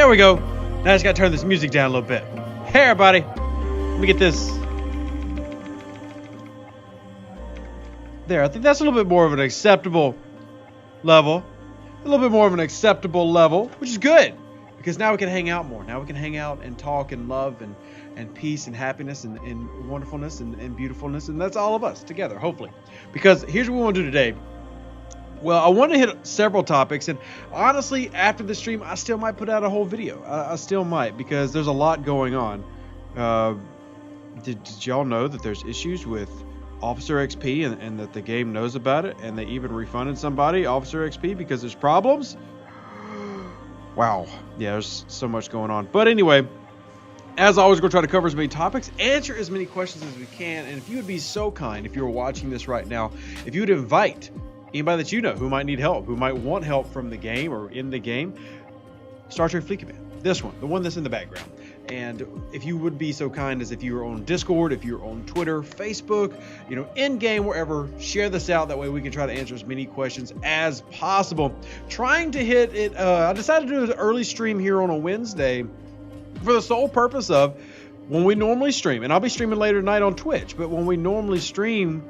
There we go. Now I just gotta turn this music down a little bit. Hey everybody, let me get this. There, I think that's a little bit more of an acceptable level. A little bit more of an acceptable level, which is good. Because now we can hang out more. Now we can hang out and talk and love and peace and happiness and wonderfulness and beautifulness. And that's all of us together, hopefully. Because here's what we want to do today. Well, I want to hit several topics, and honestly, after the stream, I still might put out a whole video. I still might, because there's a lot going on. Did y'all know that there's issues with Officer XP and that the game knows about it, and they even refunded somebody Officer XP because there's problems? Wow. Yeah, there's so much going on. But anyway, as always, we're going to try to cover as many topics, answer as many questions as we can, and if you would be so kind, if you're watching this right now, if you would invite anybody that you know who might need help, who might want help from the game or in the game, Star Trek Fleet Command. This one, the one that's in the background. And if you would be so kind as if you were on Discord, if you're on Twitter, Facebook, you know, in-game, wherever, share this out. That way we can try to answer as many questions as possible. Trying to hit it, I decided to do an early stream here on a Wednesday for the sole purpose of when we normally stream, and I'll be streaming later tonight on Twitch, but when we normally stream,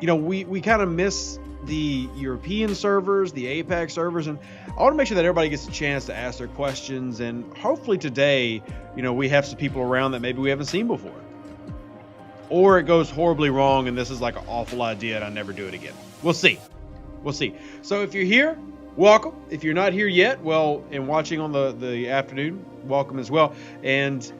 you know, we kind of miss the European servers, the APAC servers, and I want to make sure that everybody gets a chance to ask their questions. And hopefully today, we have some people around that maybe we haven't seen before. Or it goes horribly wrong and this is like an awful idea and I never do it again. We'll see. We'll see. So if you're here, welcome. If you're not here yet, well, and watching on the afternoon, welcome as well. And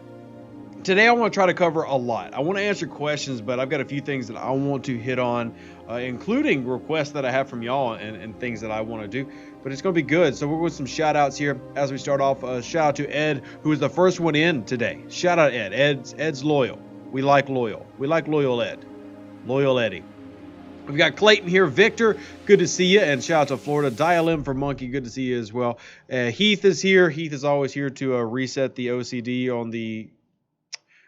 today I want to try to cover a lot. I want to answer questions, but I've got a few things that I want to hit on, including requests that I have from y'all and things that I want to do. But it's going to be good. So we're with some shout outs here as we start off. Shout out to Ed, who was the first one in today. Shout out Ed. Ed's loyal. We like loyal. We like loyal Ed. Loyal Eddie. We've got Clayton here. Victor, good to see you. And shout out to Florida. Dial in for Monkey, good to see you as well. Heath is here. Heath is always here to reset the OCD on the...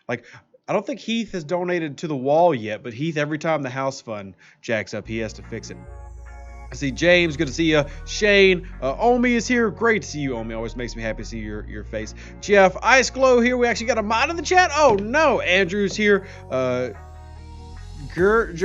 I don't think Heath has donated to the wall yet, but Heath, every time the house fund jacks up, he has to fix it. I see James, good to see you. Shane, Omi is here. Great to see you, Omi. Always makes me happy to see your face. Jeff, Ice Glow here. We actually got a mod in the chat. Oh, no. Andrew's here. George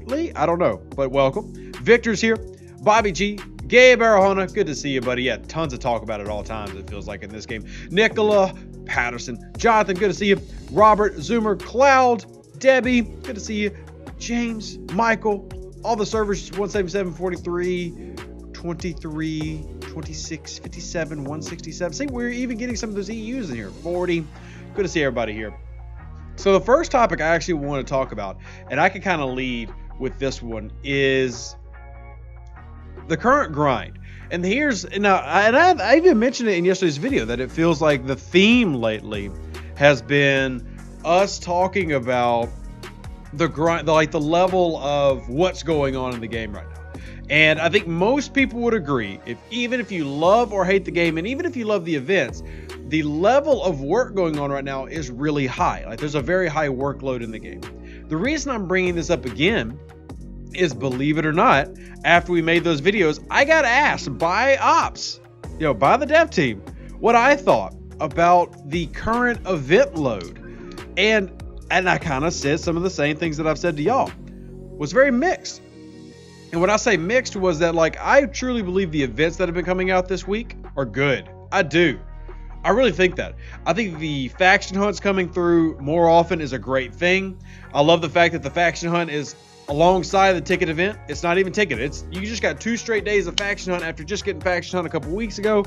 Lee? I don't know, but welcome. Victor's here. Bobby G. Gabe Arahona, good to see you, buddy. Yeah, tons of talk about it all times, it feels like in this game. Nicola Patterson. Jonathan, good to see you. Robert Zoomer. Cloud. Debbie, good to see you. James. Michael. All the servers, 177, 43, 23, 26, 57, 167. See, we're even getting some of those EUs in here. 40. Good to see everybody here. So the first topic I actually want to talk about, and I can kind of lead with this one, is the current grind. And I even mentioned it in yesterday's video that it feels like the theme lately has been us talking about the grind, the level of what's going on in the game right now. And I think most people would agree, even if you love or hate the game, and even if you love the events, the level of work going on right now is really high. Like, there's a very high workload in the game. The reason I'm bringing this up again is, believe it or not, after we made those videos, I got asked by ops, by the dev team, what I thought about the current event load. And I kind of said some of the same things that I've said to y'all. Was very mixed. And when I say mixed was that, I truly believe the events that have been coming out this week are good. I do. I really think that. I think the faction hunts coming through more often is a great thing. I love the fact that the faction hunt is alongside the ticket event. It's not even ticket. You just got 2 straight days of faction hunt after just getting faction hunt a couple weeks ago.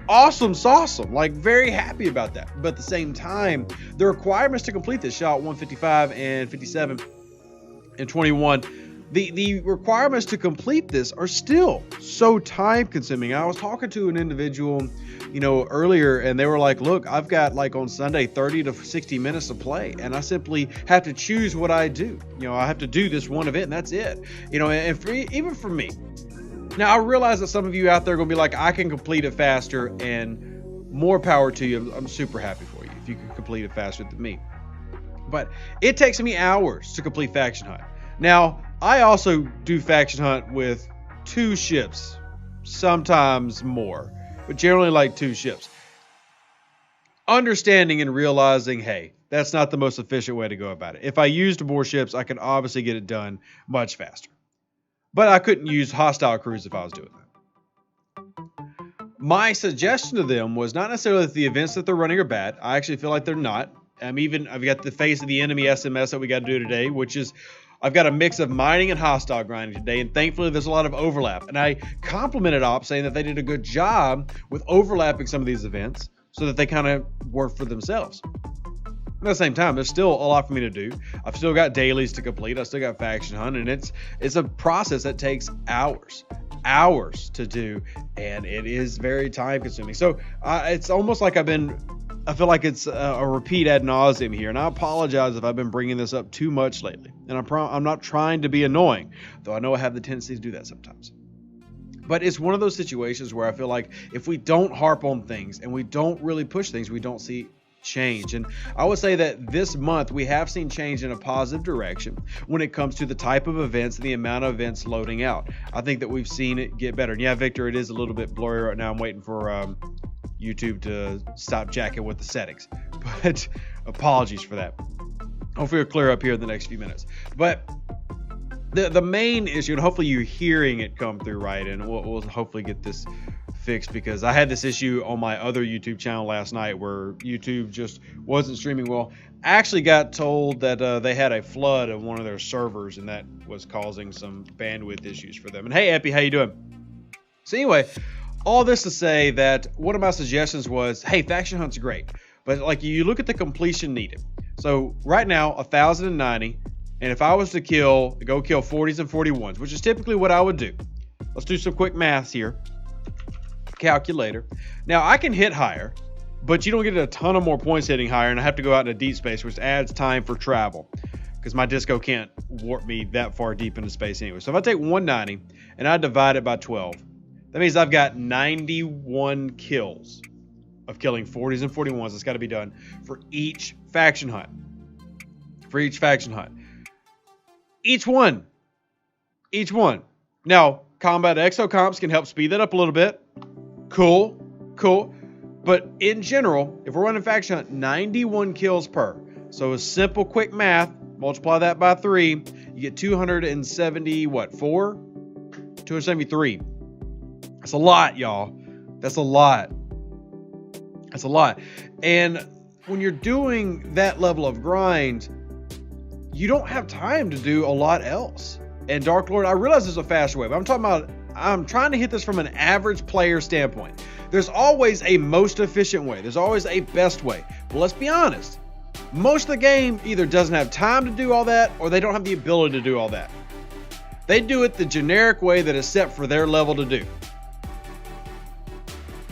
Awesome sauceum. Very happy about that. But at the same time, the requirements to complete this, shot 155 and 57 and 21, the requirements to complete this are still so time consuming. I was talking to an individual, earlier, and they were like, look, I've got on Sunday 30 to 60 minutes to play, and I simply have to choose what I do. I have to do this one event and that's it. And even for me, now I realize that some of you out there are going to be like, I can complete it faster, and more power to you. I'm super happy for you if you can complete it faster than me. But it takes me hours to complete faction hunt. Now, I also do faction hunt with 2 ships, sometimes more, but generally 2 ships. Understanding and realizing, hey, that's not the most efficient way to go about it. If I used more ships, I could obviously get it done much faster. But I couldn't use hostile crews if I was doing that. My suggestion to them was not necessarily that the events that they're running are bad. I actually feel like they're not. I've got the face of the enemy SMS that we got to do today, which is I've got a mix of mining and hostile grinding today, and thankfully there's a lot of overlap. And I complimented Ops saying that they did a good job with overlapping some of these events so that they kind of work for themselves. At the same time, there's still a lot for me to do. I've still got dailies to complete. I still got faction hunt, and it's a process that takes hours to do, and it is very time consuming. So it's almost like I feel like it's a repeat ad nauseum here, and I apologize if I've been bringing this up too much lately. And I'm not trying to be annoying, though I know I have the tendency to do that sometimes. But it's one of those situations where I feel like if we don't harp on things and we don't really push things, we don't see change. And I would say that this month we have seen change in a positive direction when it comes to the type of events and the amount of events loading out. I think that we've seen it get better. And yeah, Victor, it is a little bit blurry right now. I'm waiting for YouTube to stop jacking with the settings, but apologies for that. Hopefully it'll clear up here in the next few minutes. But The main issue, and hopefully you're hearing it come through right, and we'll hopefully get this fixed, because I had this issue on my other YouTube channel last night where YouTube just wasn't streaming well. I actually got told that they had a flood of one of their servers, and that was causing some bandwidth issues for them. And hey, Epi, how you doing? So anyway, all this to say that one of my suggestions was, hey, Faction Hunt's great, but like you look at the completion needed. So right now, 1,090. And if I was to go kill 40s and 41s, which is typically what I would do. Let's do some quick maths here. Calculator. Now I can hit higher, but you don't get a ton of more points hitting higher, and I have to go out into deep space, which adds time for travel because my disco can't warp me that far deep into space anyway. So if I take 190 and I divide it by 12, that means I've got 91 kills of killing 40s and 41s. That's got to be done for each faction hunt. Each one. Now, combat exocomps can help speed that up a little bit. Cool. But in general, if we're running faction hunt, 91 kills per. So a simple quick math, multiply that by 3, you get 270, what, 4? 273. That's a lot, y'all. That's a lot. And when you're doing that level of grind, you don't have time to do a lot else. And Dark Lord, I realize there's a faster way, but I'm trying to hit this from an average player standpoint. There's always a most efficient way. There's always a best way. But let's be honest. Most of the game either doesn't have time to do all that, or they don't have the ability to do all that. They do it the generic way that is set for their level to do.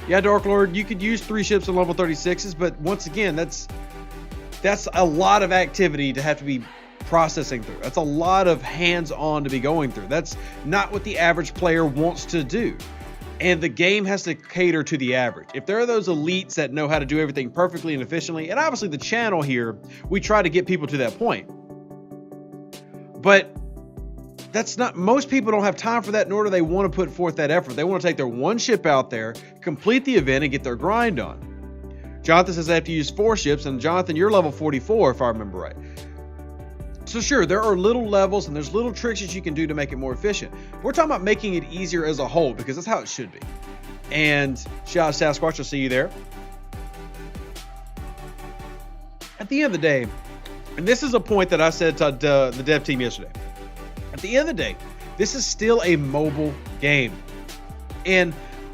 Yeah, Dark Lord, you could use 3 ships on level 36s, but once again, that's a lot of activity to have to be processing through. That's a lot of hands-on to be going through. That's not what the average player wants to do. And the game has to cater to the average. If there are those elites that know how to do everything perfectly and efficiently, and obviously the channel here, we try to get people to that point. But that's not, most people don't have time for that, nor do they want to put forth that effort. They want to take their one ship out there, complete the event, and get their grind on. Jonathan says they have to use 4 ships, and Jonathan, you're level 44 if I remember right. So sure, there are little levels and there's little tricks that you can do to make it more efficient. We're talking about making it easier as a whole, because that's how it should be. And shout out to Sasquatch, I'll see you there. At the end of the day, and this is a point that I said to the dev team yesterday. At the end of the day, this is still a mobile game. And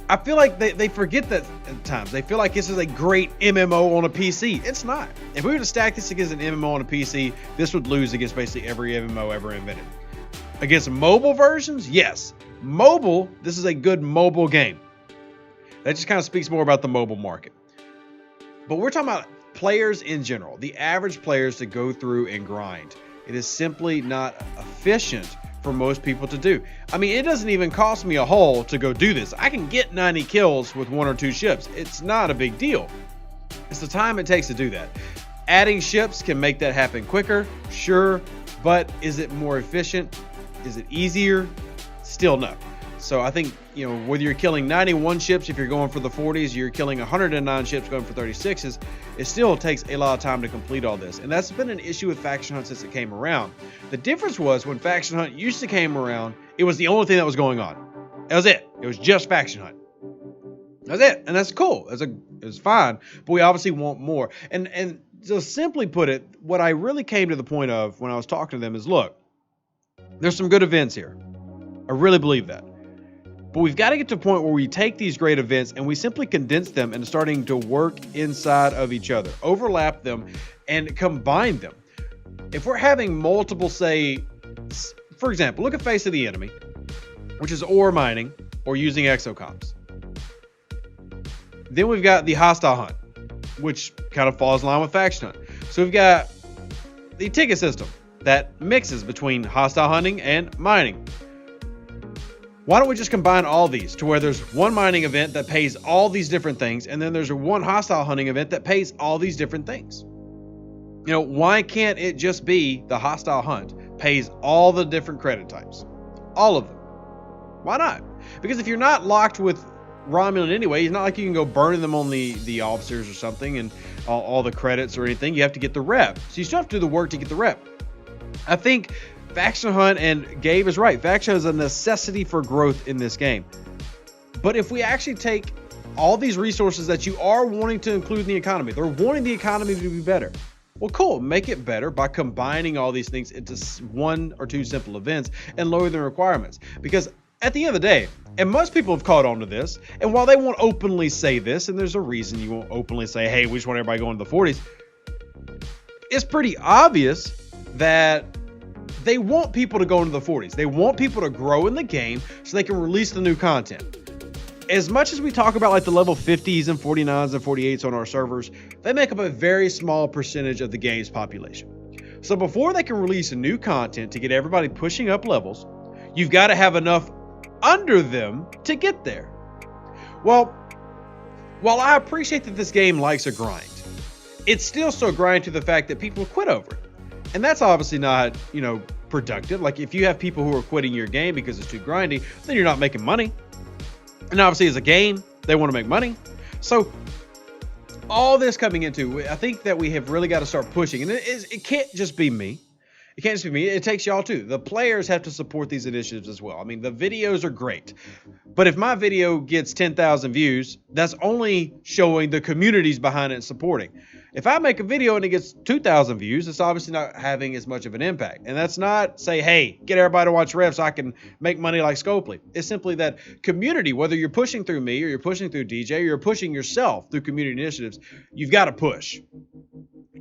I feel like they forget that at times. They feel like this is a great MMO on a PC. It's not. If we were to stack this against an MMO on a PC, this would lose against basically every MMO ever invented. Against mobile versions, yes. Mobile, this is a good mobile game. That just kind of speaks more about the mobile market. But we're talking about players in general, the average players to go through and grind. It is simply not efficient for most people to do. I mean, it doesn't even cost me a hull to go do this. I can get 90 kills with 1 or 2 ships. It's not a big deal. It's the time it takes to do that. Adding ships can make that happen quicker, sure, but is it more efficient? Is it easier? Still no. So I think, whether you're killing 91 ships, if you're going for the 40s, you're killing 109 ships going for 36s, it still takes a lot of time to complete all this. And that's been an issue with Faction Hunt since it came around. The difference was when Faction Hunt used to came around, it was the only thing that was going on. That was it. It was just Faction Hunt. That's it. And that's cool. It's fine. But we obviously want more. And to simply put it, what I really came to the point of when I was talking to them is, look, there's some good events here. I really believe that. But we've got to get to a point where we take these great events and we simply condense them into starting to work inside of each other, overlap them, and combine them. If we're having multiple, say, for example, look at Face of the Enemy, which is ore mining or using exocomps. Then we've got the Hostile Hunt, which kind of falls in line with Faction Hunt. So we've got the ticket system that mixes between hostile hunting and mining. Why don't we just combine all these to where there's one mining event that pays all these different things, and then there's one hostile hunting event that pays all these different things? Why can't it just be the hostile hunt pays all the different credit types? All of them. Why not? Because if you're not locked with Romulan anyway, it's not like you can go burning them on the officers or something and all the credits or anything. You have to get the rep. So you still have to do the work to get the rep. I think Faction Hunt, and Gabe is right, Faction Hunt is a necessity for growth in this game. But if we actually take all these resources that you are wanting to include in the economy, they're wanting the economy to be better. Well, cool, make it better by combining all these things into 1 or 2 simple events and lower the requirements. Because at the end of the day, and most people have caught on to this, and while they won't openly say this, and there's a reason you won't openly say, hey, we just want everybody going to the 40s, it's pretty obvious that they want people to go into the 40s. They want people to grow in the game so they can release the new content. As much as we talk about like the level 50s and 49s and 48s on our servers, they make up a very small percentage of the game's population. So before they can release new content to get everybody pushing up levels, you've got to have enough under them to get there. Well, while I appreciate that this game likes a grind, it's still so grind to the fact that people quit over it. And that's obviously not, productive. Like if you have people who are quitting your game because it's too grindy, then you're not making money. And obviously as a game, they want to make money. So all this coming into, I think that we have really got to start pushing. And it can't just be me. It can't just be me. It takes y'all too. The players have to support these initiatives as well. I mean, the videos are great. But if my video gets 10,000 views, that's only showing the communities behind it and supporting. If I make a video and it gets 2,000 views, it's obviously not having as much of an impact. And that's not say, hey, get everybody to watch Rev so I can make money like Scopely. It's simply that community, whether you're pushing through me or you're pushing through DJ or you're pushing yourself through community initiatives, you've got to push.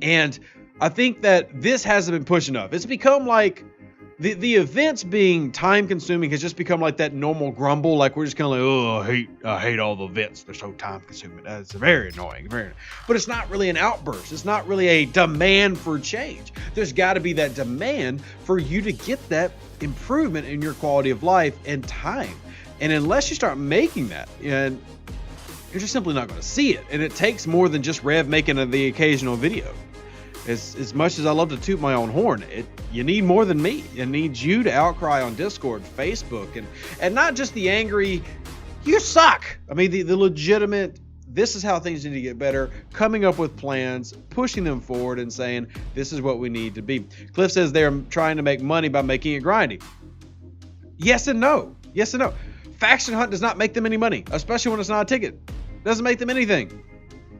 And I think that this hasn't been pushed enough. It's become like the events being time consuming has just become like that normal grumble. Like we're just kind of like, oh, I hate all the events. They're so time consuming. It's very annoying. But it's not really an outburst. It's not really a demand for change. There's got to be that demand for you to get that improvement in your quality of life and time. And unless you start making that, and you're just simply not going to see it. And it takes more than just Rev making the occasional video. As much as I love to toot my own horn, you need more than me. It needs you to outcry on Discord, Facebook, and not just the angry, you suck. I mean, the legitimate, this is how things need to get better, coming up with plans, pushing them forward and saying, this is what we need to be. Cliff says they're trying to make money by making it grindy. Yes and no. Yes and no. Faction Hunt does not make them any money, especially when it's not a ticket. It doesn't make them anything.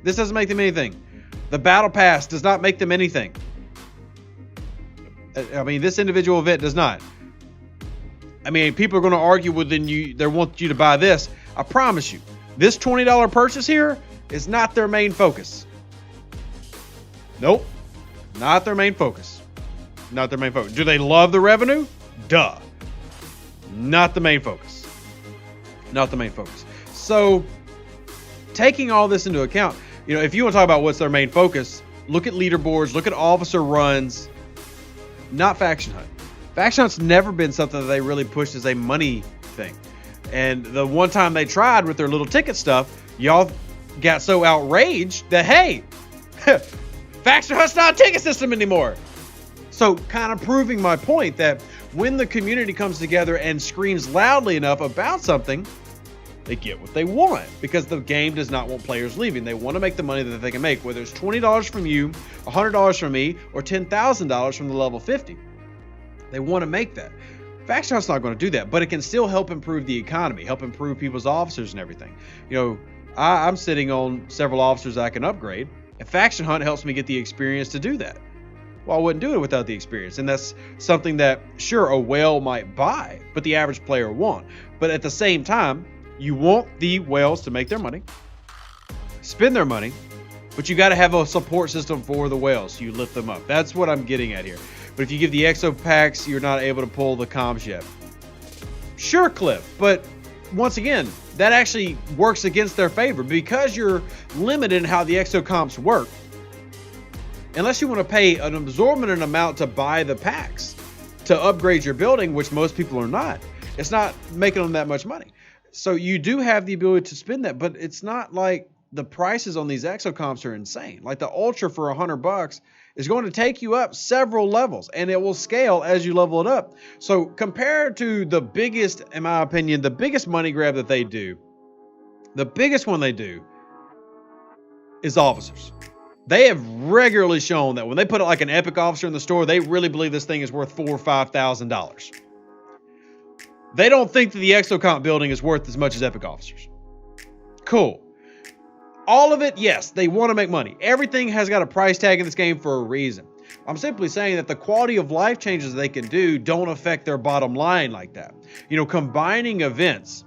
This doesn't make them anything. The Battle Pass does not make them anything. I mean, this individual event does not. I mean, people are going to argue within you. They want you to buy this. I promise you, this $20 purchase here is not their main focus. Nope. Not their main focus. Not their main focus. Do they love the revenue? Duh. Not the main focus. Not the main focus. So, taking all this into account, if you want to talk about what's their main focus, look at leaderboards, look at officer runs, not Faction Hunt. Faction Hunt's never been something that they really pushed as a money thing. And the one time they tried with their little ticket stuff, y'all got so outraged that, hey, Faction Hunt's not a ticket system anymore. So kind of proving my point that when the community comes together and screams loudly enough about something, they get what they want, because the game does not want players leaving. They want to make the money that they can make, whether it's $20 from you, $100 from me, or $10,000 from the level 50. They want to make that. Faction Hunt's not going to do that, but it can still help improve the economy, help improve people's officers and everything. I'm sitting on several officers I can upgrade, and Faction Hunt helps me get the experience to do that. Well, I wouldn't do it without the experience, and that's something that, sure, a whale might buy, but the average player won't. But at the same time, you want the whales to make their money, spend their money, but you got to have a support system for the whales. You lift them up. That's what I'm getting at here. But if you give the exo packs, you're not able to pull the comms yet. Sure, Cliff, but once again, that actually works against their favor because you're limited in how the Exocomps work. Unless you want to pay an exorbitant amount to buy the packs to upgrade your building, which most people are not, it's not making them that much money. So you do have the ability to spend that, but it's not like the prices on these Exocomps are insane. Like the Ultra for $100 is going to take you up several levels, and it will scale as you level it up. So compared to the biggest, in my opinion, the biggest money grab that they do, the biggest one they do is officers. They have regularly shown that when they put like an epic officer in the store, they really believe this thing is worth $4,000 or $5,000. They don't think that the Exocomp building is worth as much as epic officers. Cool. All of it, yes, they want to make money. Everything has got a price tag in this game for a reason. I'm simply saying that the quality of life changes they can do don't affect their bottom line like that. You know, combining events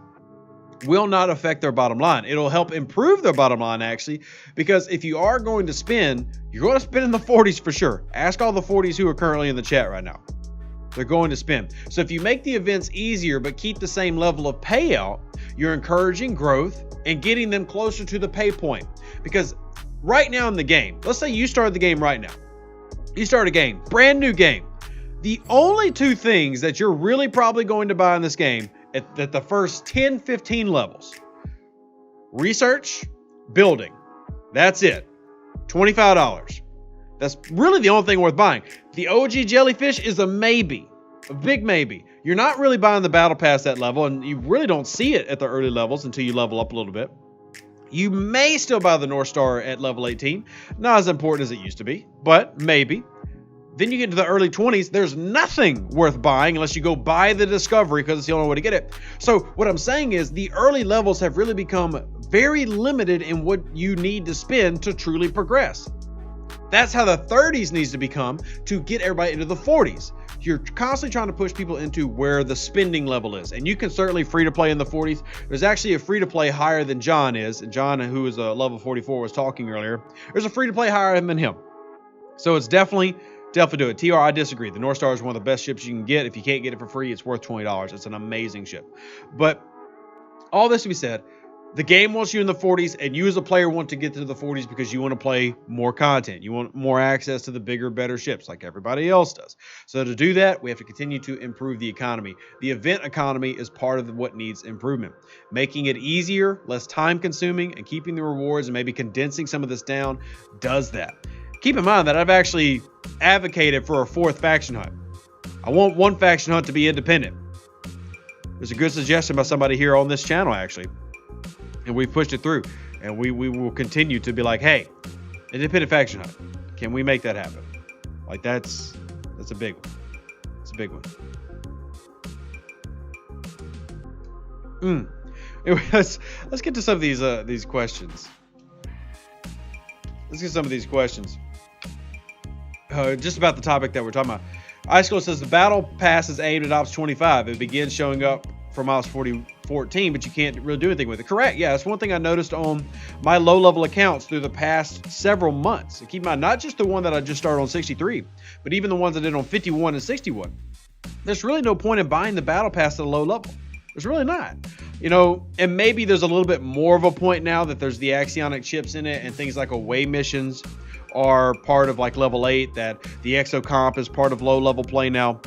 will not affect their bottom line. It'll help improve their bottom line, actually, because if you are going to spend, you're going to spend in the 40s for sure. Ask all the 40s who are currently in the chat right now. They're going to spend. So if you make the events easier but keep the same level of payout, you're encouraging growth and getting them closer to the pay point. Because right now in the game, let's say you started the game right now. You start a game, brand new game. The only two things that you're really probably going to buy in this game at the first 10, 15 levels: research, building. That's it. $25. That's really the only thing worth buying. The OG jellyfish is a maybe, a big maybe. You're not really buying the battle pass that level, and you really don't see it at the early levels until you level up a little bit. You may still buy the North Star at level 18. Not as important as it used to be, but maybe. Then you get to the early 20s, there's nothing worth buying unless you go buy the Discovery because it's the only way to get it. So what I'm saying is the early levels have really become very limited in what you need to spend to truly progress. That's how the 30s needs to become to get everybody into the 40s. You're constantly trying to push people into where the spending level is. And you can certainly free to play in the 40s. There's actually a free to play higher than John is. And John, who is a level 44, was talking earlier. There's a free to play higher than him. So it's definitely do it. TR, I disagree. The North Star is one of the best ships you can get. If you can't get it for free, it's worth $20. It's an amazing ship. But all this to be said, the game wants you in the 40s, and you as a player want to get to the 40s because you want to play more content. You want more access to the bigger, better ships like everybody else does. So to do that, we have to continue to improve the economy. The event economy is part of what needs improvement. Making it easier, less time consuming, and keeping the rewards and maybe condensing some of this down does that. Keep in mind that I've actually advocated for a 4th faction hunt. I want one faction hunt to be independent. There's a good suggestion by somebody here on this channel, actually. And we've pushed it through. And we will continue to be like, hey, independent faction hunt. Can we make that happen? Like, that's a big one. It's a big one. Anyway, let's get to some of these questions. Let's get some of these questions. Just about the topic that we're talking about. Icicle says the battle pass is aimed at Ops 25. It begins showing up from Ops 14, but you can't really do anything with it. Correct. Yeah, that's one thing I noticed on my low-level accounts through the past several months. And keep in mind, not just the one that I just started on 63, but even the ones I did on 51 and 61. There's really no point in buying the battle pass at a low level. There's really not. You know, and maybe there's a little bit more of a point now that there's the axionic chips in it and things like away missions are part of like level 8, that the Exocomp is part of low-level play now.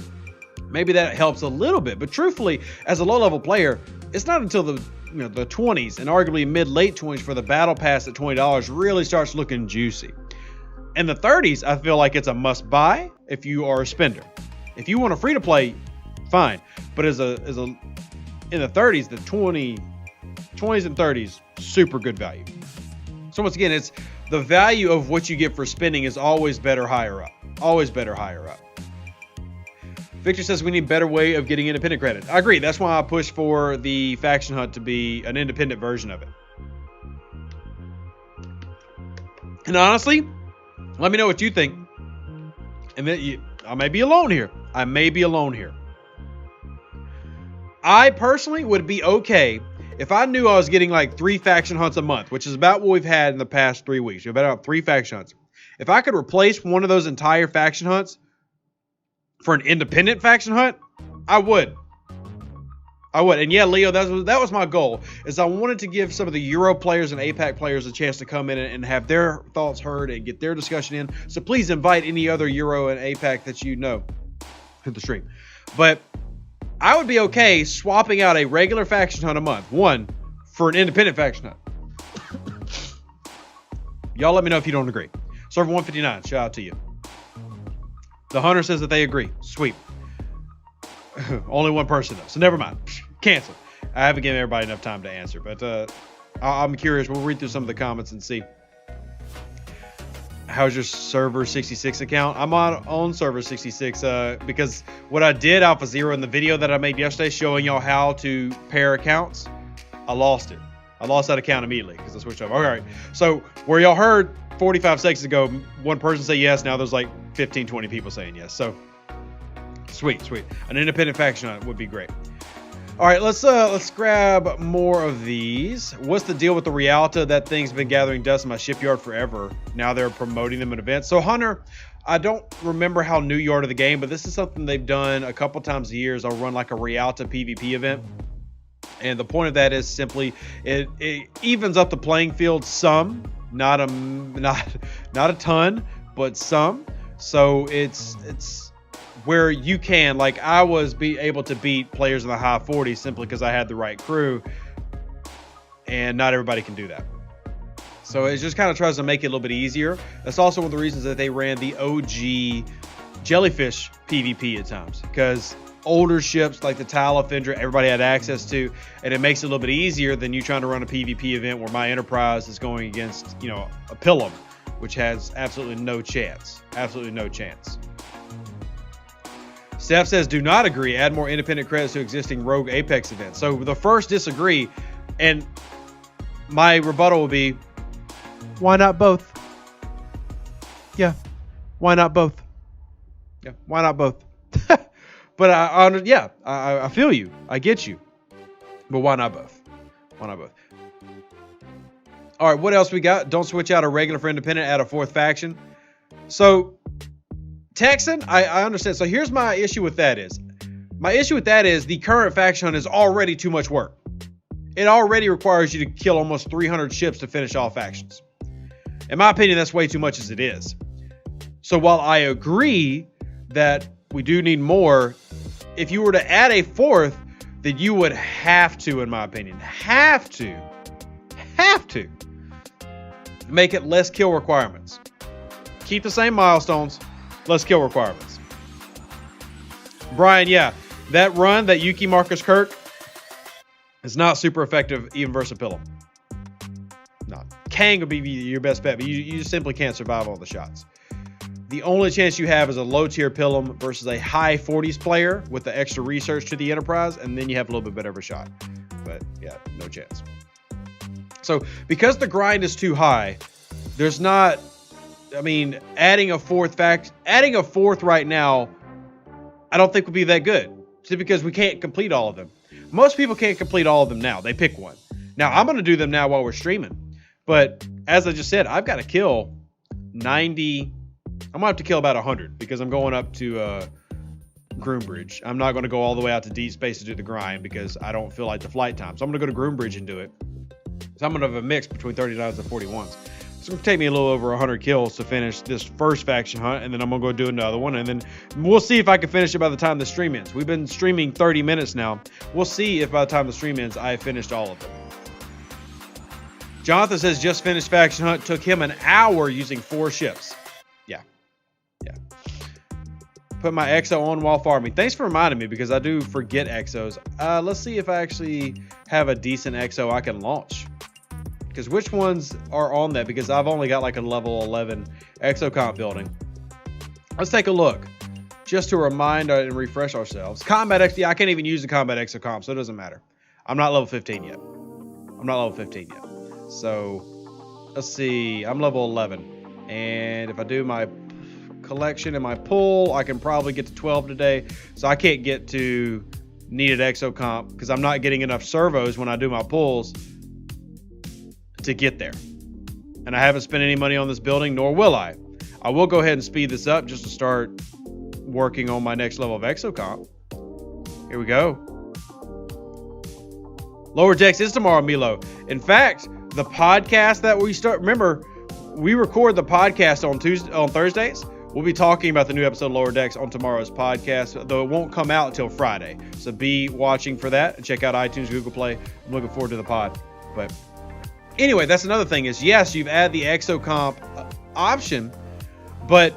Maybe that helps a little bit, but truthfully, as a low-level player, it's not until the 20s and arguably mid-late 20s for the battle pass at $20 really starts looking juicy. In the 30s, I feel like it's a must-buy if you are a spender. If you want a free-to-play, fine, but in the 30s, the 20s and 30s, super good value. So once again, it's the value of what you get for spending is always better higher up. Always better higher up. Victor says we need a better way of getting independent credit. I agree. That's why I push for the faction hunt to be an independent version of it. And honestly, let me know what you think. And then I may be alone here. I personally would be okay if I knew I was getting like 3 faction hunts a month, which is about what we've had in the past 3 weeks. We've had about 3 faction hunts. If I could replace one of those entire faction hunts for an independent faction hunt, I would. And yeah, Leo, that was my goal, is I wanted to give some of the Euro players and APAC players a chance to come in and have their thoughts heard and get their discussion in. So please invite any other Euro and APAC that you know to the stream. But I would be okay swapping out a regular faction hunt a month, one, for an independent faction hunt. Y'all let me know if you don't agree. Server 159, shout out to you. The Hunter says that they agree. Sweet. Only one person though, so never mind. Cancel. I haven't given everybody enough time to answer, but I'm curious. We'll read through some of the comments and see. how's your server 66 account? I'm on server 66 because what I did Alpha Zero in the video that I made yesterday showing y'all how to pair accounts, I lost it. I lost that account immediately because I switched over. All right. So where y'all heard 45 seconds ago, one person say yes. Now there's like 15, 20 people saying yes. So sweet. An independent faction on it would be great. All right, let's grab more of these. What's the deal with the Rialta? That thing's been gathering dust in my shipyard forever. Now they're promoting them at events. So Hunter, I don't remember how new you are to the game, but this is something they've done a couple times a year. I'll run like a Rialta PvP event. And the point of that is simply it evens up the playing field some, not a ton, but some. So it's where you can, like I was able to beat players in the high 40s simply because I had the right crew, and not everybody can do that. So it just kind of tries to make it a little bit easier. That's also one of the reasons that they ran the OG Jellyfish PvP at times, because older ships like the Tala Fendra everybody had access to, and it makes it a little bit easier than you trying to run a PvP event where my Enterprise is going against, you know, a Pilum, which has absolutely no chance. Steph says, do not agree. Add more independent credits to existing Rogue Apex events. So the first disagree, and my rebuttal will be, why not both? Yeah, why not both? Yeah, why not both? But I feel you. I get you. But why not both? Why not both? All right, what else we got? Don't switch out a regular for independent, add a fourth faction. So Texan, I understand. So here's my issue with that is. My issue with that is the current faction hunt is already too much work. It already requires you to kill almost 300 ships to finish all factions. In my opinion, that's way too much as it is. So while I agree that we do need more, if you were to add a fourth, then you would have to, in my opinion, have to make it less kill requirements. Keep the same milestones, less kill requirements. Brian, yeah, that run that Yuki Marcus Kirk is not super effective even versus Pilum. Not. Kang would be your best bet, but you just simply can't survive all the shots. The only chance you have is a low tier Pilum versus a high 40s player with the extra research to the Enterprise, and then you have a little bit better of a shot. But yeah, no chance. So because the grind is too high, there's not, I mean, adding a fourth right now, I don't think would be that good. Just because we can't complete all of them. Most people can't complete all of them now. They pick one. Now, I'm going to do them now while we're streaming. But as I just said, I've got to kill 90. I'm going to have to kill about 100 because I'm going up to Groombridge. I'm not going to go all the way out to deep space to do the grind because I don't feel like the flight time. So I'm going to go to Groombridge and do it. So I'm going to have a mix between 39s and 41s. It's going to take me a little over 100 kills to finish this first faction hunt, and then I'm going to go do another one, and then we'll see if I can finish it by the time the stream ends. We've been streaming 30 minutes now. We'll see if by the time the stream ends, I have finished all of them. Jonathan says, just finished faction hunt. Took him an hour using 4 ships. Yeah. Put my Exo on while farming. Thanks for reminding me because I do forget Exos. Let's see if I actually have a decent Exo I can launch. Because which ones are on that? Because I've only got like a level 11 Exocomp building. Let's take a look. Just to remind and refresh ourselves. Combat XD, I can't even use the Combat Exocomp, so it doesn't matter. I'm not level 15 yet. So, let's see. I'm level 11. And if I do my collection and my pull, I can probably get to 12 today. So I can't get to needed Exocomp because I'm not getting enough servos when I do my pulls to get there. And I haven't spent any money on this building, nor will I. I will go ahead and speed this up just to start working on my next level of Exocomp. Here we go. Lower Decks is tomorrow, Milo. In fact, the podcast that we start, remember, we record the podcast on Thursdays. We'll be talking about the new episode of Lower Decks on tomorrow's podcast, though it won't come out until Friday. So be watching for that and check out iTunes, Google Play. I'm looking forward to the pod. But anyway, that's another thing is, yes, you've added the Exocomp option, but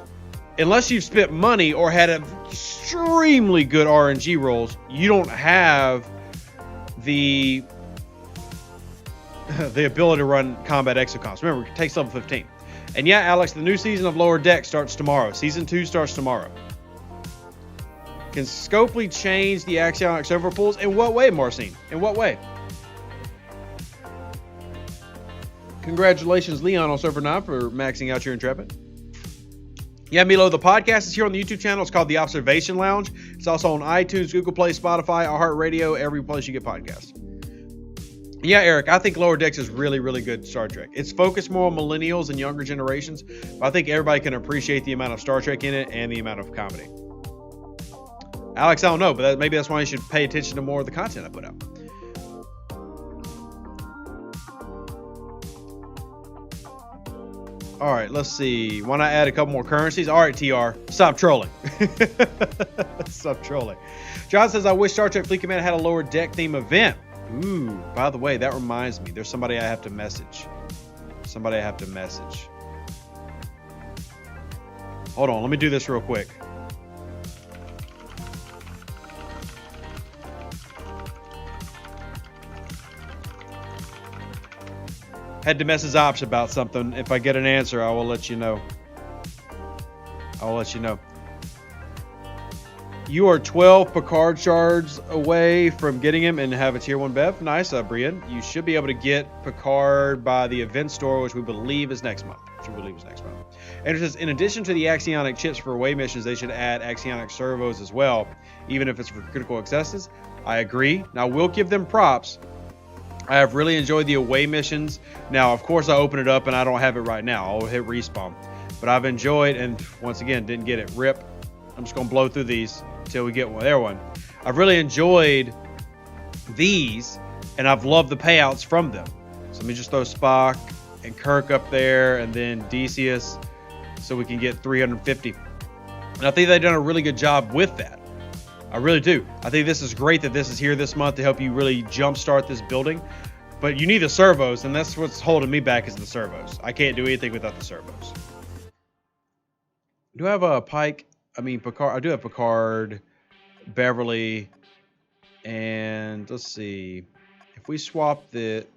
unless you've spent money or had extremely good RNG rolls, you don't have the ability to run combat Exocomps. Remember, it takes level 15. And yeah, Alex, the new season of Lower Deck starts tomorrow. Season 2 starts tomorrow. Can Scopely change the axionic servo pools? In what way, Marcine? In what way? Congratulations, Leon, on Server 9 for maxing out your Intrepid. Yeah, Milo, the podcast is here on the YouTube channel. It's called The Observation Lounge. It's also on iTunes, Google Play, Spotify, iHeartRadio, every place you get podcasts. Yeah, Eric, I think Lower Decks is really, really good Star Trek. It's focused more on millennials and younger generations, but I think everybody can appreciate the amount of Star Trek in it and the amount of comedy. Alex, I don't know, but maybe that's why you should pay attention to more of the content I put out. All right, let's see. Why not add a couple more currencies? All right, TR, stop trolling. Stop trolling. John says, I wish Star Trek Fleet Command had a Lower Deck theme event. Ooh, by the way, that reminds me. There's somebody I have to message. Hold on, let me do this real quick. Had to message Ops about something. If I get an answer, I will let you know. You are 12 Picard shards away from getting him and have a tier 1 Bev. Nice, Brian. You should be able to get Picard by the event store, which we believe is next month. And it says, in addition to the axionic chips for away missions, they should add axionic servos as well, even if it's for critical accesses. I agree. Now, we'll give them props. I have really enjoyed the away missions. Now, of course, I open it up and I don't have it right now. I'll hit respawn. But I've enjoyed, and once again, didn't get it. RIP. I'm just going to blow through these until we get one. There one. I've really enjoyed these, and I've loved the payouts from them. So let me just throw Spock and Kirk up there, and then Decius, so we can get 350. And I think they've done a really good job with that. I really do. I think this is great that this is here this month to help you really jumpstart this building. But you need the servos, and that's what's holding me back is the servos. I can't do anything without the servos. Do I have a Picard? I do have Picard, Beverly, and let's see. If we swap the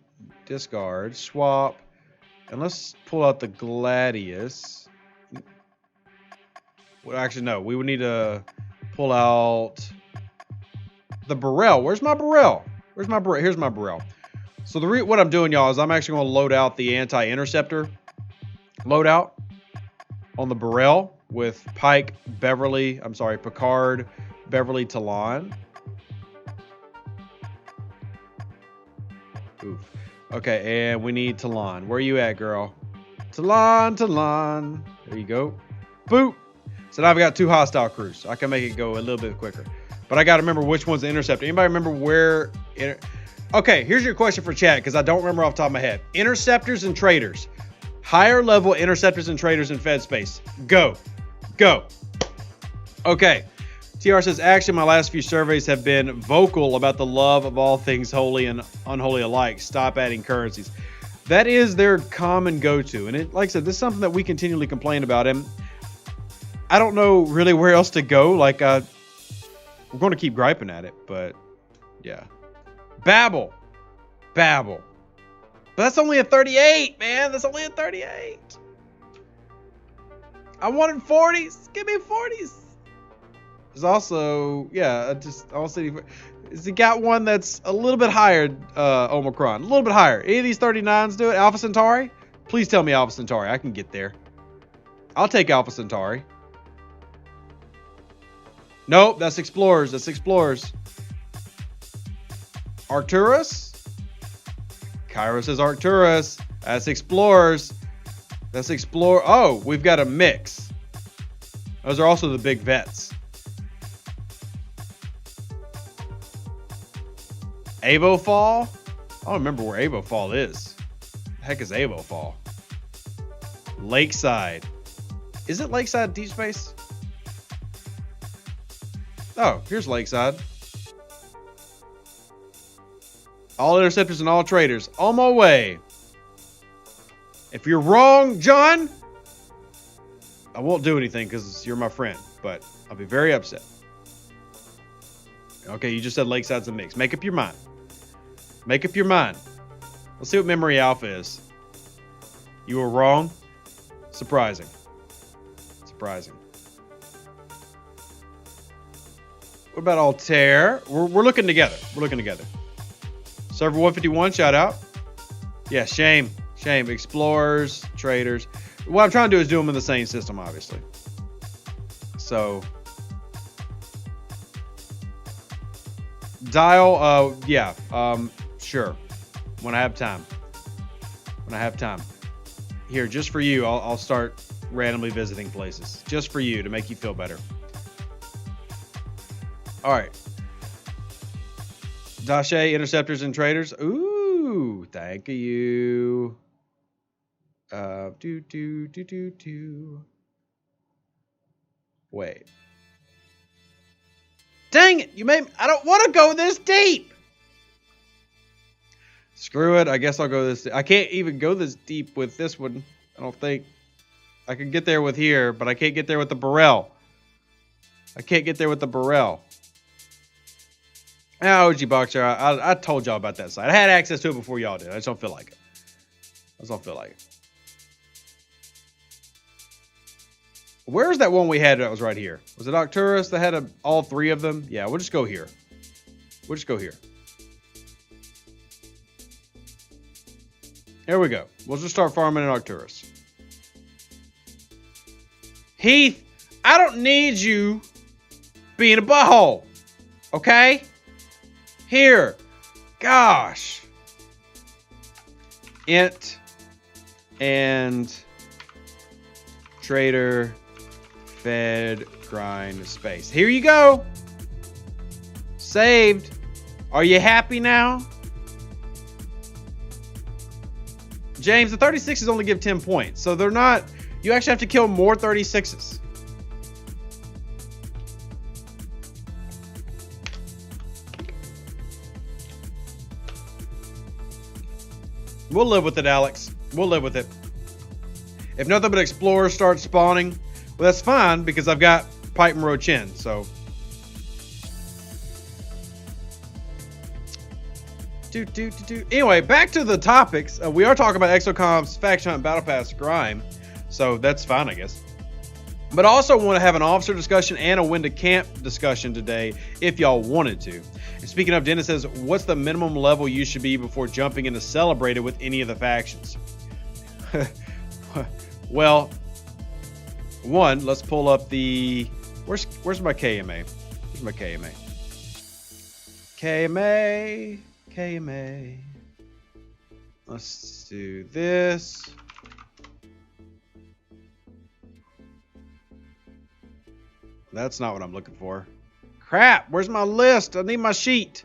discard, swap, and let's pull out the Gladius. Well, actually, no. We would need to pull out the Burrell. Where's my Burrell? Here's my Burrell. So what I'm doing, y'all, is I'm actually going to load out the anti-interceptor loadout on the Burrell with Picard, Beverly, Talon. Oof. Okay, and we need Talon. Where are you at, girl? Talon. There you go. Boop. So now I've got 2 hostile crews. So I can make it go a little bit quicker. But I got to remember which one's the interceptor. Anybody remember where? Okay, here's your question for chat, because I don't remember off the top of my head. Interceptors and traders. Higher level interceptors and traders in Fed space. Go. Okay. TR says, actually, my last few surveys have been vocal about the love of all things holy and unholy alike. Stop adding currencies. That is their common go-to. And it, like I said, this is something that we continually complain about. And I don't know really where else to go. Like, we're going to keep griping at it, but yeah. Babel. But that's only a 38, man. That's only a 38. I wanted 40s. Give me 40s. There's also, yeah, I want City. It's got one that's a little bit higher, Omicron. A little bit higher. Any of these 39s do it? Alpha Centauri? Please tell me Alpha Centauri. I can get there. I'll take Alpha Centauri. Nope, that's Explorers. Arcturus? Cairo says Arcturus. That's Explorers. Oh, we've got a mix. Those are also the big vets. Avofall? I don't remember where Avofall is. The heck is Avofall? Lakeside. Is it Lakeside Deep Space? Oh, here's Lakeside. All interceptors and all traders. On my way. If you're wrong, John, I won't do anything because you're my friend, but I'll be very upset. Okay, you just said Lakeside's a mix. Make up your mind. Let's see what Memory Alpha is. You were wrong. Surprising. Surprising. What about Altair? We're looking together. We're looking together. Server 151, shout out. Yeah, shame. Shame. Explorers, traders. What I'm trying to do is do them in the same system, obviously. So. Dial, yeah. Sure. When I have time. When I have time. Here, just for you, I'll start randomly visiting places. Just for you, to make you feel better. Alright. Dache, interceptors, and traders. Ooh, thank you. Wait. Dang it, I don't want to go this deep. Screw it, I guess I'll go this deep. I can't even go this deep with this one. I don't think. I can get there with here, but I can't get there with the Burrell. I can't get there with the Burrell. OG Boxer, I told y'all about that site. I had access to it before y'all did. I just don't feel like it. I just don't feel like it. Where's that one we had that was right here? Was it Arcturus that had all three of them? Yeah, we'll just go here. We'll just go here. Here we go. We'll just start farming in Arcturus. Heath, I don't need you being a butthole. Okay? Here. Gosh. Int and trader fed grind space. Here you go. Saved. Are you happy now? James, the 36s only give 10 points. So they're not... You actually have to kill more 36s. We'll live with it, Alex. We'll live with it. If nothing but explorers start spawning, well, that's fine because I've got Pipe and Rochin, so... Anyway, back to the topics. We are talking about Exocomps, Faction Hunt, Battle Pass, Grime. So that's fine, I guess. But I also want to have an officer discussion and a when to camp discussion today, if y'all wanted to. And speaking of, Dennis says, what's the minimum level you should be before jumping into Celebrated with any of the factions? Well, one, let's pull up the... Where's my KMA? Where's my KMA? KMA. Let's do this. That's not what I'm looking for. Crap, where's my list? I need my sheet.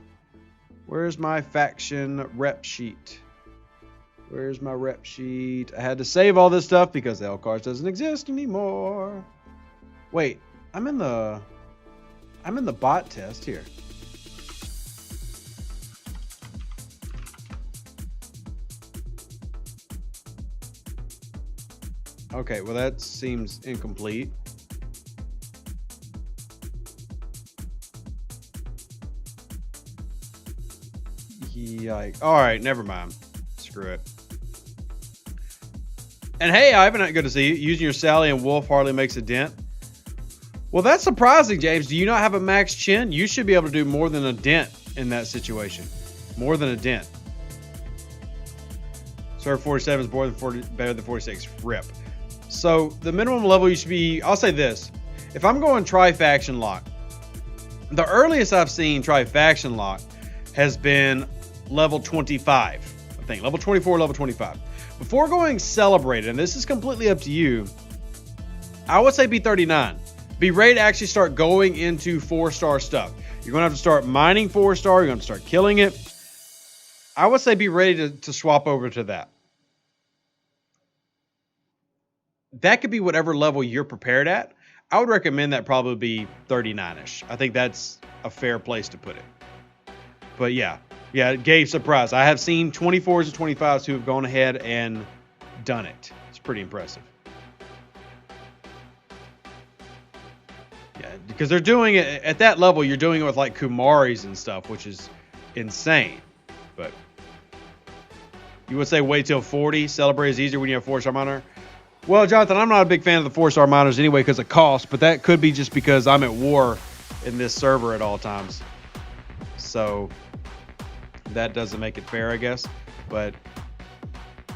Where's my faction rep sheet? Where's my rep sheet? I had to save all this stuff because the L-Cards doesn't exist anymore. Wait, I'm in the bot test here. Okay, well that seems incomplete. Yikes. Alright, never mind. Screw it. And hey, Ivan, good to see you. Using your Sally and Wolf hardly makes a dent. Well, that's surprising, James. Do you not have a max chin? You should be able to do more than a dent in that situation. More than a dent. Server 47 is better than 46. Rip. So, the minimum level you should be... I'll say this. If I'm going tri-faction lock, the earliest I've seen tri-faction lock has been level 25. I think. Level 24, level 25. Before going Celebrated, and this is completely up to you, I would say be 39. Be ready to actually start going into 4-star stuff. You're going to have to start mining 4-star. You're going to start killing it. I would say be ready to swap over to that. That could be whatever level you're prepared at. I would recommend that probably be 39-ish. I think that's a fair place to put it. But yeah, it gave surprise. I have seen 24s and 25s who have gone ahead and done it. It's pretty impressive. Yeah, because they're doing it at that level. You're doing it with like Kumaris and stuff, which is insane. But you would say wait till 40. Celebrate is easier when you have 4-star miner. Well, Jonathan, I'm not a big fan of the 4-star miners anyway because of cost, but that could be just because I'm at war in this server at all times. So that doesn't make it fair, I guess. But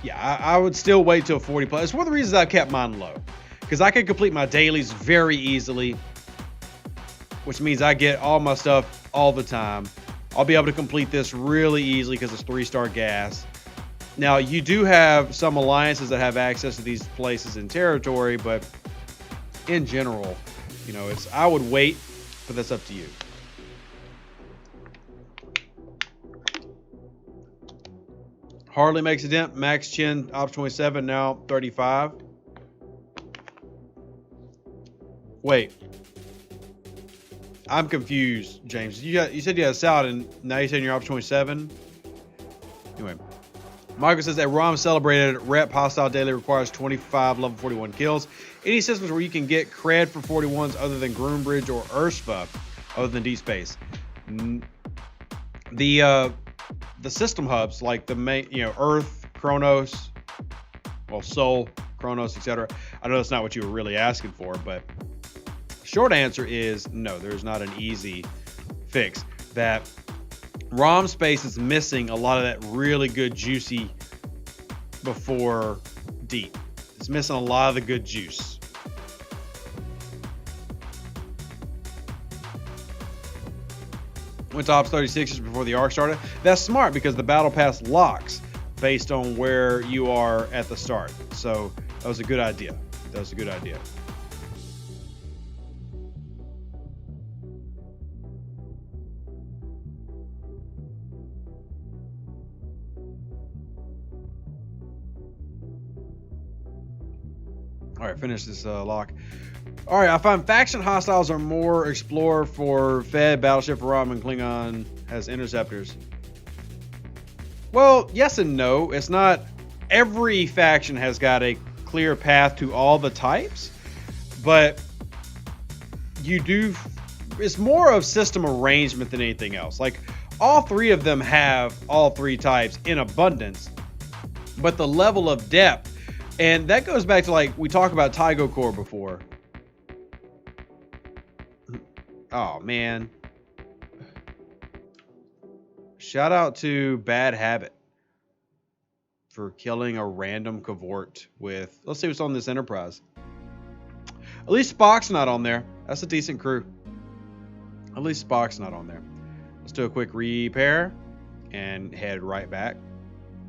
yeah, I would still wait till 40 plus. It's one of the reasons I've kept mine low, because I can complete my dailies very easily, which means I get all my stuff all the time. I'll be able to complete this really easily because it's 3-star gas. Now, you do have some alliances that have access to these places in territory, but in general, you know, I would wait, but that's up to you. Hardly makes a dent. Max Chin, Ops 27, now 35. Wait. I'm confused, James. You said you had a salad, and now you're saying you're Ops 27? Anyway. Michael says that ROM celebrated rep hostile daily requires 25 level 41 kills. Any systems where you can get cred for 41s other than Groombridge or Ursva, other than Deep Space. The system hubs like the main, you know, Earth, Kronos, well, Sol, Kronos, etc. I know that's not what you were really asking for, but short answer is no. There's not an easy fix. That ROM space is missing a lot of that really good juicy before deep. It's missing a lot of the good juice. Went to Ops 36 before the arc started. That's smart because the battle pass locks based on where you are at the start. So that was a good idea. That was a good idea. All right, finish this lock. All right, I find faction hostiles are more explorer for Fed, Battleship for ROM, and Klingon has interceptors. Well, yes and no. It's not every faction has got a clear path to all the types, but you do. It's more of system arrangement than anything else. Like all three of them have all three types in abundance, but the level of depth. And that goes back to, like, we talked about Tygo Core before. Oh, man. Shout out to Bad Habit for killing a random cavort with... Let's see what's on this Enterprise. At least Spock's not on there. That's a decent crew. At least Spock's not on there. Let's do a quick repair and head right back.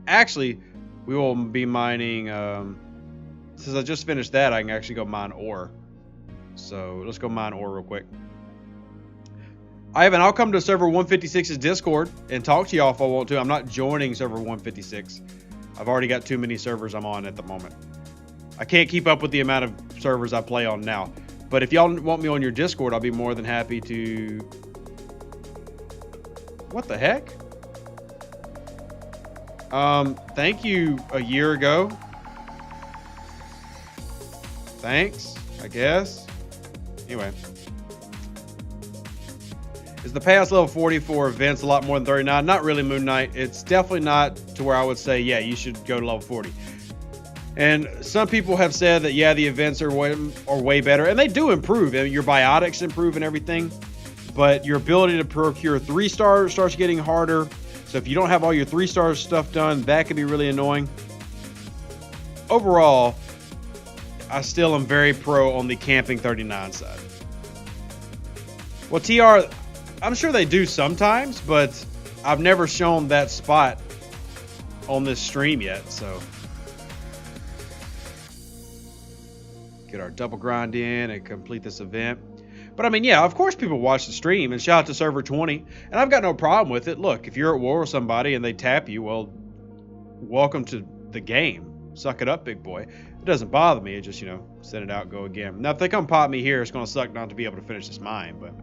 Actually... we will be mining, since I just finished that, I can actually go mine ore. So let's go mine ore real quick. Ivan, I'll come to server 156's Discord and talk to y'all if I want to. I'm not joining server 156. I've already got too many servers I'm on at the moment. I can't keep up with the amount of servers I play on now. But if y'all want me on your Discord, I'll be more than happy to... What the heck? Thank you a year ago. Thanks, I guess. Anyway. Is the payout's level 40 for events a lot more than 39? Not really, Moon Knight. It's definitely not to where I would say, yeah, you should go to level 40. And some people have said that, yeah, the events are way better. And they do improve. Your biotics improve and everything. But your ability to procure 3-star starts getting harder. So if you don't have all your 3-star stuff done, that can be really annoying. Overall, I still am very pro on the camping 39 side. Well, TR, I'm sure they do sometimes, but I've never shown that spot on this stream yet, so. Get our double grind in and complete this event. But I mean, yeah, of course people watch the stream, and shout out to server 20. And I've got no problem with it. Look, if you're at war with somebody and they tap you, well, welcome to the game. Suck it up, big boy. It doesn't bother me. It just, you know, send it out, go again. Now, if they come pop me here, it's going to suck not to be able to finish this mine. But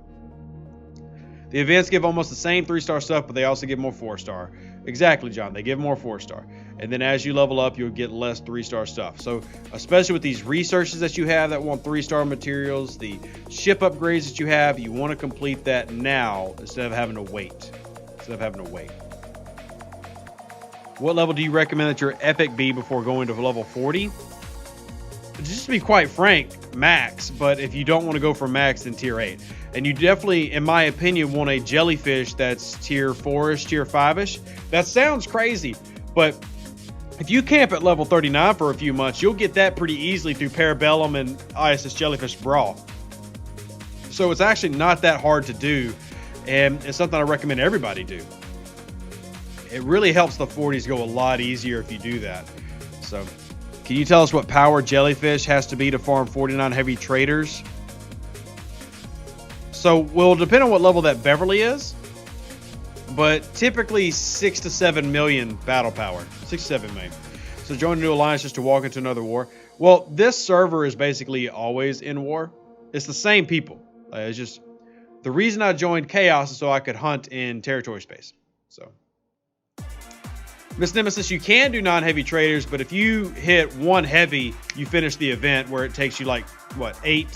the events give almost the same 3-star stuff, but they also give more 4-star. Exactly, John. They give more 4-star. And then as you level up, you'll get less 3-star stuff. So especially with these researches that you have that want 3-star materials, the ship upgrades that you have, you want to complete that now instead of having to wait. What level do you recommend that your epic be before going to level 40? just to be quite frank, max. But if you don't want to go for max, then tier 8. And you definitely, in my opinion, want a jellyfish that's tier 4-ish, tier 5-ish. That sounds crazy, but if you camp at level 39 for a few months, you'll get that pretty easily through Parabellum and ISS Jellyfish Brawl. So it's actually not that hard to do, and it's something I recommend everybody do. It really helps the 40s go a lot easier if you do that. So, can you tell us what power jellyfish has to be to farm 49 heavy traders? So, will depend on what level that Beverly is, but typically 6 to 7 million battle power. 6 to 7 million. So, join a new alliance just to walk into another war. Well, this server is basically always in war. It's the same people. It's just the reason I joined Chaos is so I could hunt in territory space. So, Miss Nemesis, you can do non-heavy traders, but if you hit 1 heavy, you finish the event where it takes you like, what, 8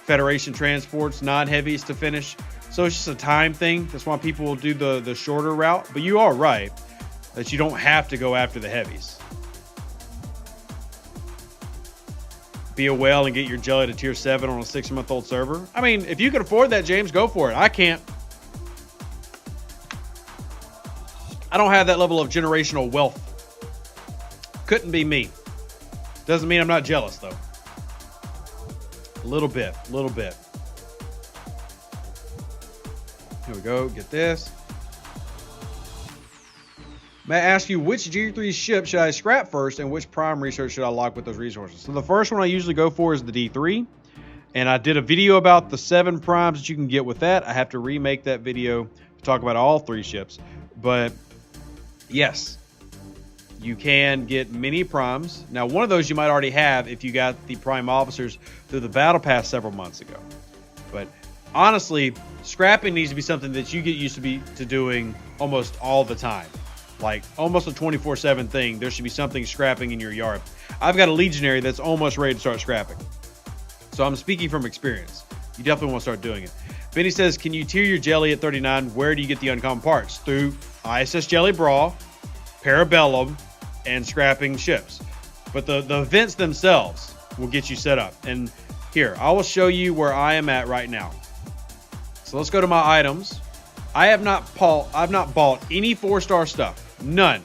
Federation transports, non-heavies to finish. So it's just a time thing. That's why people will do the shorter route. But you are right that you don't have to go after the heavies. Be a whale and get your jelly to tier 7 on a 6-month-old server. I mean, if you can afford that, James, go for it. I can't. I don't have that level of generational wealth. Couldn't be me. Doesn't mean I'm not jealous, though. A little bit. Here we go. Get this. May I ask you, which G3 ship should I scrap first, and which prime research should I lock with those resources? So the first one I usually go for is the D3. And I did a video about the 7 primes that you can get with that. I have to remake that video to talk about all 3 ships. But yes, you can get mini primes. Now, one of those you might already have if you got the prime officers through the battle pass several months ago. But honestly, scrapping needs to be something that you get used to doing almost all the time. Like almost a 24/7 thing. There should be something scrapping in your yard. I've got a legionary that's almost ready to start scrapping. So I'm speaking from experience. You definitely want to start doing it. Benny says, can you tier your jelly at 39? Where do you get the uncommon parts? Through ISS Jelly Brawl, Parabellum, and scrapping ships. But the events themselves will get you set up. And here, I will show you where I am at right now. So let's go to my items. I have not bought any 4-star stuff. None.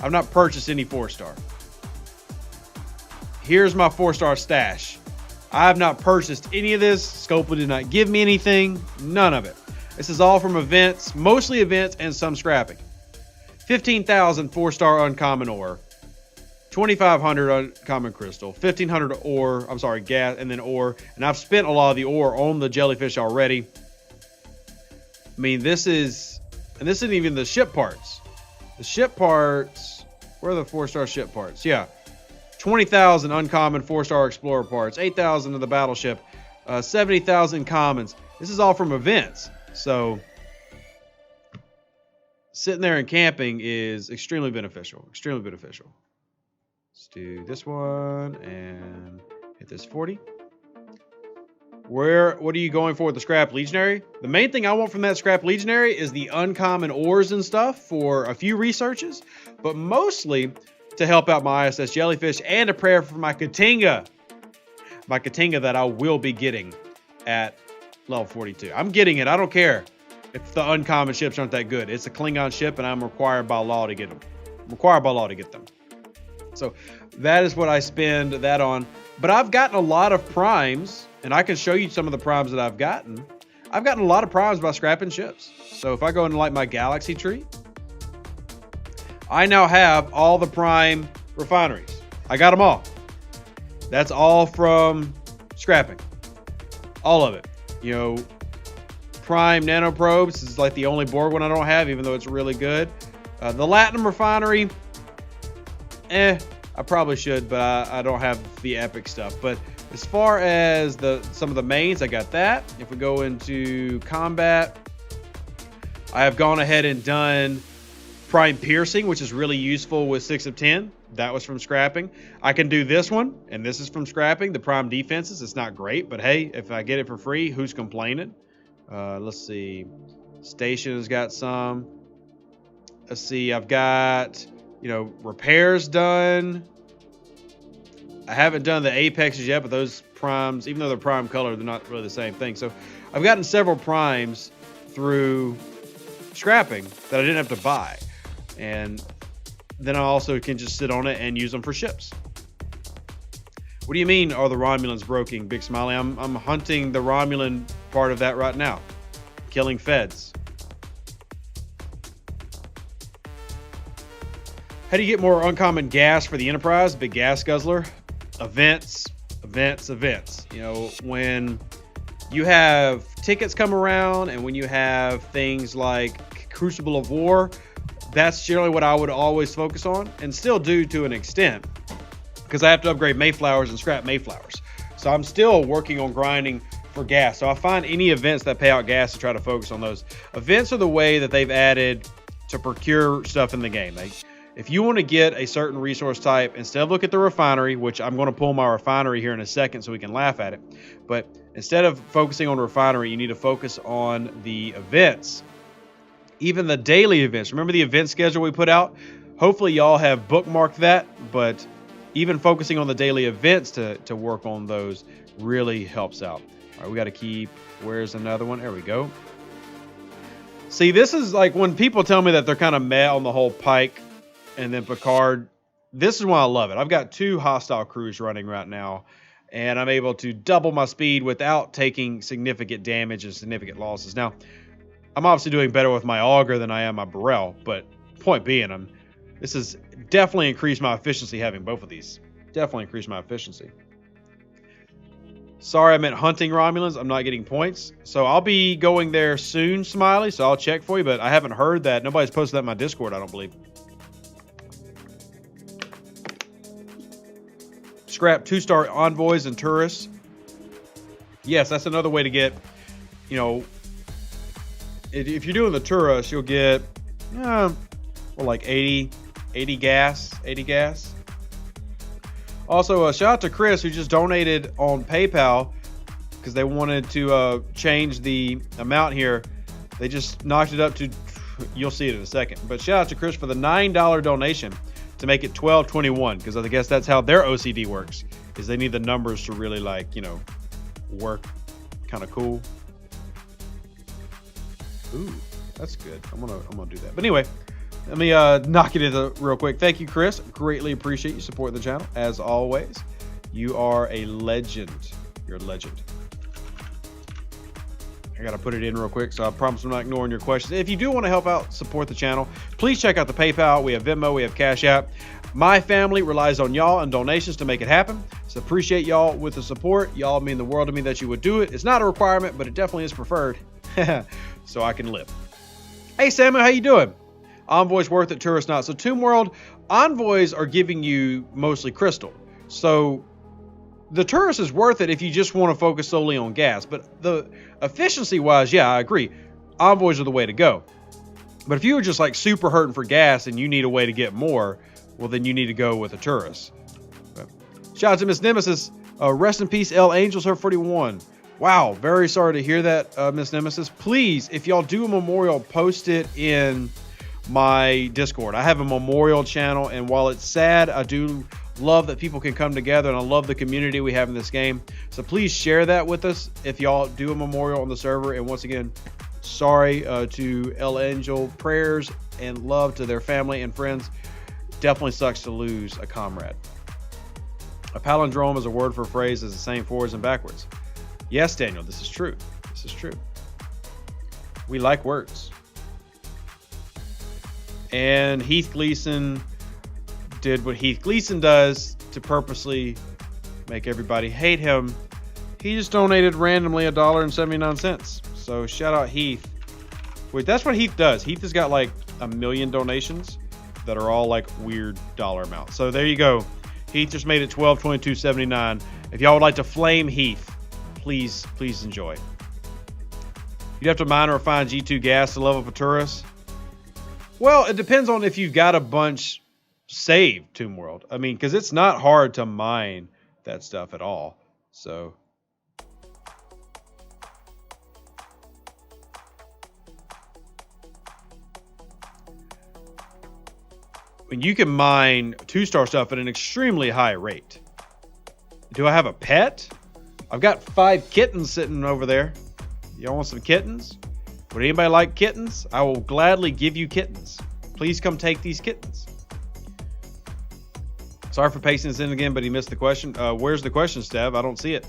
I've not purchased any 4-star. Here's my 4-star stash. I have not purchased any of this. Scopa did not give me anything. None of it. This is all from events, mostly events and some scrapping. 15,000 4-star uncommon ore. 2,500 uncommon crystal. 1,500 ore. I'm sorry, gas, and then ore. And I've spent a lot of the ore on the jellyfish already. I mean, this isn't even the ship parts. The ship parts, where are the 4-star ship parts? Yeah. 20,000 uncommon 4-star explorer parts, 8,000 of the battleship, 70,000 commons. This is all from events. So sitting there and camping is extremely beneficial. Extremely beneficial. Let's do this one and hit this 40. What are you going for with the scrap legionary? The main thing I want from that scrap legionary is the uncommon ores and stuff for a few researches, but mostly to help out my ISS jellyfish and a prayer for my Katinga. My Katinga that I will be getting at level 42. I'm getting it. I don't care if the uncommon ships aren't that good. It's a Klingon ship and I'm required by law to get them. I'm required by law to get them. So that is what I spend that on. But I've gotten a lot of primes, and I can show you some of the primes that I've gotten. I've gotten a lot of primes by scrapping ships. So if I go into like my galaxy tree, I now have all the prime refineries. I got them all. That's all from scrapping. All of it. You know, prime nanoprobes is like the only Borg one I don't have, even though it's really good. The Latinum refinery, I probably should, but I don't have the epic stuff. But as far as some of the mains, I got that. If we go into combat, I have gone ahead and done prime piercing, which is really useful with 6 of 10. That was from scrapping. I can do this one, and this is from scrapping. The prime defenses, it's not great, but hey, if I get it for free, who's complaining? Let's see. Station has got some. Let's see. I've got, repairs done. I haven't done the apexes yet, but those primes, even though they're prime color, they're not really the same thing. So I've gotten several primes through scrapping that I didn't have to buy. And then I also can just sit on it and use them for ships. What do you mean, are the Romulans broken, Big Smiley? I'm hunting the Romulan part of that right now. Killing feds. How do you get more uncommon gas for the Enterprise? Big gas guzzler. Events. You know, when you have tickets come around and when you have things like Crucible of War, that's generally what I would always focus on, and still do to an extent, because I have to upgrade Mayflowers and scrap Mayflowers. So I'm still working on grinding for gas. So I find any events that pay out gas to try to focus on those. Events are the way that they've added to procure stuff in the game. Like, if you want to get a certain resource type, instead of look at the refinery, which I'm going to pull my refinery here in a second so we can laugh at it, but instead of focusing on refinery, you need to focus on the events, even the daily events. Remember the event schedule we put out? Hopefully y'all have bookmarked that, but even focusing on the daily events to work on those really helps out. All right, we got to keep, where's another one? There we go. See, this is like when people tell me that they're kind of meh on the whole Pike and then Picard, this is why I love it. I've got 2 hostile crews running right now, and I'm able to double my speed without taking significant damage and significant losses. Now, I'm obviously doing better with my Augur than I am my Burrell, but point being, this has definitely increased my efficiency having both of these. Definitely increased my efficiency. Sorry, I meant hunting Romulans. I'm not getting points. So I'll be going there soon, Smiley, so I'll check for you, but I haven't heard that. Nobody's posted that in my Discord, I don't believe. Scrap 2-star envoys and tourists. Yes, that's another way to get, you know, if you're doing the tourists, you'll get, well, like 80 gas. Also, shout out to Chris, who just donated on PayPal because they wanted to change the amount here. They just knocked it up to, you'll see it in a second. But shout out to Chris for the $9 donation to make it $12.21, because I guess that's how their OCD works, is they need the numbers to really, like, you know, work kind of cool. Ooh, that's good. I'm gonna do that. But anyway, let me knock it in real quick. Thank you, Chris. Greatly appreciate you supporting the channel as always. You are a legend. You're a legend. I gotta put it in real quick, so I promise I'm not ignoring your questions. If you do want to help out, support the channel, please check out the PayPal. We have Venmo, we have Cash App. My family relies on y'all and donations to make it happen. So appreciate y'all with the support. Y'all mean the world to me that you would do it. It's not a requirement, but it definitely is preferred. So I can live. Hey Samuel, how you doing? Envoys worth it, tourists not. So Tomb World, envoys are giving you mostly crystal. So the tourist is worth it if you just want to focus solely on gas. But the efficiency wise, yeah, I agree. Envoys are the way to go. But if you were just like super hurting for gas and you need a way to get more, well, then you need to go with a tourist. But shout out to Miss Nemesis. Rest in peace, L Angels, her 41. Wow, very sorry to hear that, Miss Nemesis. Please, if y'all do a memorial, post it in my Discord. I have a memorial channel, and while it's sad, I do love that people can come together, and I love the community we have in this game. So please share that with us if y'all do a memorial on the server. And once again, sorry to El Angel. Prayers and love to their family and friends. Definitely sucks to lose a comrade. A palindrome is a word for a phrase is the same forwards and backwards. Yes, Daniel, this is true. This is true. We like words. And Heath Gleason did what Heath Gleason does to purposely make everybody hate him. He just donated randomly $1.79. So shout out Heath. Wait, that's what Heath does. Heath has got like 1 million donations that are all like weird dollar amounts. So there you go. Heath just made it $12.22.79. If y'all would like to flame Heath, please enjoy. You'd have to mine or refine G2 gas to level up a tourist. Well, it depends on if you've got a bunch saved, Tomb World. I mean, because it's not hard to mine that stuff at all. So when you can mine 2-star stuff at an extremely high rate. Do I have a pet? I've got 5 kittens sitting over there. Y'all want some kittens? Would anybody like kittens? I will gladly give you kittens. Please come take these kittens. Sorry for pasting this in again, but he missed the question. Where's the question, Stev? I don't see it.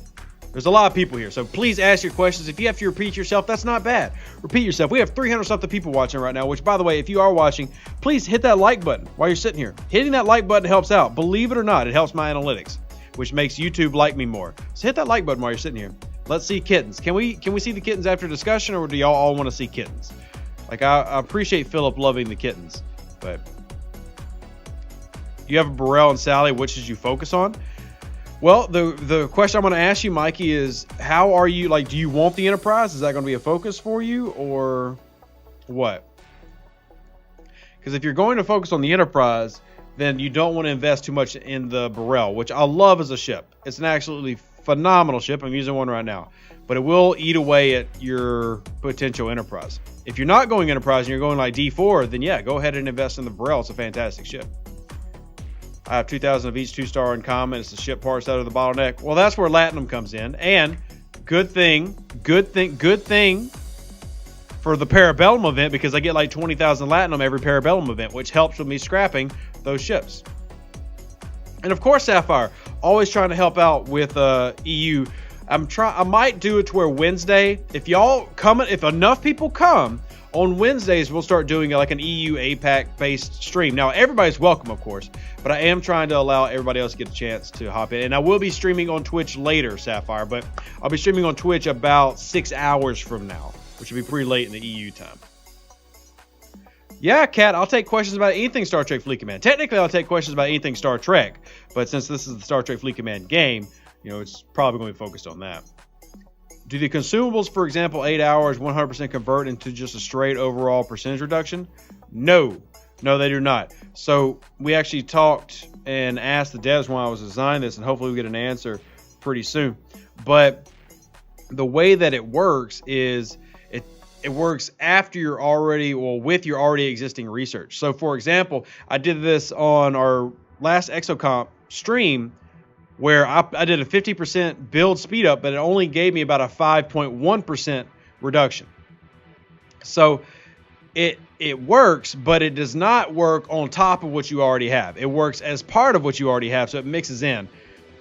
There's a lot of people here, so please ask your questions. If you have to repeat yourself, that's not bad. Repeat yourself. We have 300-something people watching right now, which, by the way, if you are watching, please hit that like button while you're sitting here. Hitting that like button helps out. Believe it or not, it helps my analytics, which makes YouTube like me more. So hit that like button while you're sitting here. Let's see kittens. Can we see the kittens after discussion, or do y'all all want to see kittens? Like, I appreciate Philip loving the kittens, but you have a Burrell and Sally. Which did you focus on? Well, the question I'm going to ask you, Mikey, is how are you, like, do you want the Enterprise? Is that going to be a focus for you, or what? Because if you're going to focus on the Enterprise, then you don't want to invest too much in the Burrell, which I love as a ship. It's an absolutely phenomenal ship. I'm using one right now. But it will eat away at your potential Enterprise. If you're not going Enterprise and you're going like D4, then yeah, go ahead and invest in the Burrell. It's a fantastic ship. I have 2,000 of each 2-star in common. It's the ship parts out of the bottleneck. Well, that's where Latinum comes in. And good thing for the Parabellum event, because I get like 20,000 Latinum every Parabellum event, which helps with me scrapping those ships. And of course, Sapphire, always trying to help out with EU. I might do it to where Wednesday, if enough people come, on Wednesdays, we'll start doing like an EU APAC based stream. Now, everybody's welcome, of course, but I am trying to allow everybody else to get a chance to hop in. And I will be streaming on Twitch later, Sapphire, but I'll be streaming on Twitch about 6 hours from now, which will be pretty late in the EU time. Yeah, Kat, I'll take questions about anything Star Trek Fleet Command. Technically, I'll take questions about anything Star Trek, but since this is the Star Trek Fleet Command game, it's probably going to be focused on that. Do the consumables, for example, 8 hours, 100% convert into just a straight overall percentage reduction? No, they do not. So we actually talked and asked the devs when I was designing this, and hopefully we get an answer pretty soon. But the way that it works is it works after you're already, with your already existing research. So for example, I did this on our last Exocomp stream, where I did a 50% build speed up, but it only gave me about a 5.1% reduction. So it works, but it does not work on top of what you already have. It works as part of what you already have, so it mixes in.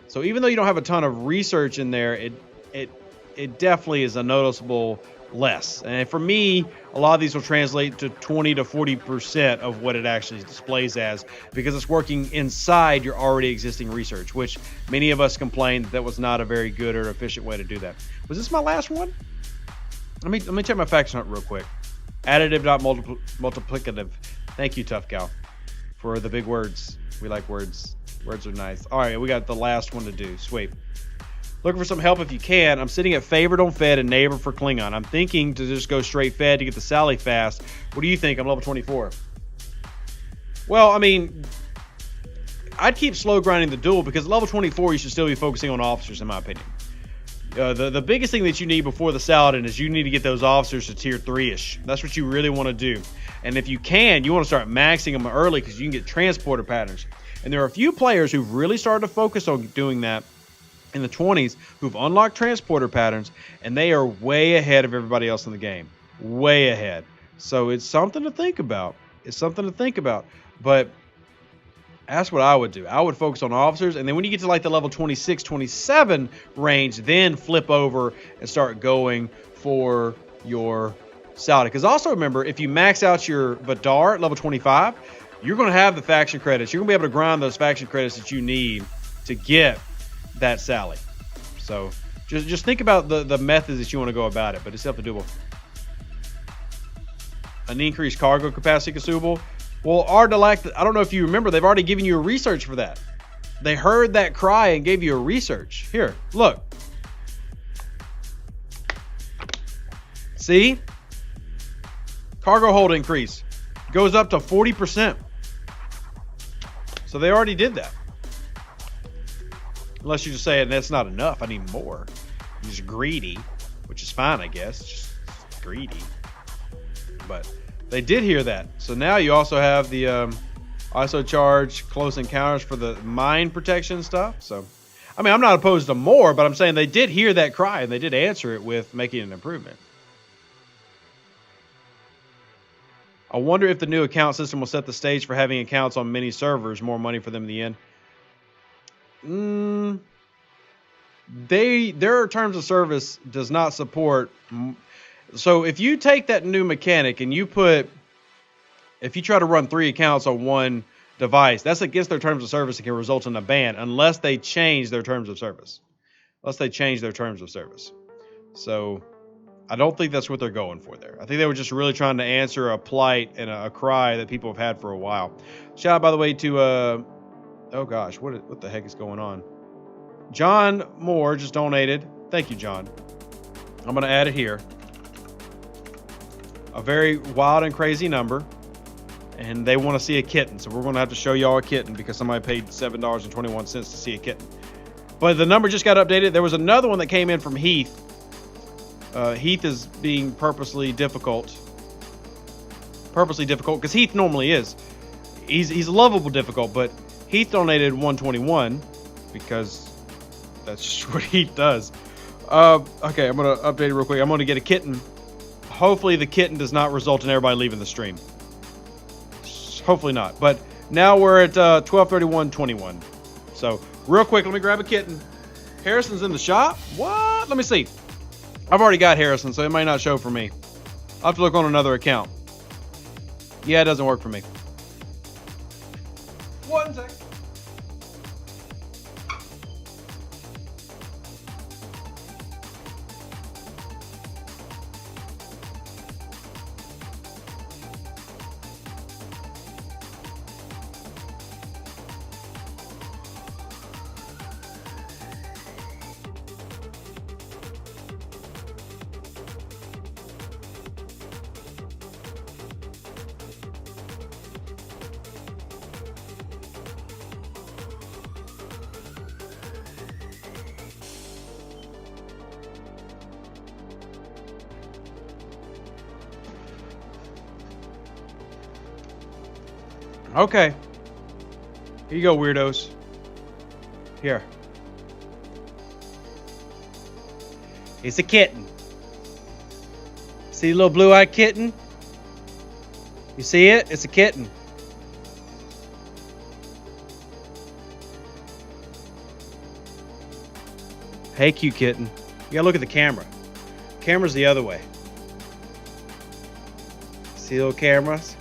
So even though you don't have a ton of research in there, it definitely is a noticeable less. And for me, a lot of these will translate to 20 to 40% of what it actually displays as, because it's working inside your already existing research, which many of us complained that was not a very good or efficient way to do that. Was this my last one? Let me check my facts note real quick. Additive, not multiplicative. Thank you, Tough Cow, for the big words. We like words. Words are nice. All right, we got the last one to do. Sweet. Looking for some help if you can. I'm sitting at favorite on Fed and neighbor for Klingon. I'm thinking to just go straight Fed to get the Sally fast. What do you think? I'm level 24. Well, I mean, I'd keep slow grinding the duel, because at level 24 you should still be focusing on officers, in my opinion. The biggest thing that you need before the Saladin is you need to get those officers to tier 3-ish. That's what you really want to do. And if you can, you want to start maxing them early, because you can get transporter patterns. And there are a few players who've really started to focus on doing that in the 20s, who've unlocked transporter patterns, and they are way ahead of everybody else in the game. Way ahead. So it's something to think about. But that's what I would do. I would focus on officers, and then when you get to like the level 26, 27 range, then flip over and start going for your Saudi. Because also remember, if you max out your Vidar at level 25, you're going to have the faction credits. You're going to be able to grind those faction credits that you need to get that Sally. So just think about the methods that you want to go about it, but it's definitely doable. An increased cargo capacity consumable. Well, Ardalac, I don't know if you remember, they've already given you a research for that. They heard that cry and gave you a research. Here, look. See? Cargo hold increase goes up to 40%. So they already did that. Unless you're just saying that's not enough, I need more. You're just greedy, which is fine, I guess. Just greedy. But they did hear that. So now you also have the ISO charge close encounters for the mine protection stuff. So I mean, I'm not opposed to more, but I'm saying they did hear that cry and they did answer it with making an improvement. I wonder if the new account system will set the stage for having accounts on many servers, more money for them in the end. Their terms of service does not support. So if you take that new mechanic and if you try to run 3 accounts on one device, that's against their terms of service and can result in a ban unless they change their terms of service. So I don't think that's what they're going for there. I think they were just really trying to answer a plight and a cry that people have had for a while. Shout out, by the way, to oh gosh, what the heck is going on? John Moore just donated. Thank you, John. I'm gonna add it here. A very wild and crazy number, and they want to see a kitten, so we're going to have to show y'all a kitten because somebody paid $7.21 to see a kitten. But the number just got updated. There was another one that came in from Heath. Heath is being purposely difficult because Heath normally is. He's lovable difficult, but Heath donated 121 because that's just what Heath does. Okay, I'm gonna update it real quick. I'm gonna get a kitten. Hopefully the kitten does not result in everybody leaving the stream. Hopefully not. But now we're at 12:31:21. So real quick, let me grab a kitten. Harrison's in the shop. What? Let me see. I've already got Harrison, so it might not show for me. I'll have to look on another account. Yeah, it doesn't work for me. One sec. Okay. Here you go, weirdos. Here. It's a kitten. See the little blue-eyed kitten? You see it? It's a kitten. Hey, cute kitten. You gotta look at the camera. Camera's the other way. See the little cameras?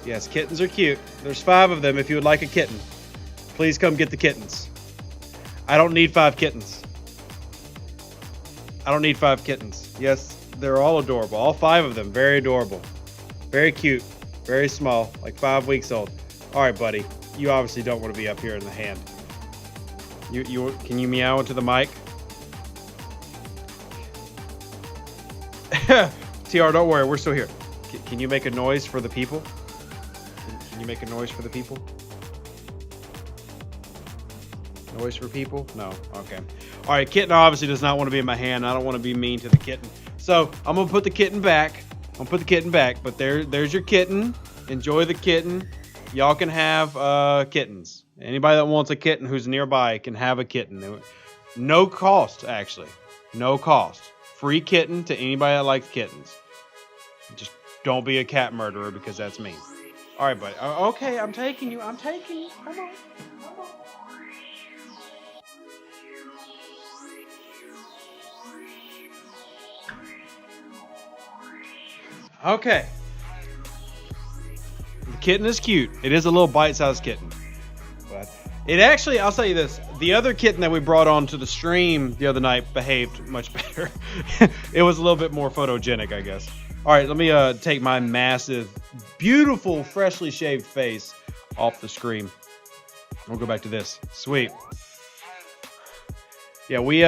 Yes, kittens are cute. There's 5 of them. If you would like a kitten, please come get the kittens. I don't need 5 kittens. I don't need 5 kittens. Yes, they're all adorable. All 5 of them, very adorable. Very cute. Very small, like 5 weeks old. All right, buddy. You obviously don't want to be up here in the hand. Can you meow into the mic? TR, don't worry. We're still here. Can you make a noise for the people? Can you make a noise for the people? Noise for people? No. Okay. All right. Kitten obviously does not want to be in my hand. I don't want to be mean to the kitten. So I'm going to put the kitten back. But there's your kitten. Enjoy the kitten. Y'all can have kittens. Anybody that wants a kitten who's nearby can have a kitten. No cost, actually. No cost. Free kitten to anybody that likes kittens. Just don't be a cat murderer because that's me. All right, buddy. Okay, I'm taking you. Come on. Okay. The kitten is cute. It is a little bite-sized kitten. But it actually, I'll tell you this. The other kitten that we brought onto the stream the other night behaved much better. It was a little bit more photogenic, I guess. All right, let me take my massive, beautiful, freshly shaved face off the screen. We'll go back to this. Sweet. Yeah, we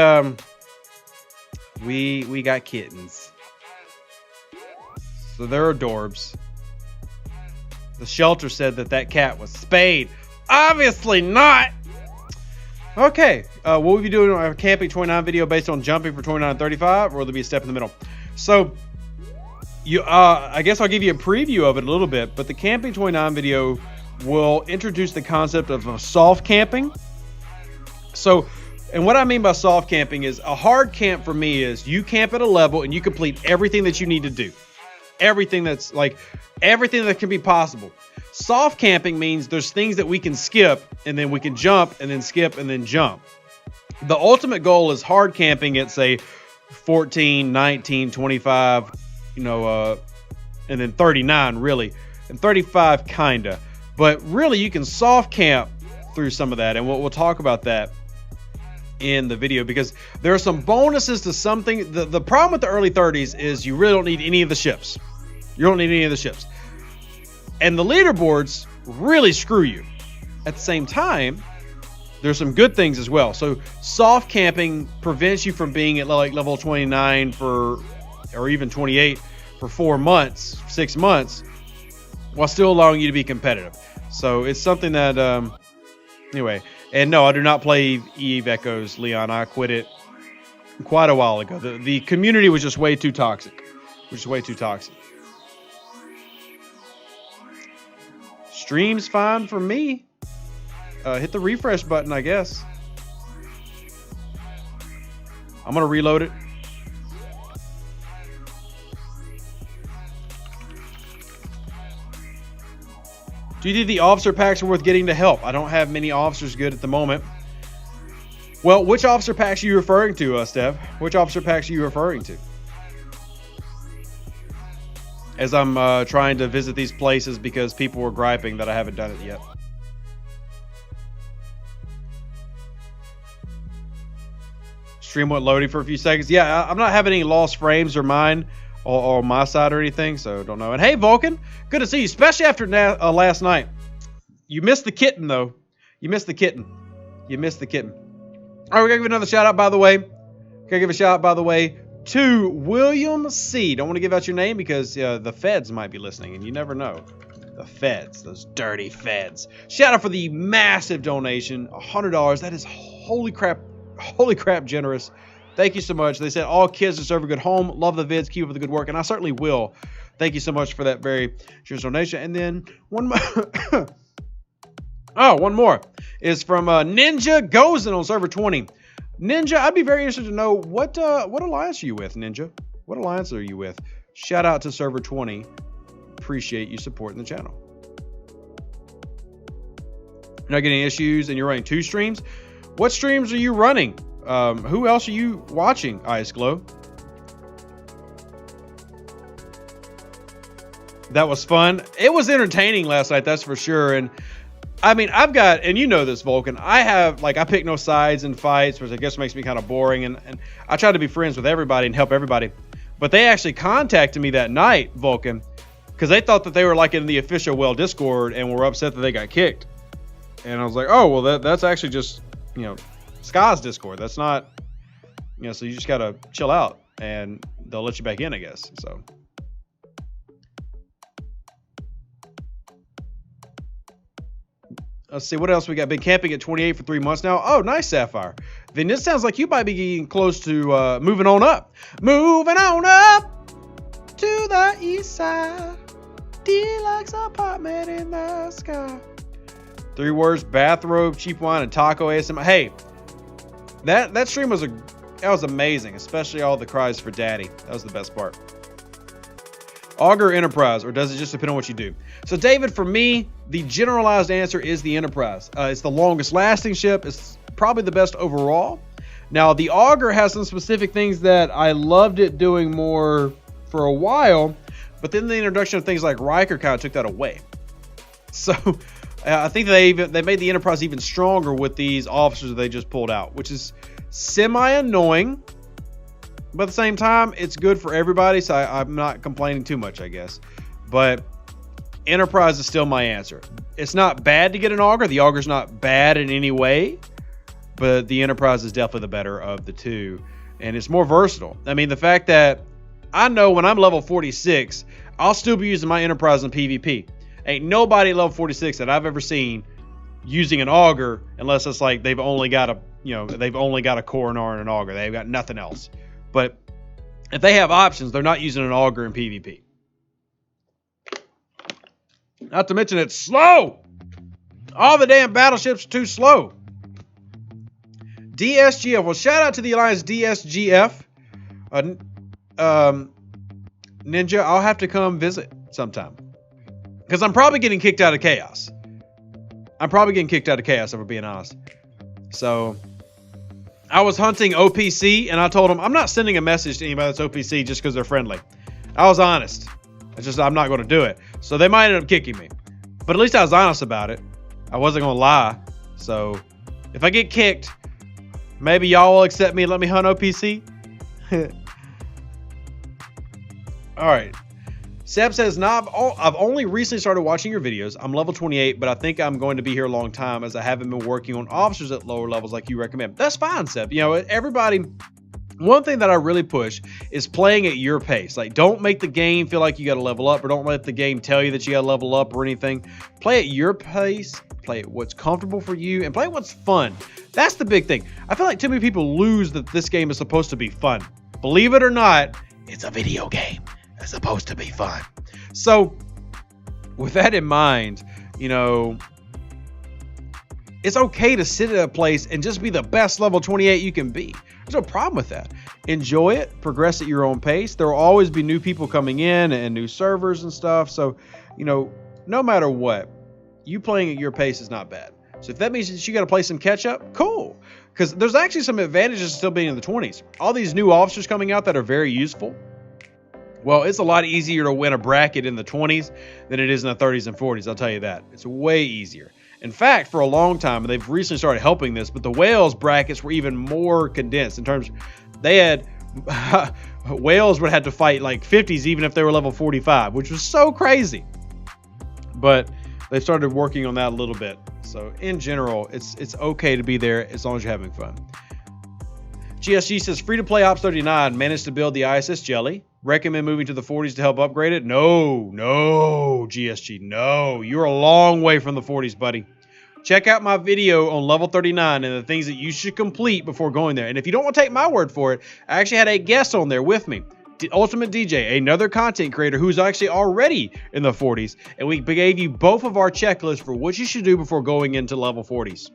got kittens. So they're adorbs. The shelter said that cat was spayed. Obviously not. Okay, will we be doing a Camping 29 video based on jumping for 29 and 35, or will there be a step in the middle? So, I guess I'll give you a preview of it a little bit, but the Camping 29 video will introduce the concept of soft camping. So, and what I mean by soft camping is a hard camp for me is you camp at a level and you complete everything that you need to do. Everything that's like everything that can be possible. Soft camping means there's things that we can skip and then we can jump and then skip and then jump. The ultimate goal is hard camping at say 14, 19, 25, and then 39 really, and 35 kinda. But really you can soft camp through some of that, and we'll talk about that in the video because there are some bonuses to something. The problem with the early 30s is you really don't need any of the ships. You don't need any of the ships. And the leaderboards really screw you. At the same time, there's some good things as well. So soft camping prevents you from being at like level 29 or even 28 for 4 months, 6 months, while still allowing you to be competitive. So it's something that, anyway. And no, I do not play Eve Echoes, Leon. I quit it quite a while ago. The community was just way too toxic. Stream's fine for me. Hit the refresh button, I guess. I'm going to reload it. Do you think the officer packs are worth getting to help? I don't have many officers good at the moment. Well, which officer packs are you referring to, Steph? Which officer packs are you referring to? As I'm trying to visit these places because people were griping that I haven't done it yet. Stream went loading for a few seconds. Yeah, I'm not having any lost frames or mine or my side or anything, so don't know. And hey, Vulcan, good to see you, especially after last night. You missed the kitten, though. You missed the kitten. All right, we're going to give another shout-out, by the way. To William C. Don't want to give out your name because the feds might be listening, and you never know. The feds, those dirty feds. Shout out for the massive donation, $100. That is holy crap generous. Thank you so much. They said all kids deserve a good home. Love the vids. Keep up the good work, and I certainly will. Thank you so much for that very generous donation. And then one more. One more is from Ninja Gozen on server 20. Ninja, I'd be very interested to know what alliance are you with, Ninja? What alliance are you with? Shout out to server 20. Appreciate you supporting the channel. You're not getting issues and you're running 2 streams? What streams are you running? Who else are you watching, Ice Glow? That was fun. It was entertaining last night, that's for sure. And I mean, I've got, and you know this, Vulcan, I pick no sides in fights, which I guess makes me kind of boring. And I try to be friends with everybody and help everybody. But they actually contacted me that night, Vulcan, because they thought that they were like in the official Well Discord and were upset that they got kicked. And I was like, oh, well, that's actually just, Sky's Discord. That's not, so you just got to chill out and they'll let you back in, I guess. So. Let's see what else we got. Been camping at 28 for 3 months now. Oh, nice, Sapphire. Then this sounds like you might be getting close to moving on up. Moving on up to the east side. Deluxe apartment in the sky. 3 words: bathrobe, cheap wine, and taco ASMR. Hey, that stream was amazing, especially all the cries for daddy. That was the best part. Augur Enterprise, or does it just depend on what you do? So David, for me, the generalized answer is the Enterprise. It's the longest lasting ship. It's probably the best overall. Now, the Augur has some specific things that I loved it doing more for a while, but then the introduction of things like Riker kind of took that away. So I think they made the Enterprise even stronger with these officers that they just pulled out, which is semi-annoying. But at the same time, it's good for everybody, so I'm not complaining too much, I guess. But Enterprise is still my answer. It's not bad to get an Augur. The Augur's not bad in any way, but the Enterprise is definitely the better of the two, and it's more versatile. I mean, the fact that I know when I'm level 46, I'll still be using my Enterprise in PvP. Ain't nobody at level 46 that I've ever seen using an Augur, unless it's like they've only got a Coronar and an Augur. They've got nothing else. But if they have options, they're not using an Augur in PvP. Not to mention it's slow. All the damn battleships are too slow. DSGF. Well, shout out to the Alliance DSGF. Ninja, I'll have to come visit sometime. Because I'm probably getting kicked out of Chaos. If we're being honest. So, I was hunting OPC, and I told them, I'm not sending a message to anybody that's OPC just because they're friendly. I was honest. I'm not going to do it. So, they might end up kicking me. But at least I was honest about it. I wasn't going to lie. So, if I get kicked, maybe y'all will accept me and let me hunt OPC. All right. Seb says, nah, I've only recently started watching your videos. I'm level 28, but I think I'm going to be here a long time as I haven't been working on officers at lower levels like you recommend. That's fine, Seb. You know, everybody, one thing that I really push is playing at your pace. Like, don't make the game feel like you got to level up, or don't let the game tell you that you got to level up or anything. Play at your pace, play at what's comfortable for you, and play what's fun. That's the big thing. I feel like too many people lose that this game is supposed to be fun. Believe it or not, it's a video game. It's supposed to be fun. So, with that in mind, you know, it's okay to sit at a place and just be the best level 28 you can be. There's no problem with that. Enjoy it. Progress at your own pace. There will always be new people coming in and new servers and stuff. So, you know, no matter what, you playing at your pace is not bad. So if that means that you got to play some catch up, cool. Because there's actually some advantages to still being in the 20s. All these new officers coming out that are very useful. Well, it's a lot easier to win a bracket in the 20s than it is in the 30s and 40s. I'll tell you that. It's way easier. In fact, for a long time, and they've recently started helping this, but the Wales brackets were even more condensed in terms, they had, Wales would have to fight like 50s even if they were level 45, which was so crazy. But they've started working on that a little bit. So in general, it's okay to be there as long as you're having fun. GSG says, free to play Ops 39 managed to build the ISS Jelly. Recommend moving to the 40s to help upgrade it? No, GSG, no. You're a long way from the 40s, buddy. Check out my video on level 39 and the things that you should complete before going there. And if you don't want to take my word for it, I actually had a guest on there with me. Ultimate DJ, another content creator who's actually already in the 40s. And we gave you both of our checklists for what you should do before going into level 40s.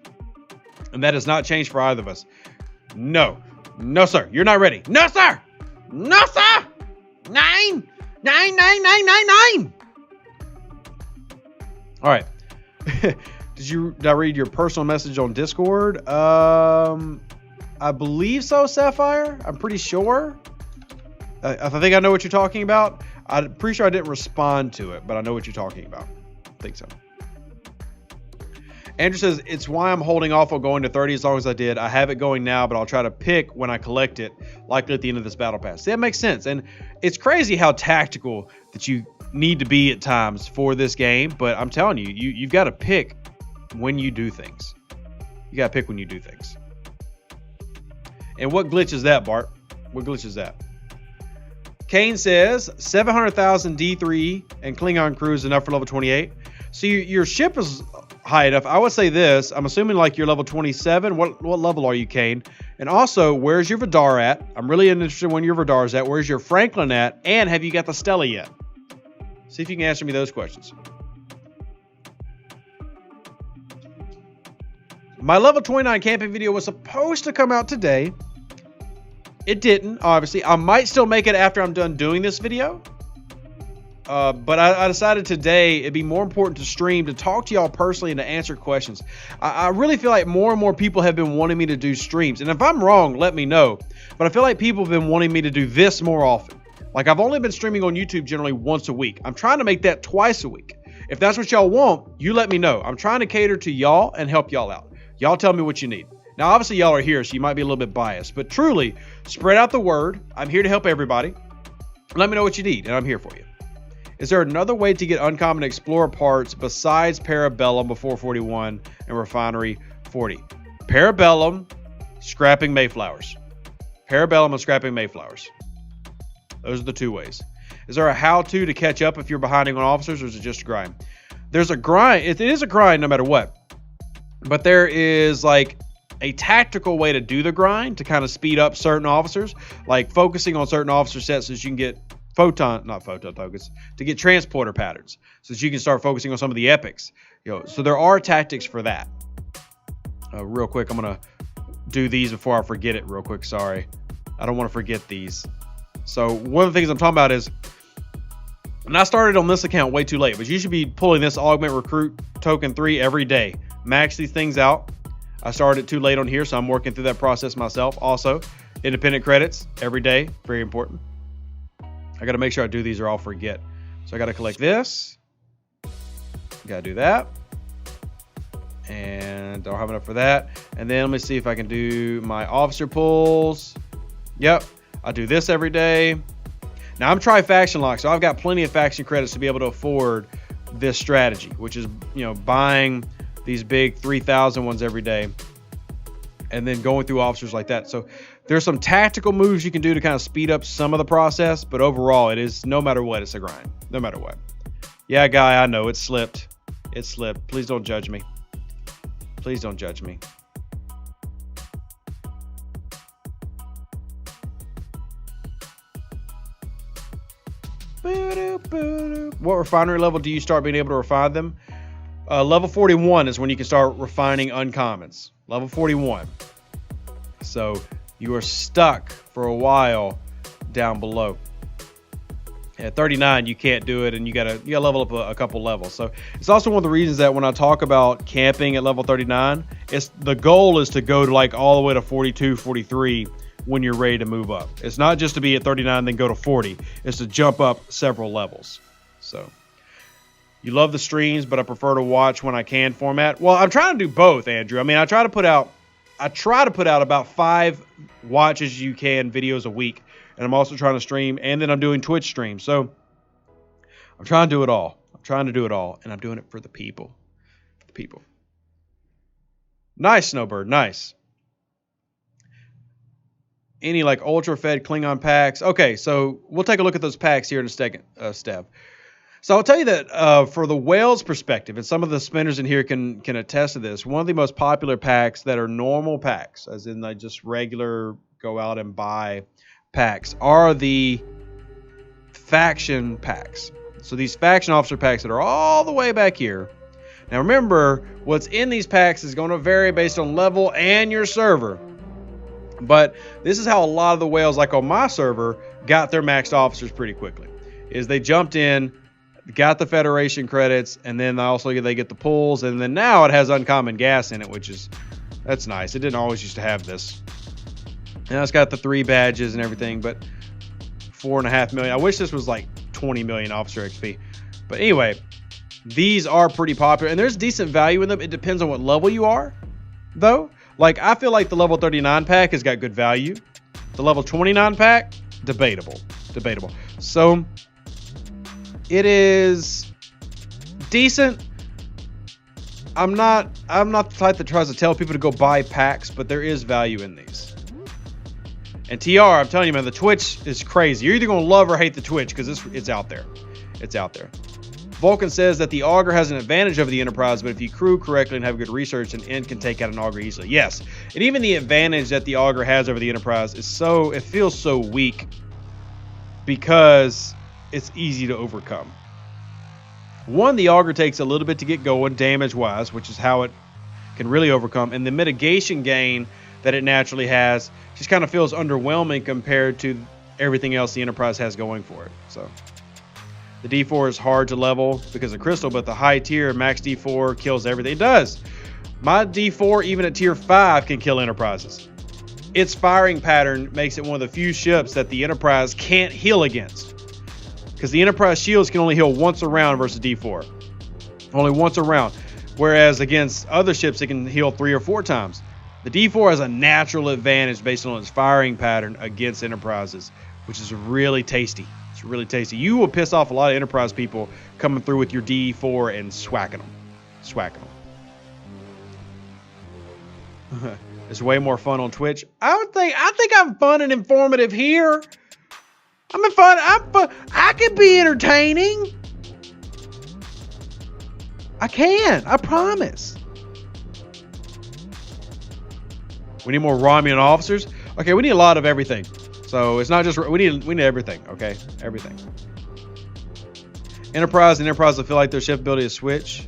And that has not changed for either of us. No, sir. You're not ready. No, sir. No, sir. 9. All right. Did I read your personal message on Discord? I believe so, Sapphire. I'm pretty sure. I think I know what you're talking about. I'm pretty sure I didn't respond to it, but I know what you're talking about. I think so. Andrew says, it's why I'm holding off on going to 30 as long as I did. I have it going now, but I'll try to pick when I collect it, likely at the end of this battle pass. See, that makes sense. And it's crazy how tactical that you need to be at times for this game. But I'm telling you, you've got to pick when you do things. You got to pick when you do things. And what glitch is that, Bart? What glitch is that? Kane says, 700,000 D3 and Klingon crew is enough for level 28. So your ship is high enough. I would say this. I'm assuming like you're level 27. What level are you, Kane? And also, where's your Vidar at? I'm really interested in when your Vidar's at. Where's your Franklin at? And have you got the Stella yet? See if you can answer me those questions. My level 29 camping video was supposed to come out today. It didn't, obviously. I might still make it after I'm done doing this video. But I decided today it'd be more important to stream, to talk to y'all personally and to answer questions. I really feel like more and more people have been wanting me to do streams. And if I'm wrong, let me know. But I feel like people have been wanting me to do this more often. Like, I've only been streaming on YouTube generally once a week. I'm trying to make that twice a week. If that's what y'all want, you let me know. I'm trying to cater to y'all and help y'all out. Y'all tell me what you need. Now, obviously, y'all are here, so you might be a little bit biased. But truly, spread out the word. I'm here to help everybody. Let me know what you need, and I'm here for you. Is there another way to get uncommon explorer parts besides Parabellum before 41 and Refinery 40? Parabellum, scrapping Mayflowers. Parabellum and scrapping Mayflowers. Those are the two ways. Is there a how-to to catch up if you're behinding on officers, or is it just a grind? There's a grind. It is a grind no matter what. But there is like a tactical way to do the grind to kind of speed up certain officers, like focusing on certain officer sets so you can get not photon tokens, to get transporter patterns, so that you can start focusing on some of the epics. So there are tactics for that. Real quick, I'm gonna do these before I forget it. Real quick, sorry, I don't want to forget these. So one of the things I'm talking about is, and I started on this account way too late, but you should be pulling this Augment Recruit Token 3 every day. Max these things out. I started too late on here, so I'm working through that process myself. Also, independent credits every day, very important. I got to make sure I do these or I'll forget. So I got to collect this. Got to do that. And don't have enough for that. And then let me see if I can do my officer pulls. Yep, I do this every day. Now I'm tri-faction locked, so I've got plenty of faction credits to be able to afford this strategy, which is, buying these big 3,000 ones every day and then going through officers like that. So there's some tactical moves you can do to kind of speed up some of the process, but overall it is, no matter what, it's a grind, no matter what. Yeah, guy, I know it slipped. It slipped. Please don't judge me. Please don't judge me. What refinery level do you start being able to refine them? Level 41 is when you can start refining uncommons. Level 41. So you are stuck for a while down below. At 39, you can't do it, and you gotta level up a couple levels. So it's also one of the reasons that when I talk about camping at level 39, the goal is to go to like all the way to 42, 43 when you're ready to move up. It's not just to be at 39 then go to 40. It's to jump up several levels. So you love the streams, but I prefer to watch when I can format. Well, I'm trying to do both, Andrew. I mean, I try to put out about 5 watch as you can videos a week. And I'm also trying to stream, and then I'm doing Twitch streams. So I'm trying to do it all. And I'm doing it for the people. For the people. Nice, Snowbird. Nice. Any like ultra fed Klingon packs? Okay, so we'll take a look at those packs here in a second, Steph. So I'll tell you that for the whales perspective, and some of the spinners in here can attest to this, one of the most popular packs that are normal packs, as in like just regular go out and buy packs, are the faction packs. So these faction officer packs that are all the way back here. Now remember, what's in these packs is going to vary based on level and your server. But this is how a lot of the whales, like on my server, got their maxed officers pretty quickly. Is they jumped in, got the Federation credits, and then also they get the pulls, and then now it has uncommon gas in it, that's nice. It didn't always used to have this. Now it's got the 3 badges and everything, but 4.5 million. I wish this was like 20 million officer XP. But anyway, these are pretty popular, and there's decent value in them. It depends on what level you are, though. Like, I feel like the level 39 pack has got good value. The level 29 pack, debatable. So it is decent. I'm not the type that tries to tell people to go buy packs, but there is value in these. And TR, I'm telling you, man, the Twitch is crazy. You're either going to love or hate the Twitch because it's out there. It's out there. Vulcan says that the Augur has an advantage over the Enterprise, but if you crew correctly and have good research, an N can take out an Augur easily. Yes, and even the advantage that the Augur has over the Enterprise is it feels so weak because it's easy to overcome. One, the Augur takes a little bit to get going damage-wise, which is how it can really overcome, and the mitigation gain that it naturally has just kind of feels underwhelming compared to everything else the Enterprise has going for it. So the D4 is hard to level because of Crystal, but the high tier max D4 kills everything. It does. My D4, even at tier 5, can kill Enterprises. Its firing pattern makes it one of the few ships that the Enterprise can't heal against, because the Enterprise shields can only heal once a round versus D4. Only once a round. Whereas against other ships, it can heal 3 or 4 times. The D4 has a natural advantage based on its firing pattern against Enterprises, which is really tasty. It's really tasty. You will piss off a lot of Enterprise people coming through with your D4 and swacking them. It's way more fun on Twitch. I think I'm fun and informative here. I'm fun. I can be entertaining. I can. I promise. We need more Romulan officers. Okay, we need a lot of everything. So it's not just we need everything. Okay, everything. Enterprise and Enterprise will feel like their ship ability to switch.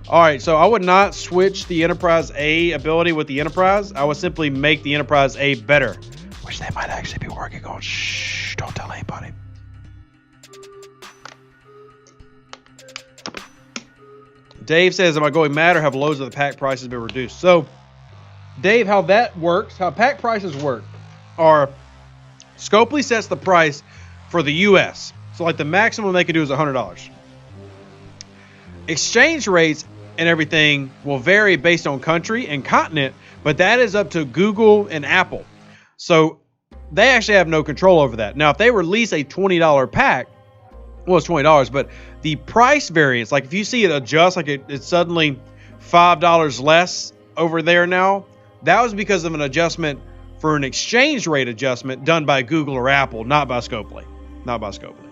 All right, so I would not switch the Enterprise A ability with the Enterprise. I would simply make the Enterprise A better, which they might actually be working on. Shh, don't tell anybody. Dave says, am I going mad or have loads of the pack prices been reduced? So, Dave, how that works, how pack prices work, are Scopely sets the price for the U.S. So, like, the maximum they can do is $100. Exchange rates and everything will vary based on country and continent, but that is up to Google and Apple. So they actually have no control over that. Now, if they release a $20 pack, well, it's $20, but the price variance, like if you see it adjust, like it's suddenly $5 less over there now, that was because of an adjustment for an exchange rate adjustment done by Google or Apple, not by Scopely. Not by Scopely.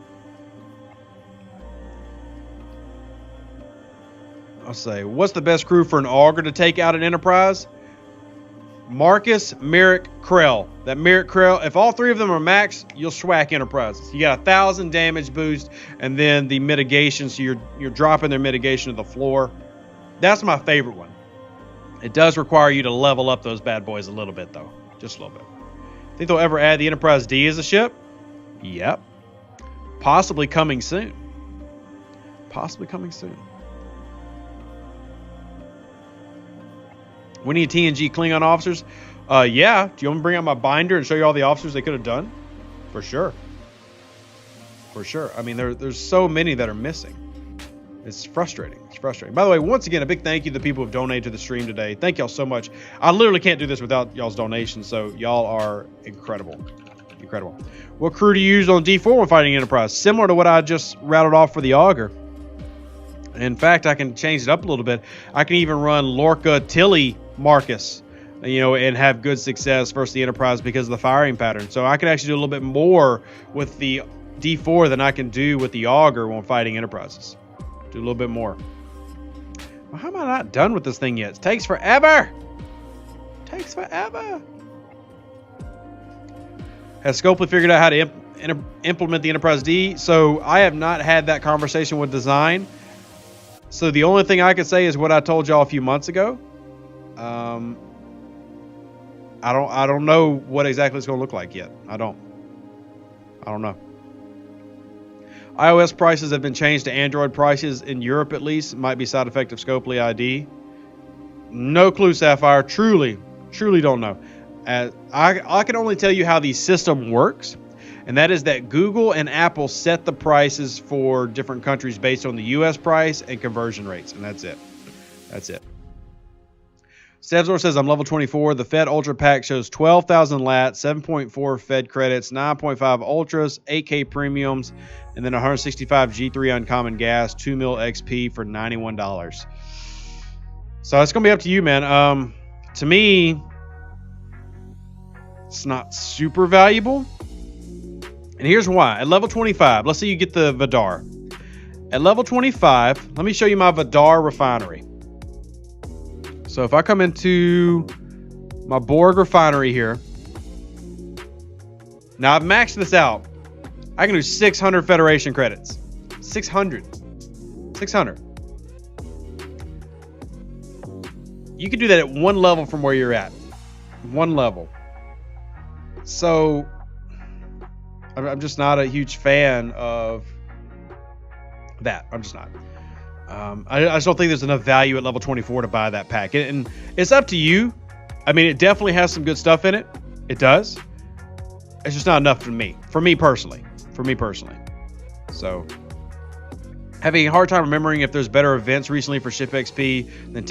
I'll say, what's the best crew for an auger to take out an Enterprise? Marcus, Merrick, Krell. That Merrick, Krell, if all three of them are max, you'll swack Enterprises. You got 1,000 damage boost, and then the mitigation, so you're dropping their mitigation to the floor. That's my favorite one. It does require you to level up those bad boys a little bit, though. Just a little bit. Think they'll ever add the Enterprise D as a ship? Yep. Possibly coming soon. Possibly coming soon. We need TNG Klingon officers. Yeah. Do you want me to bring out my binder and show you all the officers they could have done? For sure. For sure. I mean, there's so many that are missing. It's frustrating. It's frustrating. By the way, once again, a big thank you to the people who've donated to the stream today. Thank y'all so much. I literally can't do this without y'all's donations, so y'all are incredible. Incredible. What crew to use on D4 when fighting Enterprise? Similar to what I just rattled off for the Augur. In fact, I can change it up a little bit. I can even run Lorca, Tilly, Marcus, and have good success versus the Enterprise because of the firing pattern. So I can actually do a little bit more with the D4 than I can do with the Augur when fighting Enterprises. Do a little bit more. Well, how am I not done with this thing yet? It takes forever. It takes forever. Has Scopely figured out how to implement the Enterprise D? So I have not had that conversation with design. So the only thing I can say is what I told y'all a few months ago. I don't know what exactly it's going to look like yet. I don't know. iOS prices have been changed to Android prices in Europe, at least. Might be side effect of Scopely ID. No clue, Sapphire. Truly don't know. I can only tell you how the system works. And that is that Google and Apple set the prices for different countries based on the U.S. price and conversion rates. And that's it. That's it. Stevzor says, I'm level 24. The Fed Ultra Pack shows 12,000 lat, 7.4 Fed credits, 9.5 Ultras, 8K premiums, and then 165 G3 uncommon gas, 2 mil XP for $91. So it's going to be up to you, man. To me, it's not super valuable. And here's why. At level 25, let's say you get the Vidar. At level 25, let me show you my Vidar refinery. So if I come into my Borg refinery here. Now I've maxed this out. I can do 600 Federation credits. 600. You can do that at one level from where you're at. One level. So I'm just not a huge fan of that. I'm just not. I just don't think there's enough value at level 24 to buy that pack. And it's up to you. I mean, it definitely has some good stuff in it. It does. It's just not enough for me. For me personally. So, having a hard time remembering if there's better events recently for Ship XP than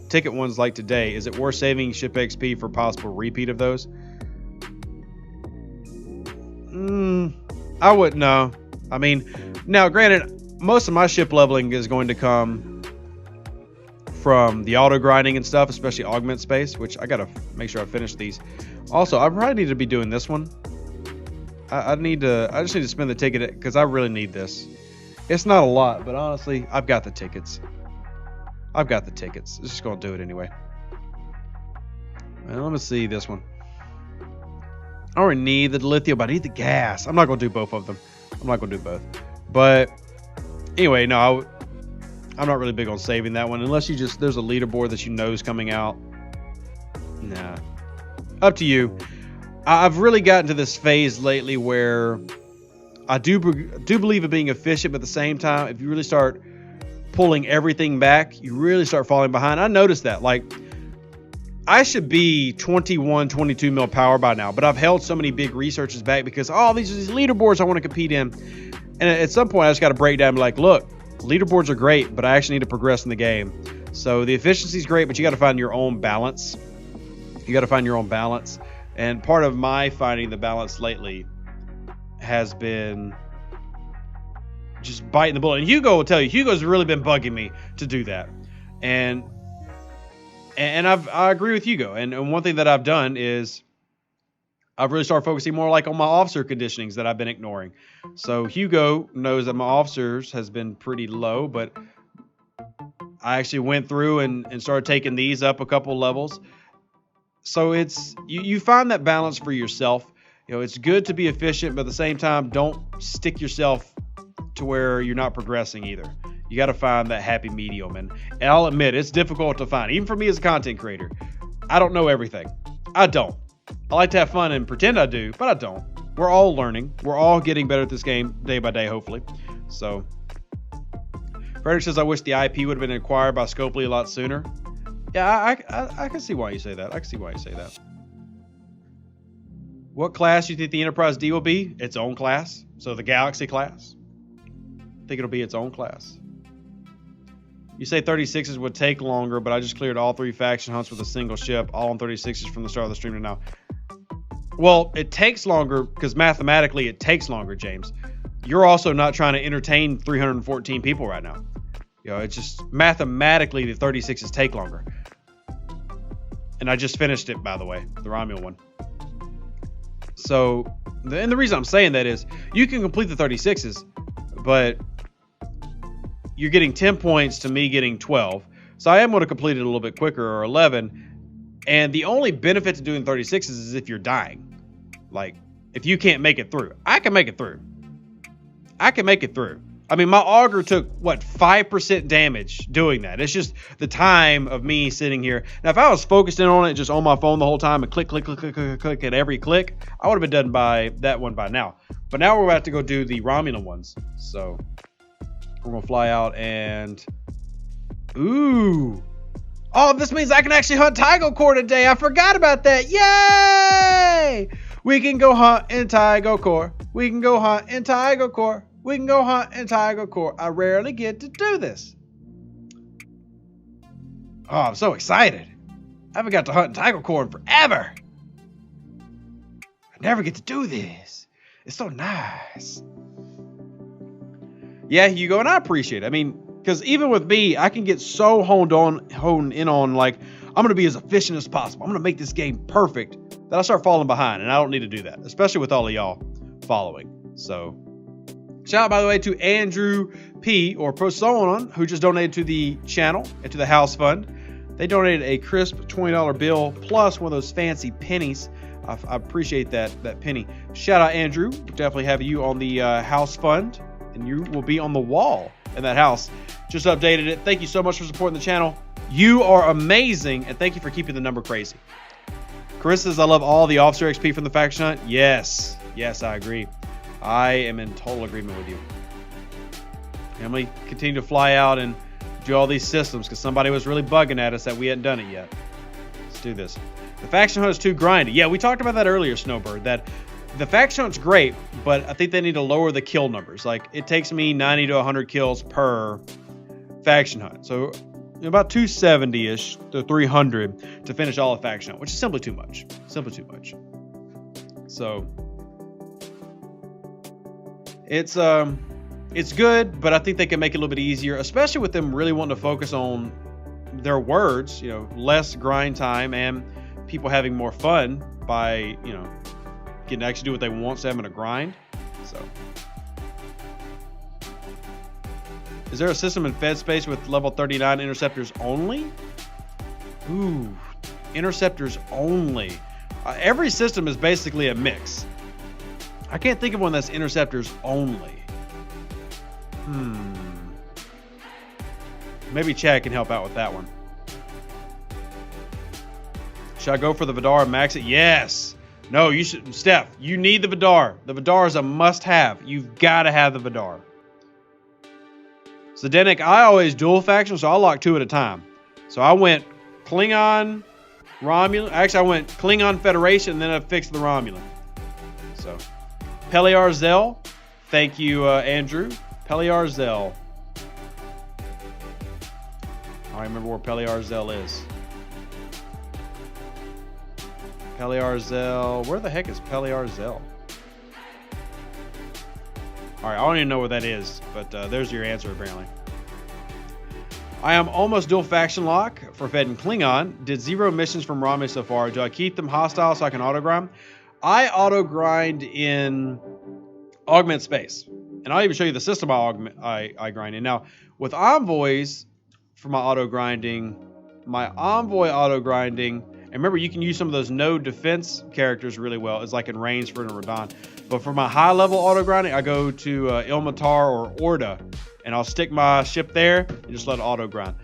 ticket ones like today. Is it worth saving Ship XP for possible repeat of those? I wouldn't know. I mean, now granted, most of my ship leveling is going to come from the auto grinding and stuff, especially augment space, which I gotta make sure I finish these. Also, I probably need to be doing this one. I just need to spend the ticket because I really need this. It's not a lot, but honestly, I've got the tickets. It's just gonna do it anyway. And let me see this one. I already need the lithium, but I need the gas. I'm not going to do both of them. I'm not going to do both. But anyway, no, I'm not really big on saving that one. Unless you just, there's a leaderboard that you know is coming out. Nah. Up to you. I've really gotten to this phase lately where I do believe in being efficient, but at the same time, if you really start pulling everything back, you really start falling behind. I noticed that. Like, I should be 21, 22 mil power by now, but I've held so many big researches back because, oh, these are these leaderboards I want to compete in. And at some point, I just got to break down and be like, look, leaderboards are great, but I actually need to progress in the game. So the efficiency is great, but you got to find your own balance. You got to find your own balance. And part of my finding the balance lately has been just biting the bullet. And Hugo will tell you, Hugo's really been bugging me to do that. And I agree with Hugo. And one thing that I've done is I've really started focusing more like on my officer conditionings that I've been ignoring. So Hugo knows that my officers has been pretty low, but I actually went through and started taking these up a couple levels. So it's you find that balance for yourself. You know, it's good to be efficient, but at the same time, don't stick yourself to where you're not progressing either. You got to find that happy medium. And I'll admit, it's difficult to find. Even for me as a content creator, I don't know everything. I don't. I like to have fun and pretend I do, but I don't. We're all learning. We're all getting better at this game day by day, hopefully. So, Frederick says, I wish the IP would have been acquired by Scopely a lot sooner. Yeah, I can see why you say that. I can see why you say that. What class do you think the Enterprise D will be? Its own class. So the Galaxy class. I think it'll be its own class. You say 36s would take longer, but I just cleared all 3 faction hunts with a single ship, all on 36s from the start of the stream to now. Well, it takes longer because mathematically it takes longer, James. You're also not trying to entertain 314 people right now. You know, it's just mathematically the 36s take longer. And I just finished it, by the way, the Romulan one. So, and the reason I'm saying that is you can complete the 36s, but you're getting 10 points to me getting 12. So I am going to complete it a little bit quicker, or 11. And the only benefit to doing 36s is if you're dying. Like, if you can't make it through. I can make it through. I can make it through. I mean, my auger took, what, 5% damage doing that. It's just the time of me sitting here. Now, if I was focused in on it, just on my phone the whole time and click, click, click, click, click, click at every click, I would have been done by that one by now. But now we're about to go do the Romulan ones. So we're going to fly out and... Ooh. Oh, this means I can actually hunt Tygo Core today. I forgot about that. Yay! We can go hunt in Tygo Core. We can go hunt in Tygo Core. We can go hunt in Tygo Core. I rarely get to do this. Oh, I'm so excited. I haven't got to hunt in Tygo Core in forever. I never get to do this. It's so nice. Yeah, Hugo, and I appreciate it. I mean, because even with me, I can get so honed in on, like, I'm going to be as efficient as possible. I'm going to make this game perfect that I start falling behind, and I don't need to do that, especially with all of y'all following. So, shout out, by the way, to Andrew P. or Prosonon, who just donated to the channel and to the house fund. They donated a crisp $20 bill plus one of those fancy pennies. I appreciate that penny. Shout out, Andrew. We'll definitely have you on the house fund, and you will be on the wall in that house. Just updated it. Thank you so much for supporting the channel. You are amazing, and thank you for keeping the number crazy. Chris says, I love all the officer XP from the faction hunt. Yes, I agree. I am in total agreement with you. And we continue to fly out and do all these systems because somebody was really bugging at us that we hadn't done it yet. Let's do this. The faction hunt is too grindy. Yeah, we talked about that earlier, Snowbird, that the faction hunt's great, but I think they need to lower the kill numbers. Like, it takes me 90 to 100 kills per faction hunt. So about 270-ish to 300 to finish all the faction hunt, which is simply too much. Simply too much. So it's good, but I think they can make it a little bit easier, especially with them really wanting to focus on their words, you know, less grind time and people having more fun by, you know, getting to actually do what they want instead of having to grind. So, is there a system in Fed space with level 39 interceptors only? Ooh, interceptors only. Every system is basically a mix. I can't think of one that's interceptors only. Maybe Chad can help out with that one. Should I go for the Vidar and max it? Yes. No, you should. Steph, you need the Vidar. The Vidar is a must-have. You've got to have the Vidar. Zdenek, I always dual faction, so I lock 2 at a time. So I went Klingon, Romulan. Actually, I went Klingon Federation, and then I fixed the Romulan. So, Peliar Zell. Thank you, Andrew. Peliar Zell. I remember where Peliar Zell is. Peliar Zell. Where the heck is Peliar Zell? Alright, I don't even know where that is, but there's your answer apparently. I am almost dual faction lock for Fed and Klingon. Did 0 missions from Romulus so far. Do I keep them hostile so I can auto grind? I auto grind in Augment Space. And I'll even show you the system I grind in. Now, with envoys for my auto grinding, my envoy auto grinding, and remember you can use some of those no defense characters really well. It's like in Rainsford and Radon. But for my high level auto grinding, I go to Ilmatar or Orda, and I'll stick my ship there and just let it auto grind.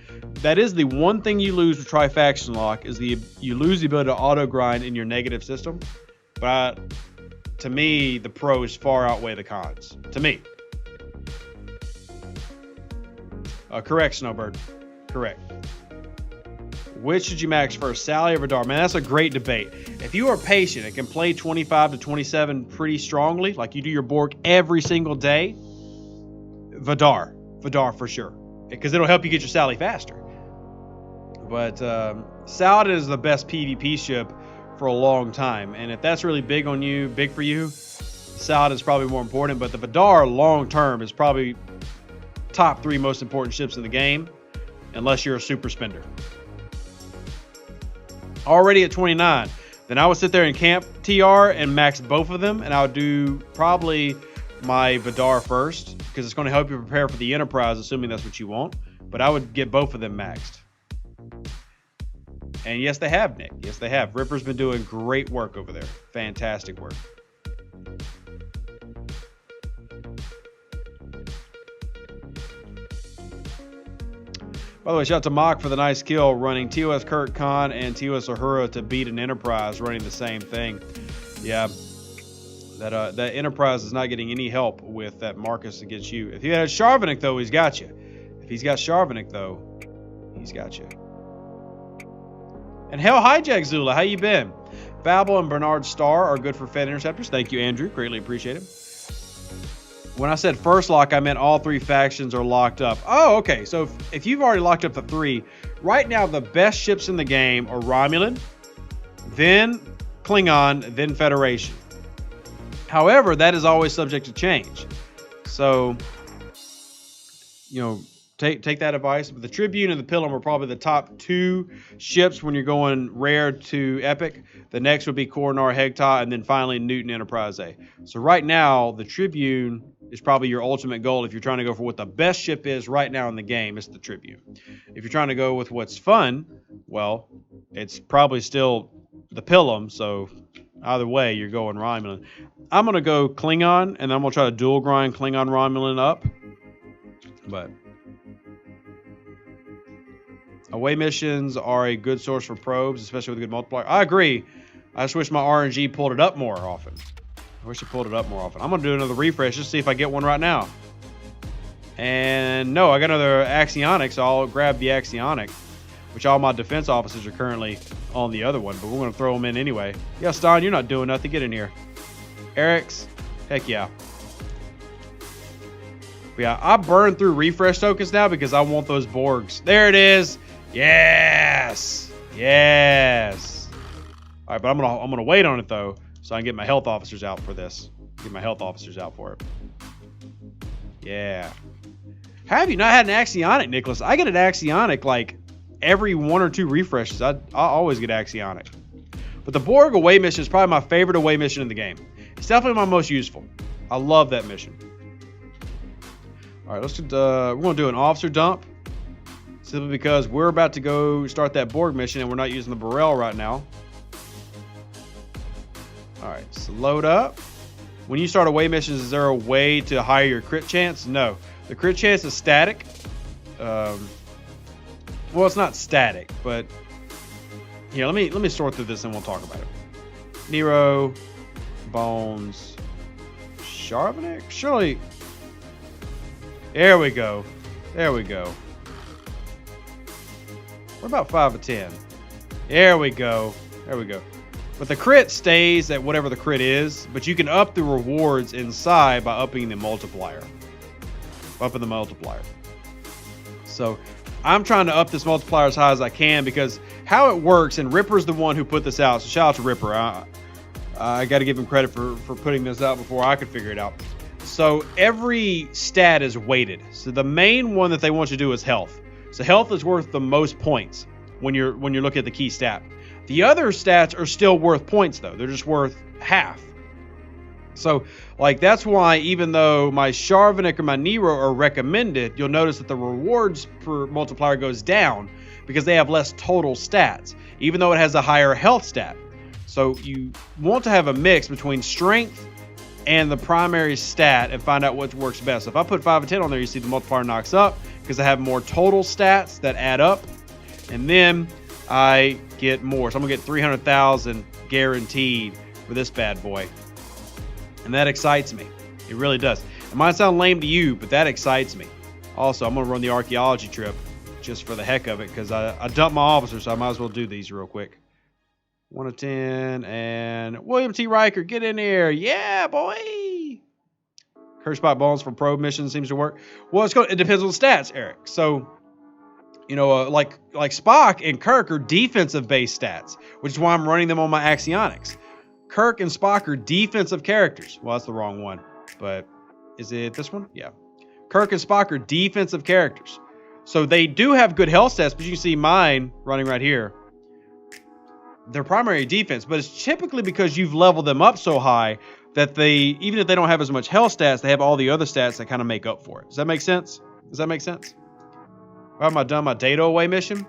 That is the one thing you lose with Tri-Faction Lock, is you lose the ability to auto grind in your negative system. But to me, the pros far outweigh the cons. To me. Correct, Snowbird. Correct. Which should you max first, Sally or Vidar? Man, that's a great debate. If you are patient and can play 25 to 27 pretty strongly, like you do your Borg every single day, Vidar. Vidar for sure. Because it'll help you get your Sally faster. But Saladin is the best PvP ship for a long time. And if that's really big on you, big for you, Saladin is probably more important. But the Vidar long term is probably top 3 most important ships in the game, unless you're a super spender. Already at 29, then I would sit there and camp TR and max both of them, and I would do probably my Vidar first, because it's going to help you prepare for the Enterprise, assuming that's what you want. But I would get both of them maxed. And yes, they have, Nick. Yes, they have. Ripper's been doing great work over there. Fantastic work. By the way, shout out to Mock for the nice kill running TOS Kurt Khan and TOS Uhura to beat an Enterprise running the same thing. Yeah, that Enterprise is not getting any help with that Marcus against you. If he had Sharvanik, though, he's got you. If he's got Sharvanik, though, he's got you. And hell, hi, Jack Zula. How you been? Fable and Bernard Starr are good for Fed interceptors. Thank you, Andrew. Greatly appreciate it. When I said first lock, I meant all 3 factions are locked up. Oh, okay. So if you've already locked up the 3, right now the best ships in the game are Romulan, then Klingon, then Federation. However, that is always subject to change. So, you know, take that advice. But the Tribune and the Pilum are probably the top 2 ships when you're going rare to epic. The next would be Coronar, Hegta, and then finally Newton Enterprise A. So right now, the Tribune is probably your ultimate goal if you're trying to go for what the best ship is right now in the game. It's the Tribune. If you're trying to go with what's fun, well, it's probably still the Pilum. So either way, you're going Romulan. I'm going to go Klingon, and I'm going to try to dual grind Klingon Romulan up. But away missions are a good source for probes, especially with a good multiplier. I agree. I just wish my RNG pulled it up more often. I wish it pulled it up more often. I'm going to do another refresh just to see if I get one right now. And no, I got another Axionic, so I'll grab the Axionic, which all my defense officers are currently on the other one, but we're going to throw them in anyway. Yeah, Stein, you're not doing nothing. Get in here. Eric's, heck yeah. But yeah, I burn through refresh tokens now because I want those Borgs. There it is. Yes. Yes. All right, but I'm gonna wait on it though, so I can get my health officers out for this. Get my health officers out for it. Yeah. Have you not had an Axionic, Nicholas? I get an Axionic like every 1 or 2 refreshes. I always get Axionic. But the Borg away mission is probably my favorite away mission in the game. It's definitely my most useful. I love that mission. All right, we're gonna do an officer dump, simply because we're about to go start that Borg mission and we're not using the Burrell right now. All right, so load up. When you start away missions, is there a way to higher your crit chance? No, the crit chance is static. Well, it's not static, but here, let me sort through this and we'll talk about it. Nero, Bones, Sharvanek? Surely. There we go. There we go. We're about 5 of 10. There we go. There we go. But the crit stays at whatever the crit is, but you can up the rewards inside by upping the multiplier. Upping the multiplier. So I'm trying to up this multiplier as high as I can because how it works, and Ripper's the one who put this out, so shout out to Ripper. I got to give him credit for putting this out before I could figure it out. So every stat is weighted. So the main one that they want you to do is health. So health is worth the most points when you're looking at the key stat. The other stats are still worth points though. They're just worth half. So like that's why even though my Sharvanek or my Nero are recommended, you'll notice that the rewards per multiplier goes down because they have less total stats, even though it has a higher health stat. So you want to have a mix between strength and the primary stat and find out what works best. So if I put 5 and 10 on there, you see the multiplier knocks up because I have more total stats that add up. And then I get more. So I'm going to get 300,000 guaranteed for this bad boy. And that excites me. It really does. It might sound lame to you, but that excites me. Also, I'm going to run the archaeology trip just for the heck of it because I dumped my officer, so I might as well do these real quick. 1 of 10, and William T. Riker, get in here. Yeah, boy. Curse spot bones for probe missions seems to work. Well, it depends on the stats, Eric. So, you know, like Spock and Kirk are defensive-based stats, which is why I'm running them on my Axionics. Kirk and Spock are defensive characters. Well, that's the wrong one, but is it this one? Yeah. Kirk and Spock are defensive characters. So they do have good health stats, but you can see mine running right here. Their primary defense, but it's typically because you've leveled them up so high that they, even if they don't have as much health stats, they have all the other stats that kind of make up for it. Does that make sense? Does that make sense? Have I done my data away mission?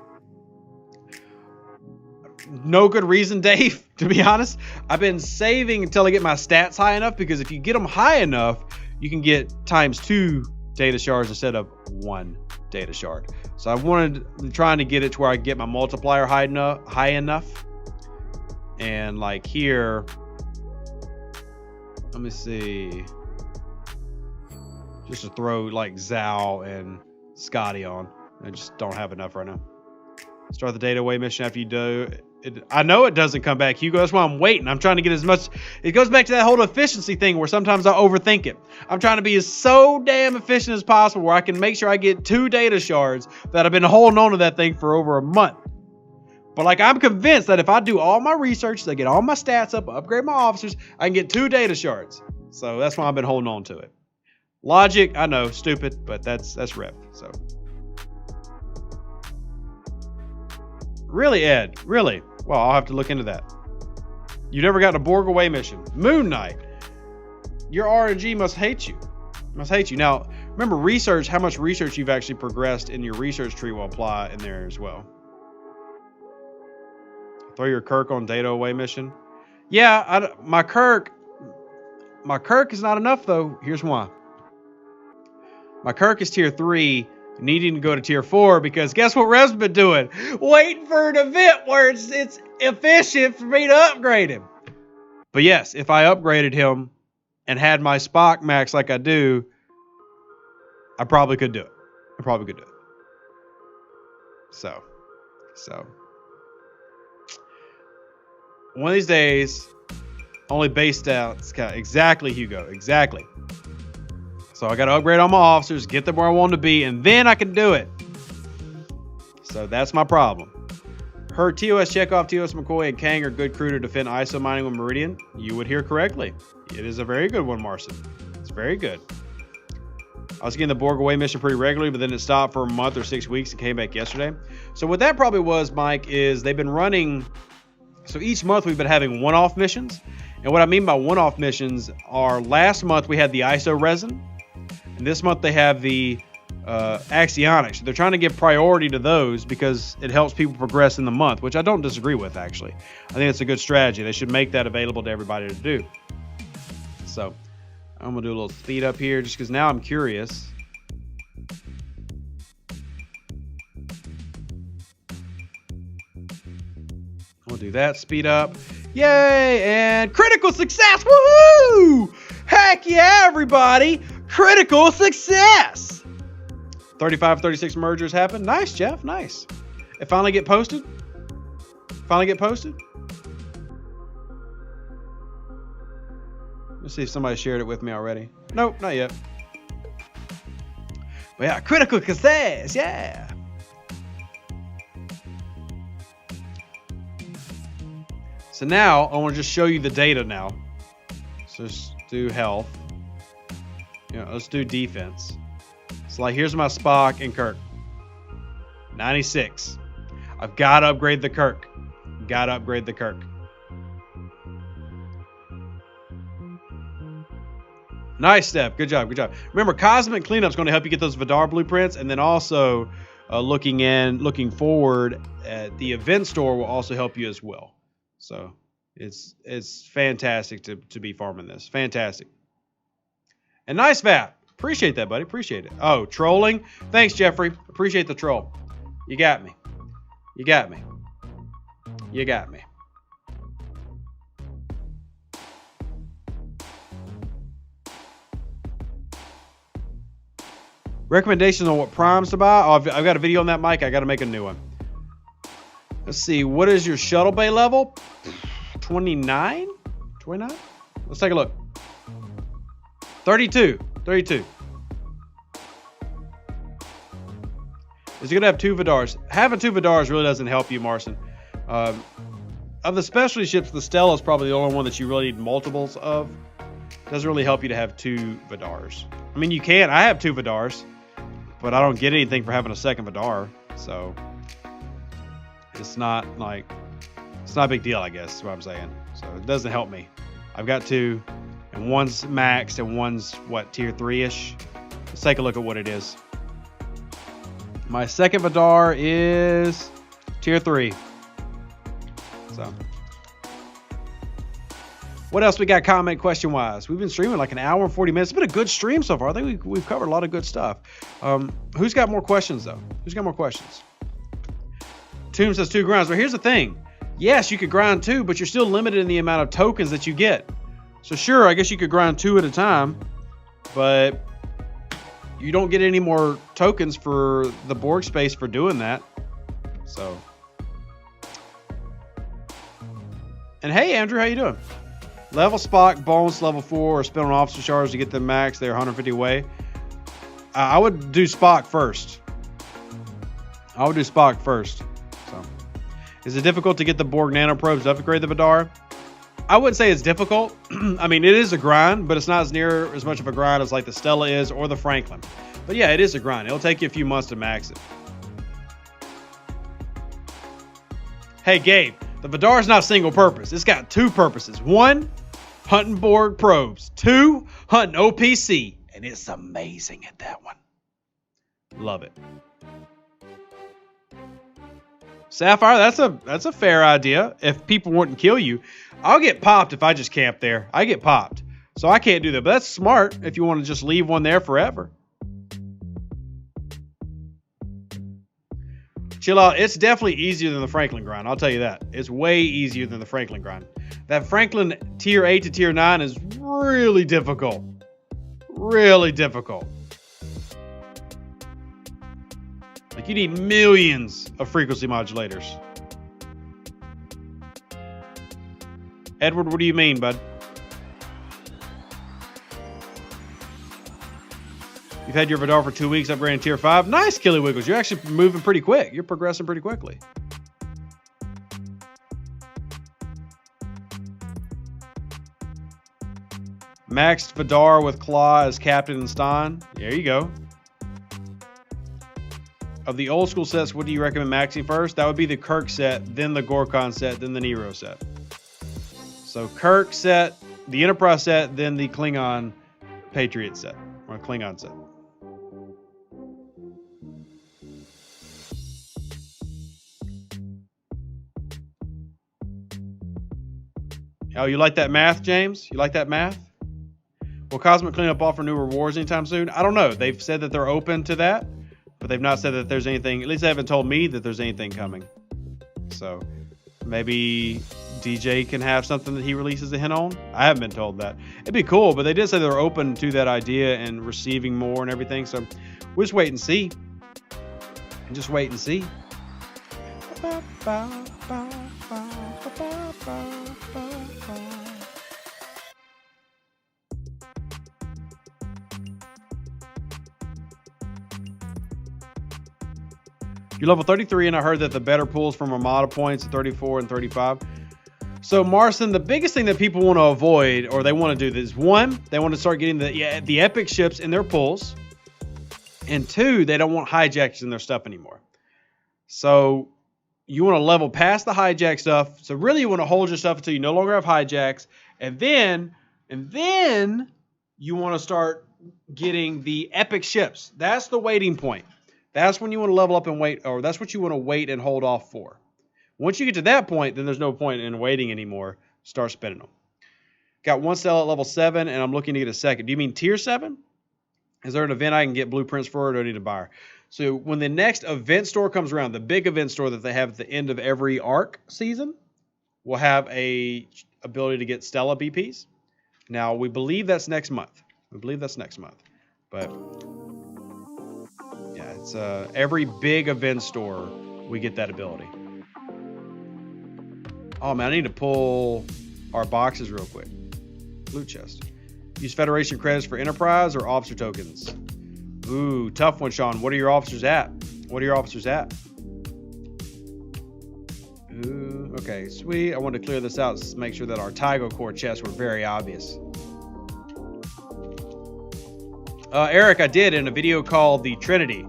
No good reason, Dave, to be honest. I've been saving until I get my stats high enough because if you get them high enough, you can get ×2 data shards instead of 1 data shard. So I'm trying to get it to where I can get my multiplier high enough. And like here, let me see, just to throw like Zhao and Scotty on. I just don't have enough right now. Start the data away mission after you do it. I know it doesn't come back, Hugo. That's why I'm waiting. I'm trying to get as much. It goes back to that whole efficiency thing where sometimes I overthink it. I'm trying to be as so damn efficient as possible where I can make sure I get 2 data shards that I've been holding on to that thing for over a month. But like I'm convinced that if I do all my research, I get all my stats up, upgrade my officers, I can get 2 data shards. So that's why I've been holding on to it. Logic, I know, stupid, but that's rep. So really, Ed, really? Well, I'll have to look into that. You never got a Borg away mission. Moon Knight. Your RNG must hate you. Must hate you. Now, remember research, how much research you've actually progressed in your research tree will apply in there as well. Throw your Kirk on data away mission. Yeah, my Kirk is not enough though. Here's why. My Kirk is tier 3, needing to go to tier 4 because guess what Rev's been doing? Waiting for an event where it's efficient for me to upgrade him. But yes, if I upgraded him and had my Spock max like I do, I probably could do it. I probably could do it. So. One of these days, only base stats. Exactly, Hugo. Exactly. So I got to upgrade all my officers, get them where I want to be, and then I can do it. So that's my problem. Heard TOS Chekhov, TOS McCoy, and Kang are good crew to defend ISO mining with Meridian. You would hear correctly. It is a very good one, Marson. It's very good. I was getting the Borg away mission pretty regularly, but then it stopped for a month or 6 weeks and came back yesterday. So what that probably was, Mike, is they've been running. So each month we've been having one-off missions. And what I mean by one-off missions are last month we had the ISO resin. And this month they have the Axionics. So they're trying to give priority to those because it helps people progress in the month, which I don't disagree with, actually. I think it's a good strategy. They should make that available to everybody to do. So I'm going to do a little speed up here just because now I'm curious. We'll do that, speed up. Yay, and critical success, woohoo! Heck yeah, everybody, critical success! 35, 36 mergers happened. Nice, Jeff, nice. It finally get posted? Finally get posted? Let's see if somebody shared it with me already. Nope, not yet. But yeah, critical success, yeah. So now I want to just show you the data now. So let's do health. Let's do defense. So like here's my Spock and Kirk. 96. I've got to upgrade the Kirk. Got to upgrade the Kirk. Nice, Steph. Good job. Good job. Remember, Cosmic Cleanup is going to help you get those Vidar blueprints, and then also looking forward at the event store will also help you as well. So it's fantastic to be farming this. Fantastic. And nice VAT. Appreciate that, buddy. Appreciate it. Oh, trolling. Thanks, Jeffrey. Appreciate the troll. You got me. You got me. You got me. Recommendations on what primes to buy? Oh, I've got a video on that, Mike. I got to make a new one. Let's see. What is your shuttle bay level? 29? 29? Let's take a look. 32. 32. Is it going to have 2 Vidars? Having 2 Vidars really doesn't help you, Marcin. Of the specialty ships, the Stella is probably the only one that you really need multiples of. Doesn't really help you to have 2 Vidars. I mean, you can. I have 2 Vidars, but I don't get anything for having a second Vidar. So it's not a big deal, I guess is what I'm saying. So it doesn't help me. I've got 2, and one's maxed, and one's what, tier 3-ish. Let's take a look at what it is. My second Vidar is tier 3. So what else we got comment question wise? We've been streaming like an hour and 40 minutes. It's been a good stream so far. I think we've covered a lot of good stuff. Who's got more questions though? Who's got more questions? Tomb says 2 grinds. Well, here's the thing. Yes, you could grind 2, but you're still limited in the amount of tokens that you get. So sure, I guess you could grind 2 at a time, but you don't get any more tokens for the Borg space for doing that. So, and hey, Andrew, how you doing? Level Spock, bonus level 4, or spend on officer shards to get them max. They're 150 away. I would do Spock first. I would do Spock first. So, is it difficult to get the Borg nanoprobes to upgrade the Vidar? I wouldn't say it's difficult. I mean, it is a grind, but it's not as near as much of a grind as like the Stella is or the Franklin. But yeah, it is a grind. It'll take you a few months to max it. Hey, Gabe, the Vidar is not single purpose. It's got 2 purposes. 1, hunting Borg probes. 2, hunting OPC. And it's amazing at that one. Love it. Sapphire, that's a fair idea. If people wouldn't kill you, I'll get popped if I just camp there. I get popped. So I can't do that. But that's smart if you want to just leave one there forever. Chill out. It's definitely easier than the Franklin grind. I'll tell you that. It's way easier than the Franklin grind. That Franklin tier 8 to tier 9 is really difficult. Really difficult. Like you need millions of frequency modulators. Edward, what do you mean, bud? You've had your Vidar for 2 weeks, upgrading tier 5. Nice, Killy Wiggles. You're actually moving pretty quick. You're progressing pretty quickly. Maxed Vidar with Claw as Captain and Stan. There you go. Of the old school sets, what do you recommend maxing first? That would be the Kirk set, then the Gorkon set, then the Nero set. So Kirk set, the Enterprise set, then the Klingon Patriot set, or Klingon set. Oh, you like that math, James? You like that math? Will Cosmic Cleanup offer new rewards anytime soon? I don't know. They've said that they're open to that, but they've not said that there's anything. At least they haven't told me that there's anything coming. So maybe DJ can have something that he releases a hint on. I haven't been told that. It'd be cool, but they did say they're open to that idea and receiving more and everything. So we'll just wait and see. And just wait and see. You're level 33, and I heard that the better pulls from Armada points at 34 and 35. So, Marston, the biggest thing that people want to avoid, or they want to do this, one, they want to start getting the epic ships in their pulls, and two, they don't want hijacks in their stuff anymore. So, you want to level past the hijack stuff. So, really, you want to hold your stuff until you no longer have hijacks, and then you want to start getting the epic ships. That's the waiting point. That's when you want to level up and wait, or that's what you want to wait and hold off for. Once you get to that point, then there's no point in waiting anymore. Start spinning them. Got one cell at level 7, and I'm looking to get a second. Do you mean tier 7? Is there an event I can get blueprints for, or do I need to buy her? So when the next event store comes around, the big event store that they have at the end of every arc season, will have a ability to get Stella BPs. Now, we believe that's next month. But yeah, it's every big event store we get that ability. Oh man, I need to pull our boxes real quick. Loot chest. Use Federation credits for Enterprise or officer tokens. Ooh, tough one, Sean. What are your officers at? Ooh, okay, sweet. I wanted to clear this out to make sure that our Tygo core chests were very obvious. Eric, I did in a video called The Trinity,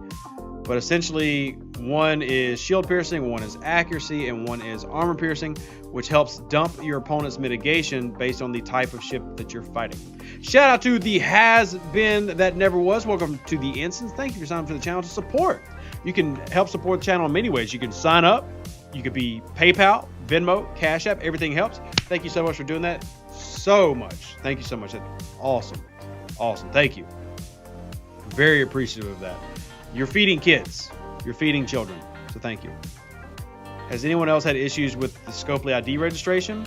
but essentially one is shield piercing, one is accuracy, and one is armor piercing, which helps dump your opponent's mitigation based on the type of ship that you're fighting. Shout out to the has-been that never was. Welcome to the instance. Thank you for signing up to the channel to support. You can help support the channel in many ways. You can sign up. You could be PayPal, Venmo, Cash App. Everything helps. Thank you so much for doing that. So much. Thank you so much. That's awesome. Awesome. Thank you. Very appreciative of that. You're feeding kids. You're feeding children. So thank you. Has anyone else had issues with the Scopely ID registration?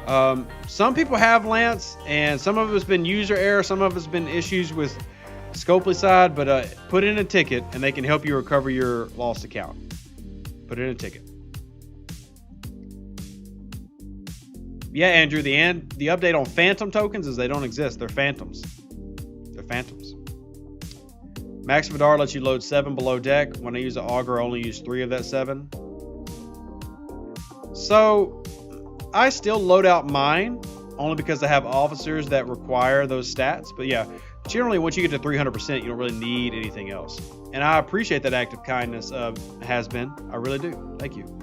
Some people have, Lance, and some of it's been user error. Some of it's been issues with Scopely side, but put in a ticket and they can help you recover your lost account. Put in a ticket. Yeah, Andrew, the update on phantom tokens is they don't exist. They're phantoms. Phantoms. Max Vidar lets you load 7 below deck. When I use an auger, I only use 3 of that 7. So I still load out mine only because I have officers that require those stats. But yeah, generally once you get to 300%, you don't really need anything else. And I appreciate that act of kindness of has been. I really do. Thank you.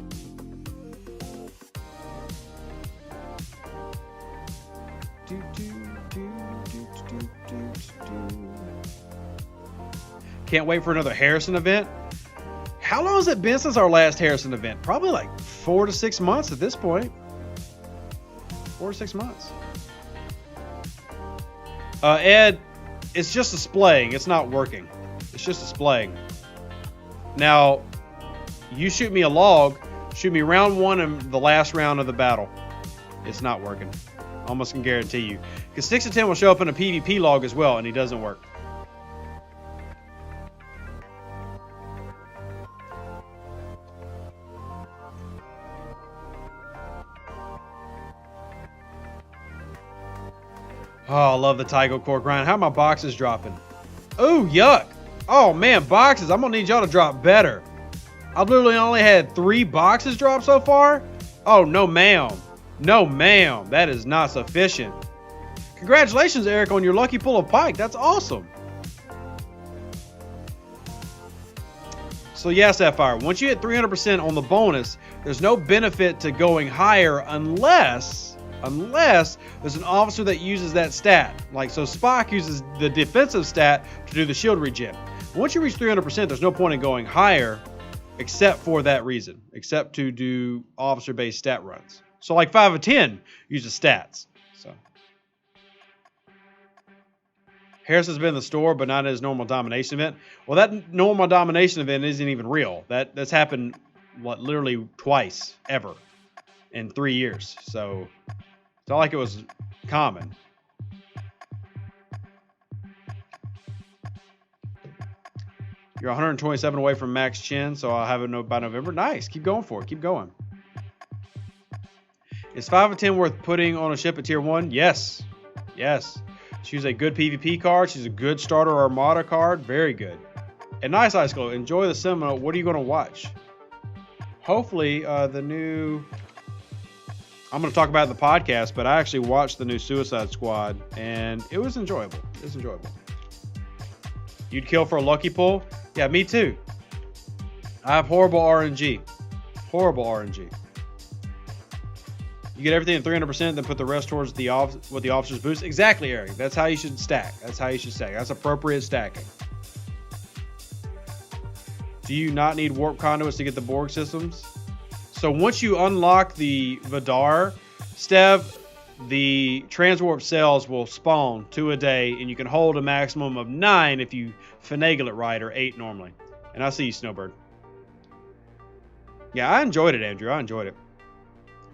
Can't wait for another Harrison event. How long has it been since our last Harrison event? Probably like 4 to 6 months at this point. 4 to 6 months. Ed, it's just displaying. It's not working. It's just displaying. Now, you shoot me a log. Shoot me round 1 and the last round of the battle. It's not working. Almost can guarantee you. Because 6 to 10 will show up in a PvP log as well, and he doesn't work. Oh, I love the Tygo core grind. How are my boxes dropping? Oh, yuck. Oh, man, boxes. I'm going to need y'all to drop better. I've literally only had 3 boxes drop so far. Oh, no, ma'am. No, ma'am. That is not sufficient. Congratulations, Eric, on your lucky pull of Pike. That's awesome. So, yeah, Sapphire, once you hit 300% on the bonus, there's no benefit to going higher unless there's an officer that uses that stat. Like, so Spock uses the defensive stat to do the shield regen. Once you reach 300%, there's no point in going higher except for that reason, except to do officer-based stat runs. So like 5 of 10 uses stats. So Harris has been in the store, but not in his normal domination event. Well, that normal domination event isn't even real. That's happened literally twice ever in 3 years. So it's not like it was common. You're 127 away from max chin, so I'll have it by November. Nice. Keep going for it. Keep going. Is 5 of 10 worth putting on a ship at tier 1? Yes. Yes. She's a good PvP card. She's a good starter Armada card. Very good. And nice, Ice Glow. Enjoy the Seminole. What are you going to watch? Hopefully, the new... I'm going to talk about it in the podcast, but I actually watched the new Suicide Squad, and it was enjoyable. It was enjoyable. You'd kill for a lucky pull? Yeah, me too. I have horrible RNG. Horrible RNG. You get everything at 300%, then put the rest towards what the officers boost. Exactly, Eric. That's how you should stack. That's how you should stack. That's appropriate stacking. Do you not need warp conduits to get the Borg systems? So once you unlock the Vidar, Stev, the transwarp cells will spawn 2 a day, and you can hold a maximum of 9 if you finagle it right, or 8 normally. And I see you, Snowbird. Yeah, I enjoyed it, Andrew. I enjoyed it.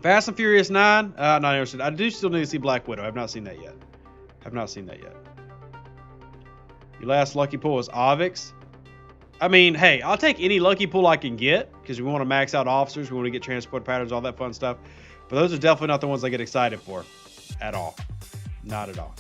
Fast and Furious 9, not interested. I do still need to see Black Widow. I've not seen that yet. Have not seen that yet. Your last lucky pull is Avix. I mean, hey, I'll take any lucky pull I can get, because we want to max out officers, we want to get transport patterns, all that fun stuff. But those are definitely not the ones I get excited for at all. Not at all.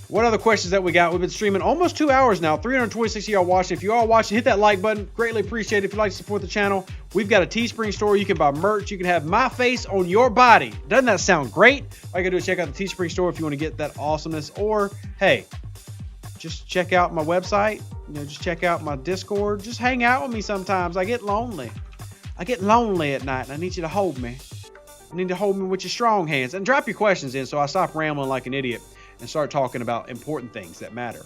What other questions that we got? We've been streaming almost 2 hours now. 326 of y'all watching. If you are watching, hit that like button. Greatly appreciate it. If you'd like to support the channel, we've got a Teespring store. You can buy merch. You can have my face on your body. Doesn't that sound great? All you gotta do is check out the Teespring store if you want to get that awesomeness. Or, hey, just check out my website. You know, just check out my Discord. Just hang out with me sometimes. I get lonely. I get lonely at night, and I need you to hold me. I need to hold me with your strong hands. And drop your questions in so I stop rambling like an idiot and start talking about important things that matter.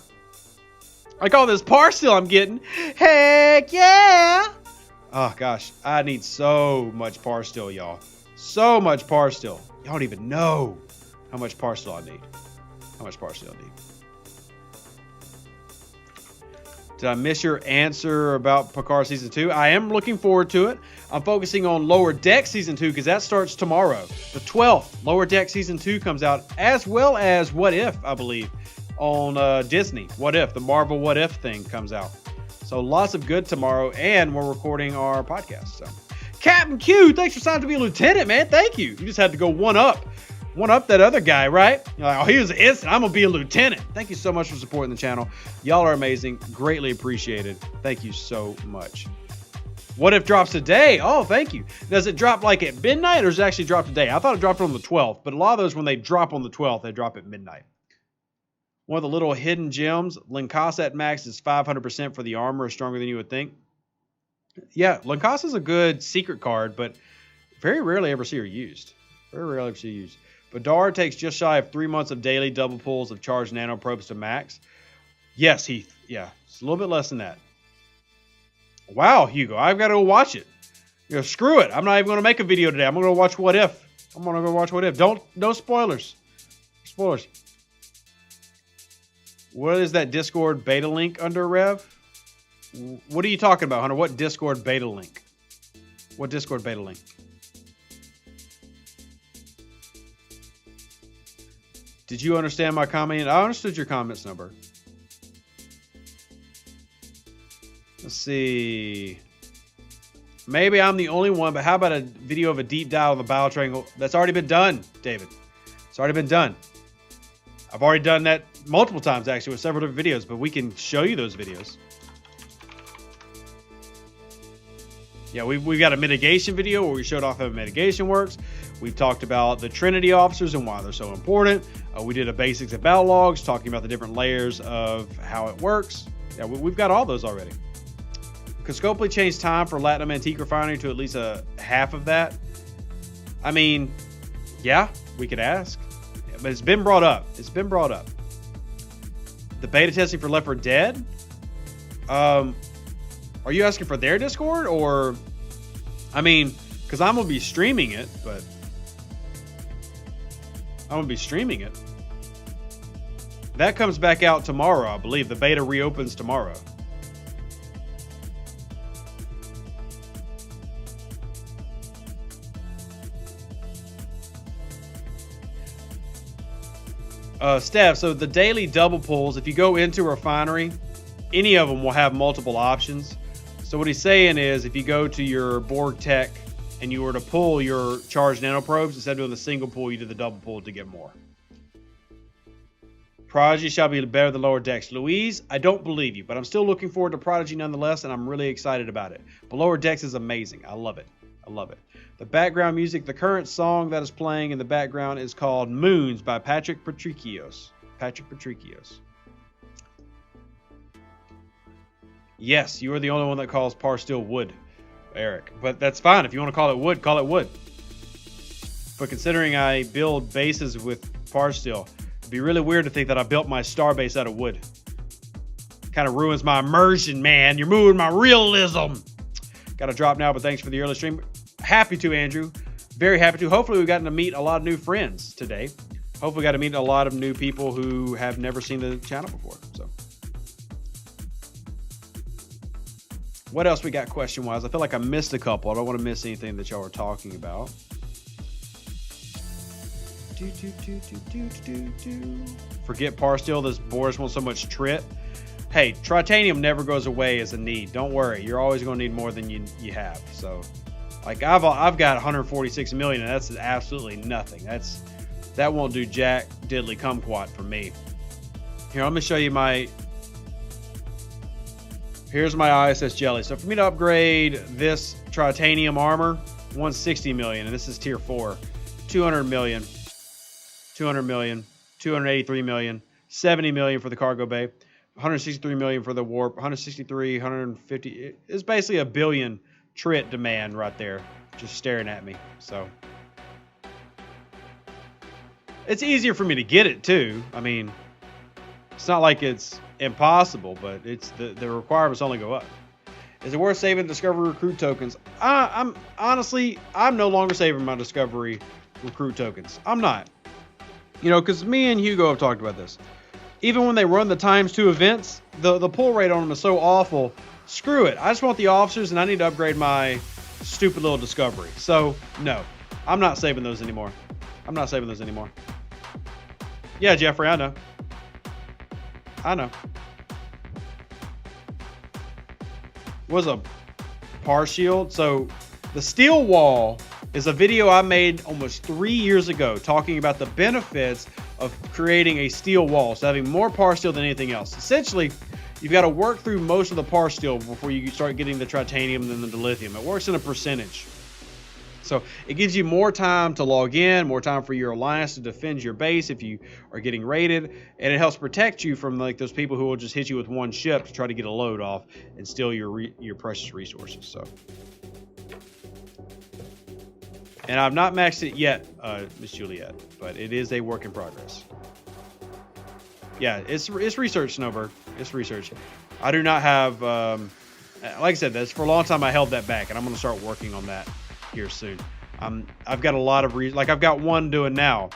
Like all this Parcel I'm getting. Heck yeah! Oh, gosh. I need so much Parcel, y'all. So much Parcel. Y'all don't even know how much Parcel I need. How much Parcel I need. Did I miss your answer about Picard Season 2? I am looking forward to it. I'm focusing on Lower Deck Season 2 because that starts tomorrow. The 12th, Lower Deck Season 2 comes out, as well as What If, I believe, on Disney. What If, the Marvel What If thing comes out. So lots of good tomorrow, and we're recording our podcast. So, Captain Q, thanks for signing to be a lieutenant, man. Thank you. You just had to go one up that other guy, right? You're like, oh, he was an instant. I'm gonna be a lieutenant. Thank you so much for supporting the channel. Y'all are amazing. Greatly appreciated. Thank you so much. What If drops today? Oh, thank you. Does it drop like at midnight, or does it actually drop today? I thought it dropped on the 12th, but a lot of those, when they drop on the 12th, they drop at midnight. One of the little hidden gems, Linkasa at max is 500% for the armor, stronger than you would think. Yeah, Linkasa is a good secret card, but very rarely ever see her used. Very rarely ever see her used. Bedard takes just shy of 3 months of daily double pulls of charged nanoprobes to max. Yes, Heath. Yeah, it's a little bit less than that. Wow, Hugo, I've got to go watch it. You know, screw it. I'm not even going to make a video today. I'm going to watch What If. I'm going to go watch What If. No spoilers. Spoilers. What is that Discord beta link under, Rev? What are you talking about, Hunter? What Discord beta link? What Discord beta link? Did you understand my comment? I understood your comments, number. Let's see. Maybe I'm the only one, but how about a video of a deep dive of the battle triangle? That's already been done, David. It's already been done. I've already done that multiple times, actually, with several different videos, but we can show you those videos. Yeah, we've got a mitigation video where we showed off how mitigation works. We've talked about the Trinity officers and why they're so important. We did a basics of battle logs, talking about the different layers of how it works. Yeah, we've got all those already. Could Scopely change time for Latinum Antique Refinery to at least a half of that? I mean, yeah, we could ask. Yeah, but it's been brought up. It's been brought up. The beta testing for Left 4 Dead? Are you asking for their Discord, or I mean, because I'm going to be streaming it, but I'm going to be streaming it. That comes back out tomorrow, I believe. The beta reopens tomorrow. Steph, so the daily double pulls, if you go into Refinery, any of them will have multiple options. So what he's saying is, if you go to your Borg Tech and you were to pull your charged nanoprobes, instead of doing the single pull, you do the double pull to get more. Prodigy shall be better than Lower Decks. Louise, I don't believe you, but I'm still looking forward to Prodigy nonetheless, and I'm really excited about it. But Lower Decks is amazing. I love it. I love it. The background music, the current song that is playing in the background is called Moons by Patrick Patricios. Patrick Patricios. Yes, you are the only one that calls Parsteel wood, Eric. But that's fine. If you want to call it wood, call it wood. But considering I build bases with Parsteel, it'd be really weird to think that I built my star base out of wood. Kind of ruins my immersion, man. You're moving my realism. Got to drop now, but thanks for the early stream. Happy to, Andrew. Very happy to. Hopefully we've gotten to meet a lot of new friends today. Hopefully we got to meet a lot of new people who have never seen the channel before. So, what else we got question-wise? I feel like I missed a couple. I don't want to miss anything that y'all are talking about. Forget Parsteel. This Boris wants so much trit. Hey, tritanium never goes away as a need. Don't worry. You're always going to need more than you have. So, like, I've got 146 million, and that's absolutely nothing. That won't do jack diddly kumquat for me. Here, let me show you here's my ISS jelly. So for me to upgrade this tritanium armor, 160 million, and this is tier 4. 200 million, 200 million, 283 million, 70 million for the cargo bay, 163 million for the warp, 163, 150. It's basically a billion trit demand right there, just staring at me. So it's easier for me to get it too. I mean, it's not like it's impossible, but it's the requirements only go up. Is it worth saving Discovery recruit tokens? I'm honestly, I'm no longer saving my Discovery recruit tokens. I'm not. You know, because me and Hugo have talked about this. Even when they run the ×2 events, the pull rate on them is so awful. Screw it. I just want the officers, and I need to upgrade my stupid little Discovery. So, no. I'm not saving those anymore. I'm not saving those anymore. Yeah, Jeffrey, I know. I know. Was a par shield. So, the steel wall is a video I made almost 3 years ago talking about the benefits of creating a steel wall. So having more par steel than anything else. Essentially, you've got to work through most of the par steel before you start getting the tritanium and then the dilithium. It works in a percentage. So it gives you more time to log in, more time for your alliance to defend your base if you are getting raided, and it helps protect you from like those people who will just hit you with one ship to try to get a load off and steal your precious resources. So. And I've not maxed it yet, Miss Juliet, but it is a work in progress. Yeah, it's research, Snowbird. It's research. I do not have, like I said, that's for a long time I held that back, and I'm going to start working on that here soon. I've got a lot of, like I've got one doing now.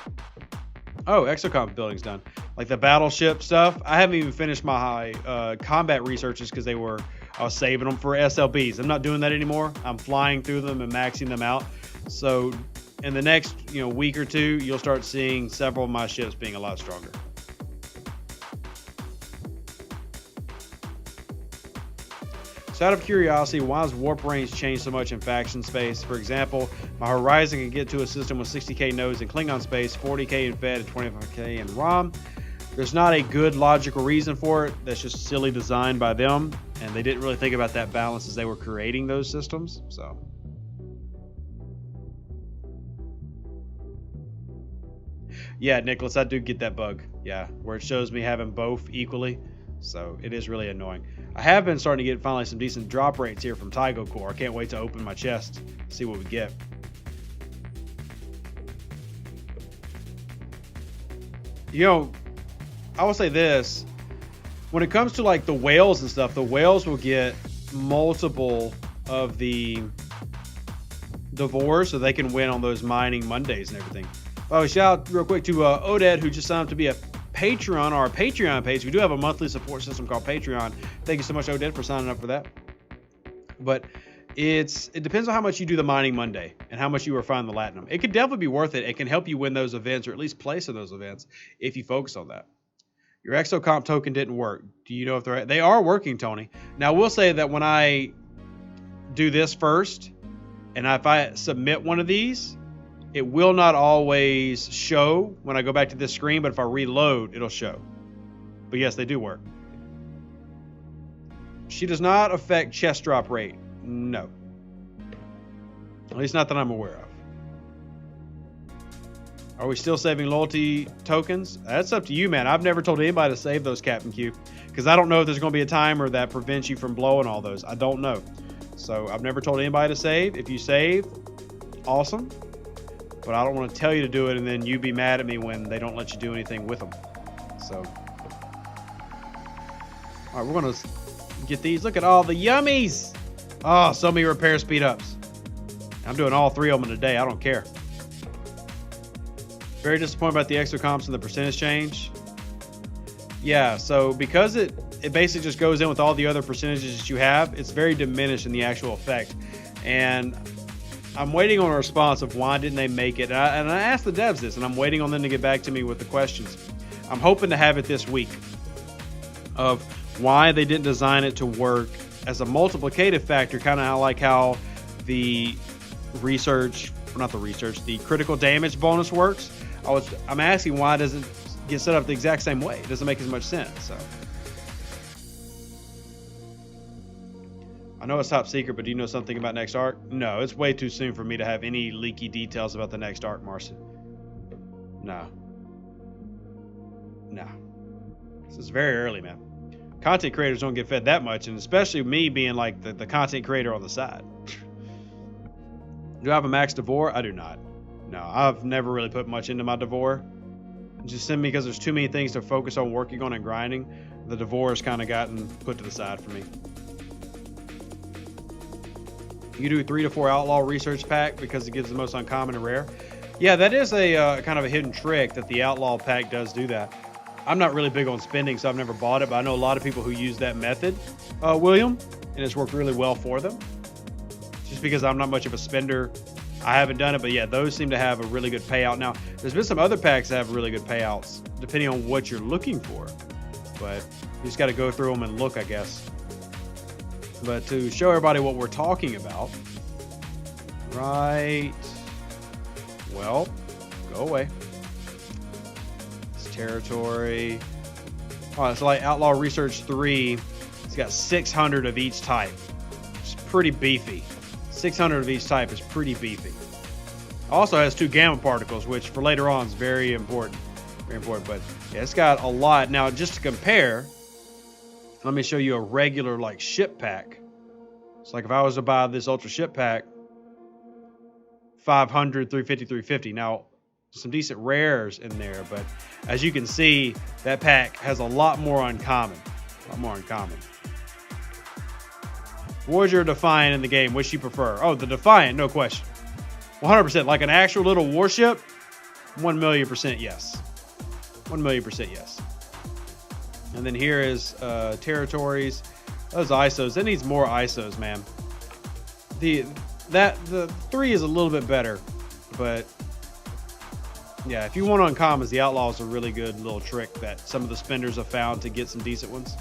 Oh, Exocomps building's done. Like the battleship stuff. I haven't even finished my combat researches because I was saving them for SLBs. I'm not doing that anymore. I'm flying through them and maxing them out. So in the next week or two, you'll start seeing several of my ships being a lot stronger. So out of curiosity, why does warp range change so much in faction space? For example, my Horizon can get to a system with 60k nodes in Klingon space, 40k in Fed, and 25k in ROM. There's not a good logical reason for it. That's just silly design by them, and they didn't really think about that balance as they were creating those systems. So. Yeah, Nicholas, I do get that bug. Yeah, where it shows me having both equally. So it is really annoying. I have been starting to get finally some decent drop rates here from Tygo Core. I can't wait to open my chest, see what we get. I will say this. When it comes to like the whales and stuff, the whales will get multiple of the Devore so they can win on those mining Mondays and everything. Oh, shout out real quick to Oded, who just signed up to be a Patreon, or a Patreon page. We do have a monthly support system called Patreon. Thank you so much, Oded, for signing up for that. But it depends on how much you do the mining Monday and how much you refine the Latinum. It could definitely be worth it. It can help you win those events, or at least place in those events, if you focus on that. Your Exocomp token didn't work. Do you know if they are working, Tony? Now, we'll say that when I do this first, and if I submit one of these, it will not always show when I go back to this screen, but if I reload, it'll show. But yes, they do work. She does not affect chest drop rate. No. At least not that I'm aware of. Are we still saving loyalty tokens? That's up to you, man. I've never told anybody to save those, Captain Q, because I don't know if there's going to be a timer that prevents you from blowing all those. I don't know. So I've never told anybody to save. If you save, awesome. But I don't want to tell you to do it and then you be mad at me when they don't let you do anything with them. So, all right, we're going to get these. Look at all the yummies. Oh, so many repair speed ups. I'm doing all 3 of them in a day. I don't care. Very disappointed about the Exocomps and the percentage change. Yeah, so because it basically just goes in with all the other percentages that you have, it's very diminished in the actual effect. And I'm waiting on a response of why didn't they make it. And I asked the devs this, and I'm waiting on them to get back to me with the questions. I'm hoping to have it this week of why they didn't design it to work as a multiplicative factor, kind of like how the the critical damage bonus works. I'm asking why does it get set up the exact same way? It doesn't make as much sense. So I know it's top secret, but do you know something about next arc? No, it's way too soon for me to have any leaky details about the next arc, Marcy. No. This is very early, man. Content creators don't get fed that much, and especially me being like the content creator on the side. Do I have a max Devore? I do not. No, I've never really put much into my Devore. Just simply because there's too many things to focus on working on and grinding. The Devore has kind of gotten put to the side for me. You do 3 to 4 outlaw research pack because it gives the most uncommon and rare. Yeah, that is a kind of a hidden trick that the outlaw pack does do that. I'm not really big on spending, so I've never bought it, but I know a lot of people who use that method, William, and it's worked really well for them. Just because I'm not much of a spender, I haven't done it, but yeah, those seem to have a really good payout. Now, there's been some other packs that have really good payouts, depending on what you're looking for, but you just got to go through them and look, I guess. But to show everybody what we're talking about, right, well, go away. It's territory. Oh, it's like Outlaw Research 3. It's got 600 of each type. It's pretty beefy. 600 of each type is pretty beefy. Also has 2 gamma particles, which for later on is very important. Very important, but yeah, it's got a lot. Now, just to compare, let me show you a regular like ship pack. It's like if I was to buy this ultra ship pack, 500, 350, 350. Now, some decent rares in there, but as you can see, that pack has a lot more uncommon. A lot more uncommon. Voyager or Defiant in the game, which you prefer? Oh, the Defiant, no question. 100%, like an actual little warship, 1,000,000% yes. 1,000,000% yes. And then here is territories. Those ISOs. It needs more ISOs, man. The 3 is a little bit better, but yeah, if you want uncommons, the Outlaw is a really good little trick that some of the spenders have found to get some decent ones.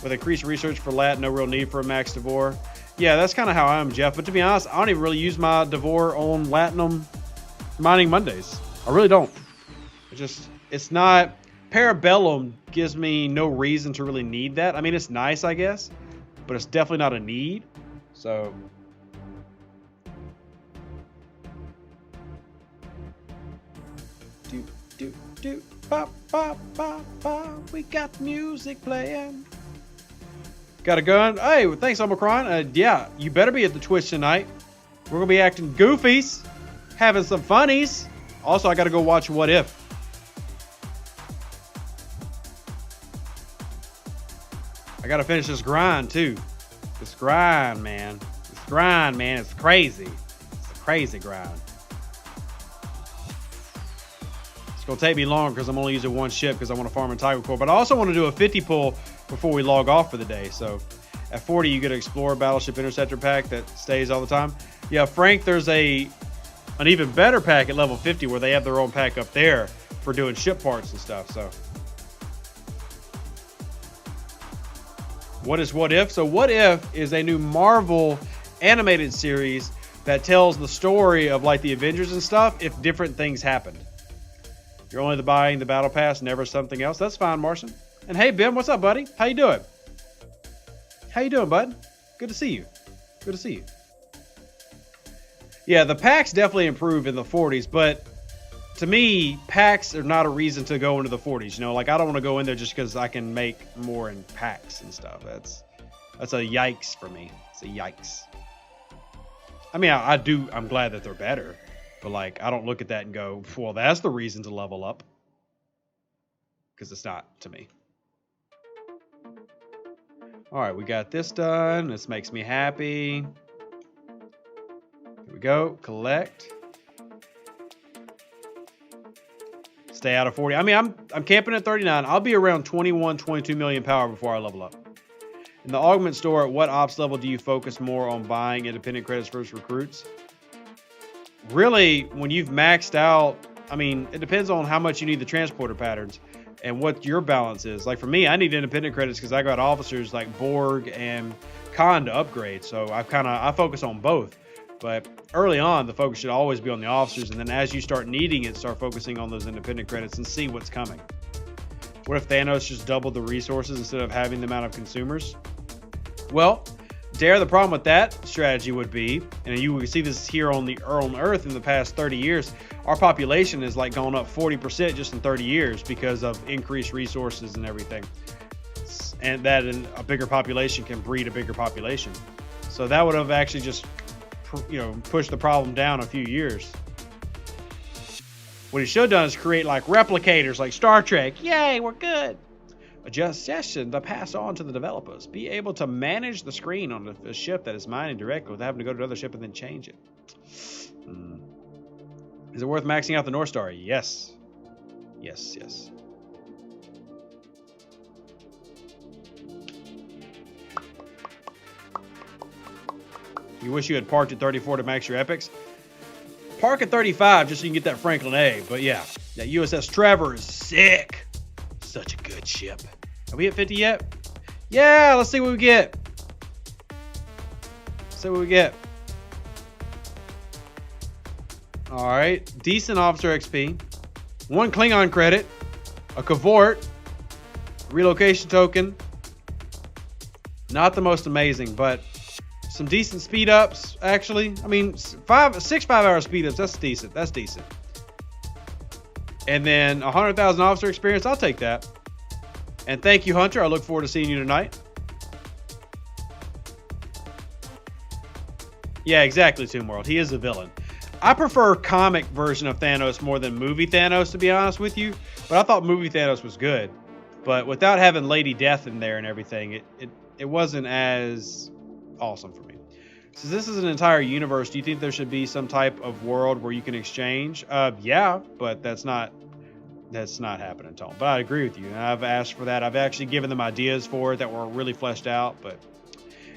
With increased research for Lat, no real need for a max Devore. Yeah, that's kind of how I am, Jeff. But to be honest, I don't even really use my Devore on Latinum mining Mondays. I really don't. It's not. Parabellum gives me no reason to really need that. I mean, it's nice, I guess, but it's definitely not a need. So, we got music playing. Got a gun? Hey, well, thanks, Omicron. Yeah, you better be at the Twitch tonight. We're gonna be acting goofies, having some funnies. Also, I gotta go watch What If. I gotta finish this grind too. This grind, man. It's crazy. Crazy grind. It's going to take me longer because I'm only using one ship because I want to farm in Tiger Core. But I also want to do a 50 pull before we log off for the day. So at 40, you get an Explorer Battleship Interceptor pack that stays all the time. Yeah, Frank, there's an even better pack at level 50 where they have their own pack up there for doing ship parts and stuff. So what is What If? So What If is a new Marvel animated series that tells the story of like the Avengers and stuff if different things happened. You're only buying the Battle Pass, never something else. That's fine, Martian. And hey, Ben, what's up, buddy? How you doing? How you doing, bud? Good to see you. Good to see you. Yeah, the packs definitely improve in the 40s, but to me, packs are not a reason to go into the 40s. You know, like I don't want to go in there just because I can make more in packs and stuff. That's a yikes for me. It's a yikes. I mean, I'm glad that they're better. But, like, I don't look at that and go, well, that's the reason to level up. Because it's not to me. All right, we got this done. This makes me happy. Here we go. Collect. Stay out of 40. I mean, I'm camping at 39. I'll be around 21, 22 million power before I level up. In the augment store, at what ops level do you focus more on buying independent credits versus recruits? Really, when you've maxed out, I mean, it depends on how much you need the transporter patterns and what your balance is. Like for me, I need independent credits because I got officers like Borg and Khan to upgrade. So I focus on both. But early on, the focus should always be on the officers. And then as you start needing it, start focusing on those independent credits and see what's coming. What if Thanos just doubled the resources instead of having them out of consumers? Well, Dare, the problem with that strategy would be, and you will see this here on Earth in the past 30 years, our population has like gone up 40% just in 30 years because of increased resources and everything. And that a bigger population can breed a bigger population. So that would have actually just, pushed the problem down a few years. What he should have done is create like replicators like Star Trek. Yay, we're good. Adjust session to pass on to the developers. Be able to manage the screen on a ship that is mining directly without having to go to another ship and then change it. Is it worth maxing out the North Star? Yes. Yes, yes. You wish you had parked at 34 to max your epics? Park at 35 just so you can get that Franklin A. But yeah, that USS Trevor is sick. Such a good ship. Are we at 50 yet? Yeah, let's see what we get. Let's see what we get. All right, decent officer XP. 1 Klingon credit. A Cavort. Relocation token. Not the most amazing, but some decent speed ups, actually. I mean, 6 5-hour speed ups, that's decent. That's decent. And then 100,000 officer experience, I'll take that. And thank you, Hunter. I look forward to seeing you tonight. Yeah, exactly, Toon World. He is a villain. I prefer comic version of Thanos more than movie Thanos, to be honest with you. But I thought movie Thanos was good. But without having Lady Death in there and everything, it wasn't as awesome for me. So this is an entire universe. Do you think there should be some type of world where you can exchange? Yeah, but that's not happening, Tom. But I agree with you. And I've asked for that. I've actually given them ideas for it that were really fleshed out. But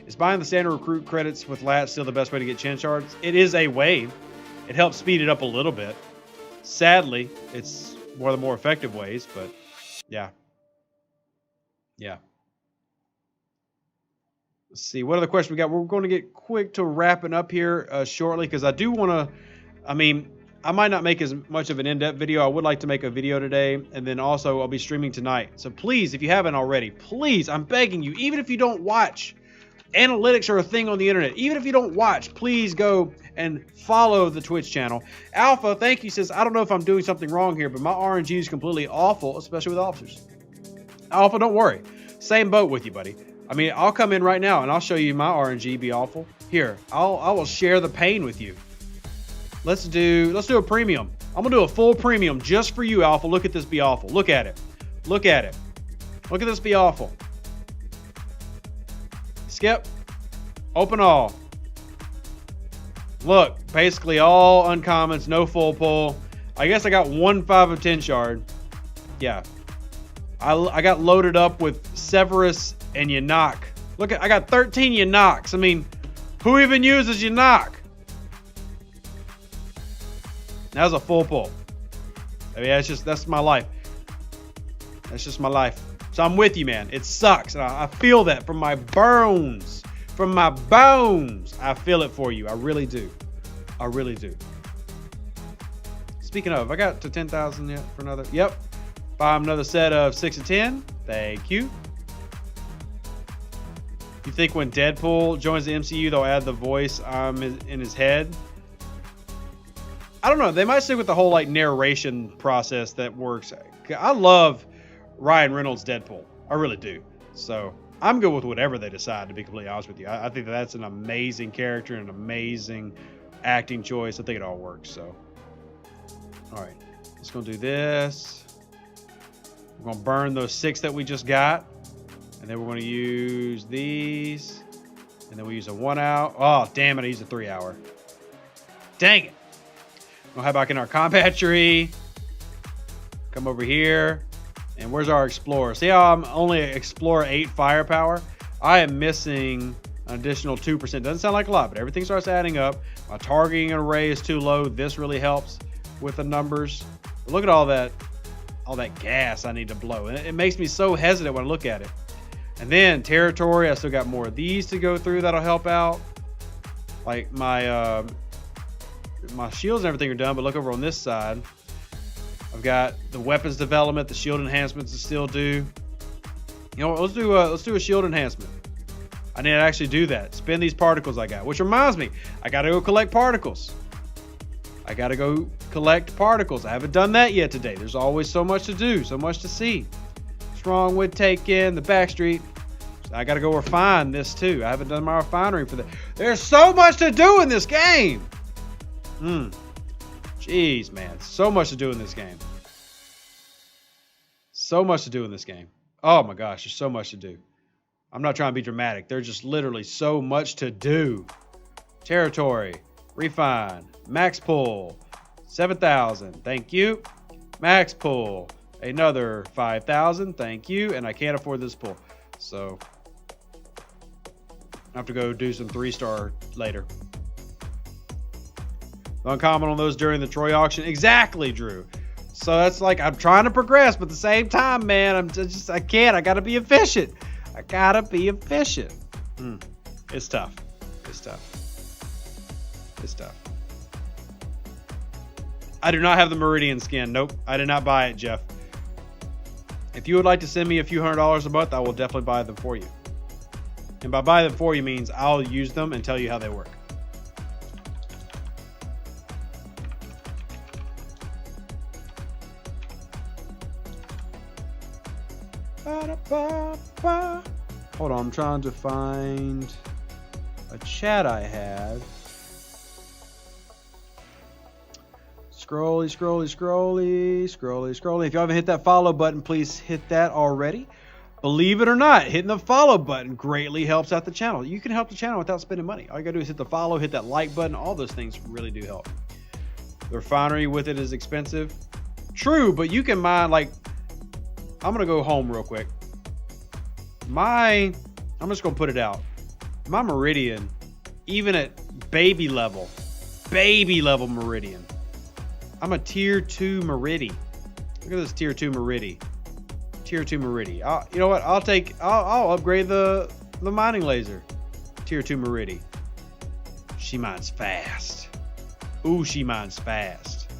is buying the standard recruit credits with LAT still the best way to get chin shards? It is a way. It helps speed it up a little bit. Sadly, it's one of the more effective ways. But yeah. Yeah. Let's see, what other question we got? We're going to get quick to wrapping up here shortly because I do want to, I might not make as much of an in-depth video. I would like to make a video today, and then also I'll be streaming tonight. So please, if you haven't already, please, I'm begging you, even if you don't watch, analytics are a thing on the internet. Even if you don't watch, please go and follow the Twitch channel. Alpha, thank you, says, I don't know if I'm doing something wrong here, but my RNG is completely awful, especially with officers. Alpha, don't worry. Same boat with you, buddy. I mean, I'll come in right now and I'll show you my RNG be awful. Here, I will share the pain with you. Let's do a premium. I'm gonna do a full premium just for you, Alpha. Look at this be awful. Look at it. Look at it. Look at this be awful. Skip. Open all. Look, basically all uncommons, no full pull. I guess I got 1 5 of 10 shard. Yeah. I got loaded up with Severus and Yanok. Look, I got 13 Yanoks. I mean, who even uses Yanok? That was a full pull. I mean, that's my life. That's just my life. So I'm with you, man. It sucks. And I feel that from my bones. From my bones. I feel it for you. I really do. I really do. Speaking of, I got to 10,000 yet for another. Yep. Buy another set of 6 of 10. Thank you. You think when Deadpool joins the MCU, they'll add the voice in his head? I don't know. They might stick with the whole like narration process that works. I love Ryan Reynolds' Deadpool. I really do. So I'm good with whatever they decide, to be completely honest with you. I think that's an amazing character and an amazing acting choice. I think it all works. So, all right. Let's go do this. We're going to burn those 6 that we just got. And then we're going to use these. And then we use a 1 out. Oh, damn it. I used a 3 hour. Dang it. We'll head back in our combat tree. Come over here. And where's our explorer? See how I'm only explorer 8 firepower? I am missing an additional 2%. Doesn't sound like a lot, but everything starts adding up. My targeting array is too low. This really helps with the numbers. But look at all that gas I need to blow. And it makes me so hesitant when I look at it. And then territory, I still got more of these to go through that'll help out. Like my shields and everything are done, but look over on this side. I've got the weapons development, the shield enhancements to still do. You know what, let's do a shield enhancement. I need to actually do that. Spend these particles I got. Which reminds me, I gotta go collect particles. I haven't done that yet today. There's always so much to do, so much to see. What's wrong with taking the back street? I gotta go refine this too. I haven't done my refinery for that. There's so much to do in this game. Jeez, man. So much to do in this game. So much to do in this game. Oh my gosh, there's so much to do. I'm not trying to be dramatic. There's just literally so much to do. Territory. Refine. Max pull. 7,000. Thank you. Max pull. Another 5,000. Thank you. And I can't afford this pull. So I have to go do some 3-star later. Don't comment on those during the Troy auction. Exactly, Drew. So that's like, I'm trying to progress, but at the same time, man, I can't. I got to be efficient. It's tough. I do not have the Meridian skin. Nope. I did not buy it, Jeff. If you would like to send me a few $100s a month, I will definitely buy them for you. And by buy them for you means I'll use them and tell you how they work. Hold on, I'm trying to find a chat I had. Scrolly. If you haven't hit that follow button, please hit that already. Believe it or not, hitting the follow button greatly helps out the channel. You can help the channel without spending money. All you gotta do is hit the follow, hit that like button. All those things really do help. The refinery with it is expensive. True, but you can mine, like, I'm gonna go home real quick. I'm just gonna put it out. My Meridian, even at baby level Meridian. I'm a tier 2 Meridi. Look at this tier 2 Meridi. You know what? I'll upgrade the mining laser. Tier 2 Meridi. She mines fast. Ooh, she mines fast.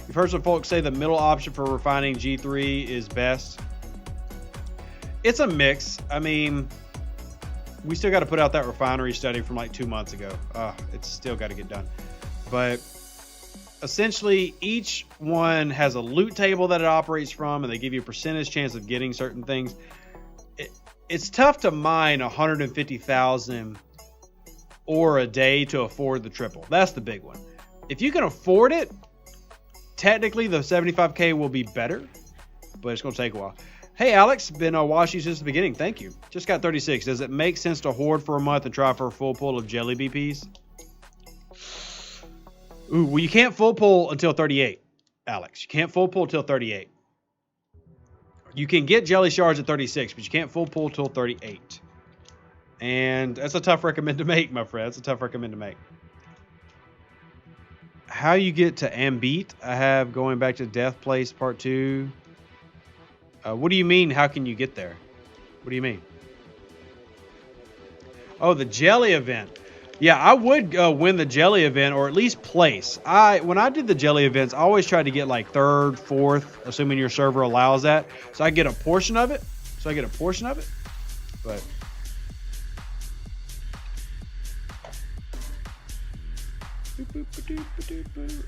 You've heard some folks say the middle option for refining G3 is best. It's a mix. I mean, we still got to put out that refinery study from like 2 months ago. It's still got to get done. But essentially, each one has a loot table that it operates from, and they give you a percentage chance of getting certain things. It's tough to mine 150,000 ore a day to afford the triple. That's the big one. If you can afford it, technically the 75K will be better, but it's going to take a while. Hey, Alex, been watching you since the beginning. Thank you. Just got 36. Does it make sense to hoard for a month and try for a full pull of jelly BPs? Ooh, well, you can't full pull until 38, Alex. You can't full pull until 38. You can get jelly shards at 36, but you can't full pull till 38. And that's a tough recommend to make, my friend. That's a tough recommend to make. How you get to Ambit? I have going back to Death Place Part 2. What do you mean, how can you get there? What do you mean? Oh, the jelly event. Yeah, I would win the jelly event, or at least place. When I did the jelly events, I always tried to get like 3rd, 4th, assuming your server allows that. So I get a portion of it. But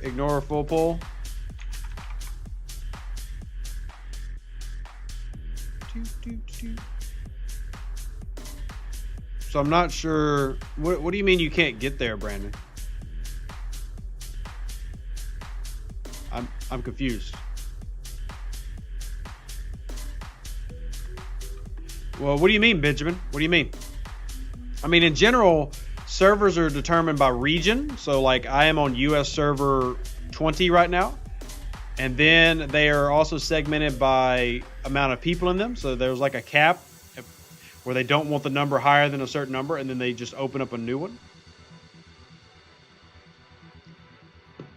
ignore full pull. So I'm not sure. What do you mean you can't get there, Brandon? I'm confused. Well, what do you mean, Benjamin? What do you mean? I mean, in general, servers are determined by region. So like I am on US server 20 right now. And then they are also segmented by amount of people in them. So there's like a cap where they don't want the number higher than a certain number, and then they just open up a new one.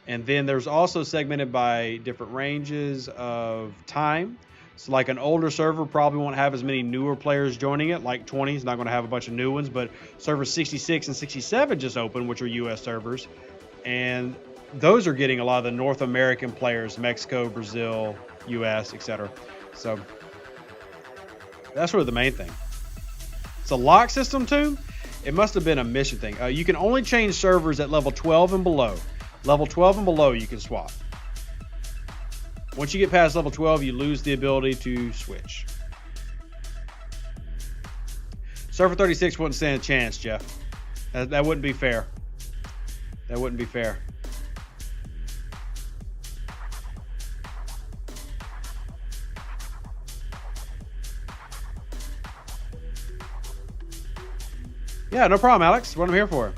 And then there's also segmented by different ranges of time. So like an older server probably won't have as many newer players joining it, like 20 is not going to have a bunch of new ones, but servers 66 and 67 just opened, which are US servers. And those are getting a lot of the North American players, Mexico, Brazil, US, etc. So that's really the main thing. It's a lock system too. It must have been a mission thing. You can only change servers at level 12 and below. Level 12 and below you can swap. Once you get past level 12, you lose the ability to switch. Server 36 wouldn't stand a chance, Jeff. That wouldn't be fair. That wouldn't be fair. Yeah, no problem, Alex. What I'm here for.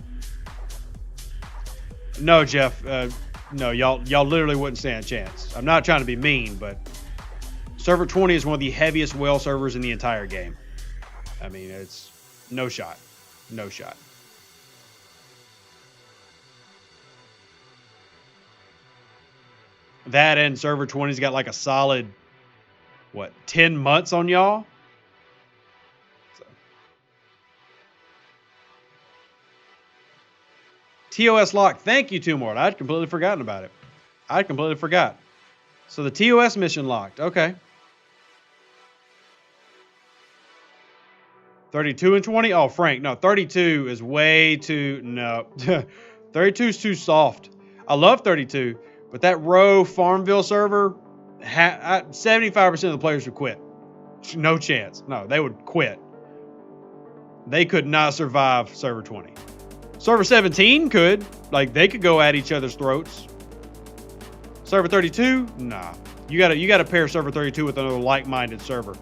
No, Jeff. No, y'all literally wouldn't stand a chance. I'm not trying to be mean, but server 20 is one of the heaviest whale servers in the entire game. I mean, it's no shot. No shot. That and server 20's got like a solid, 10 months on y'all? TOS lock. Thank you, Tumort. I'd completely forgotten about it. I completely forgot. So the TOS mission locked. Okay. 32 and 20? Oh, Frank. No, 32 is way too... No. 32 is too soft. I love 32, but that row Farmville server, 75% of the players would quit. No chance. No, they would quit. They could not survive server 20. Server 17 could. Like, they could go at each other's throats. Server 32? Nah. You gotta pair server 32 with another like-minded server.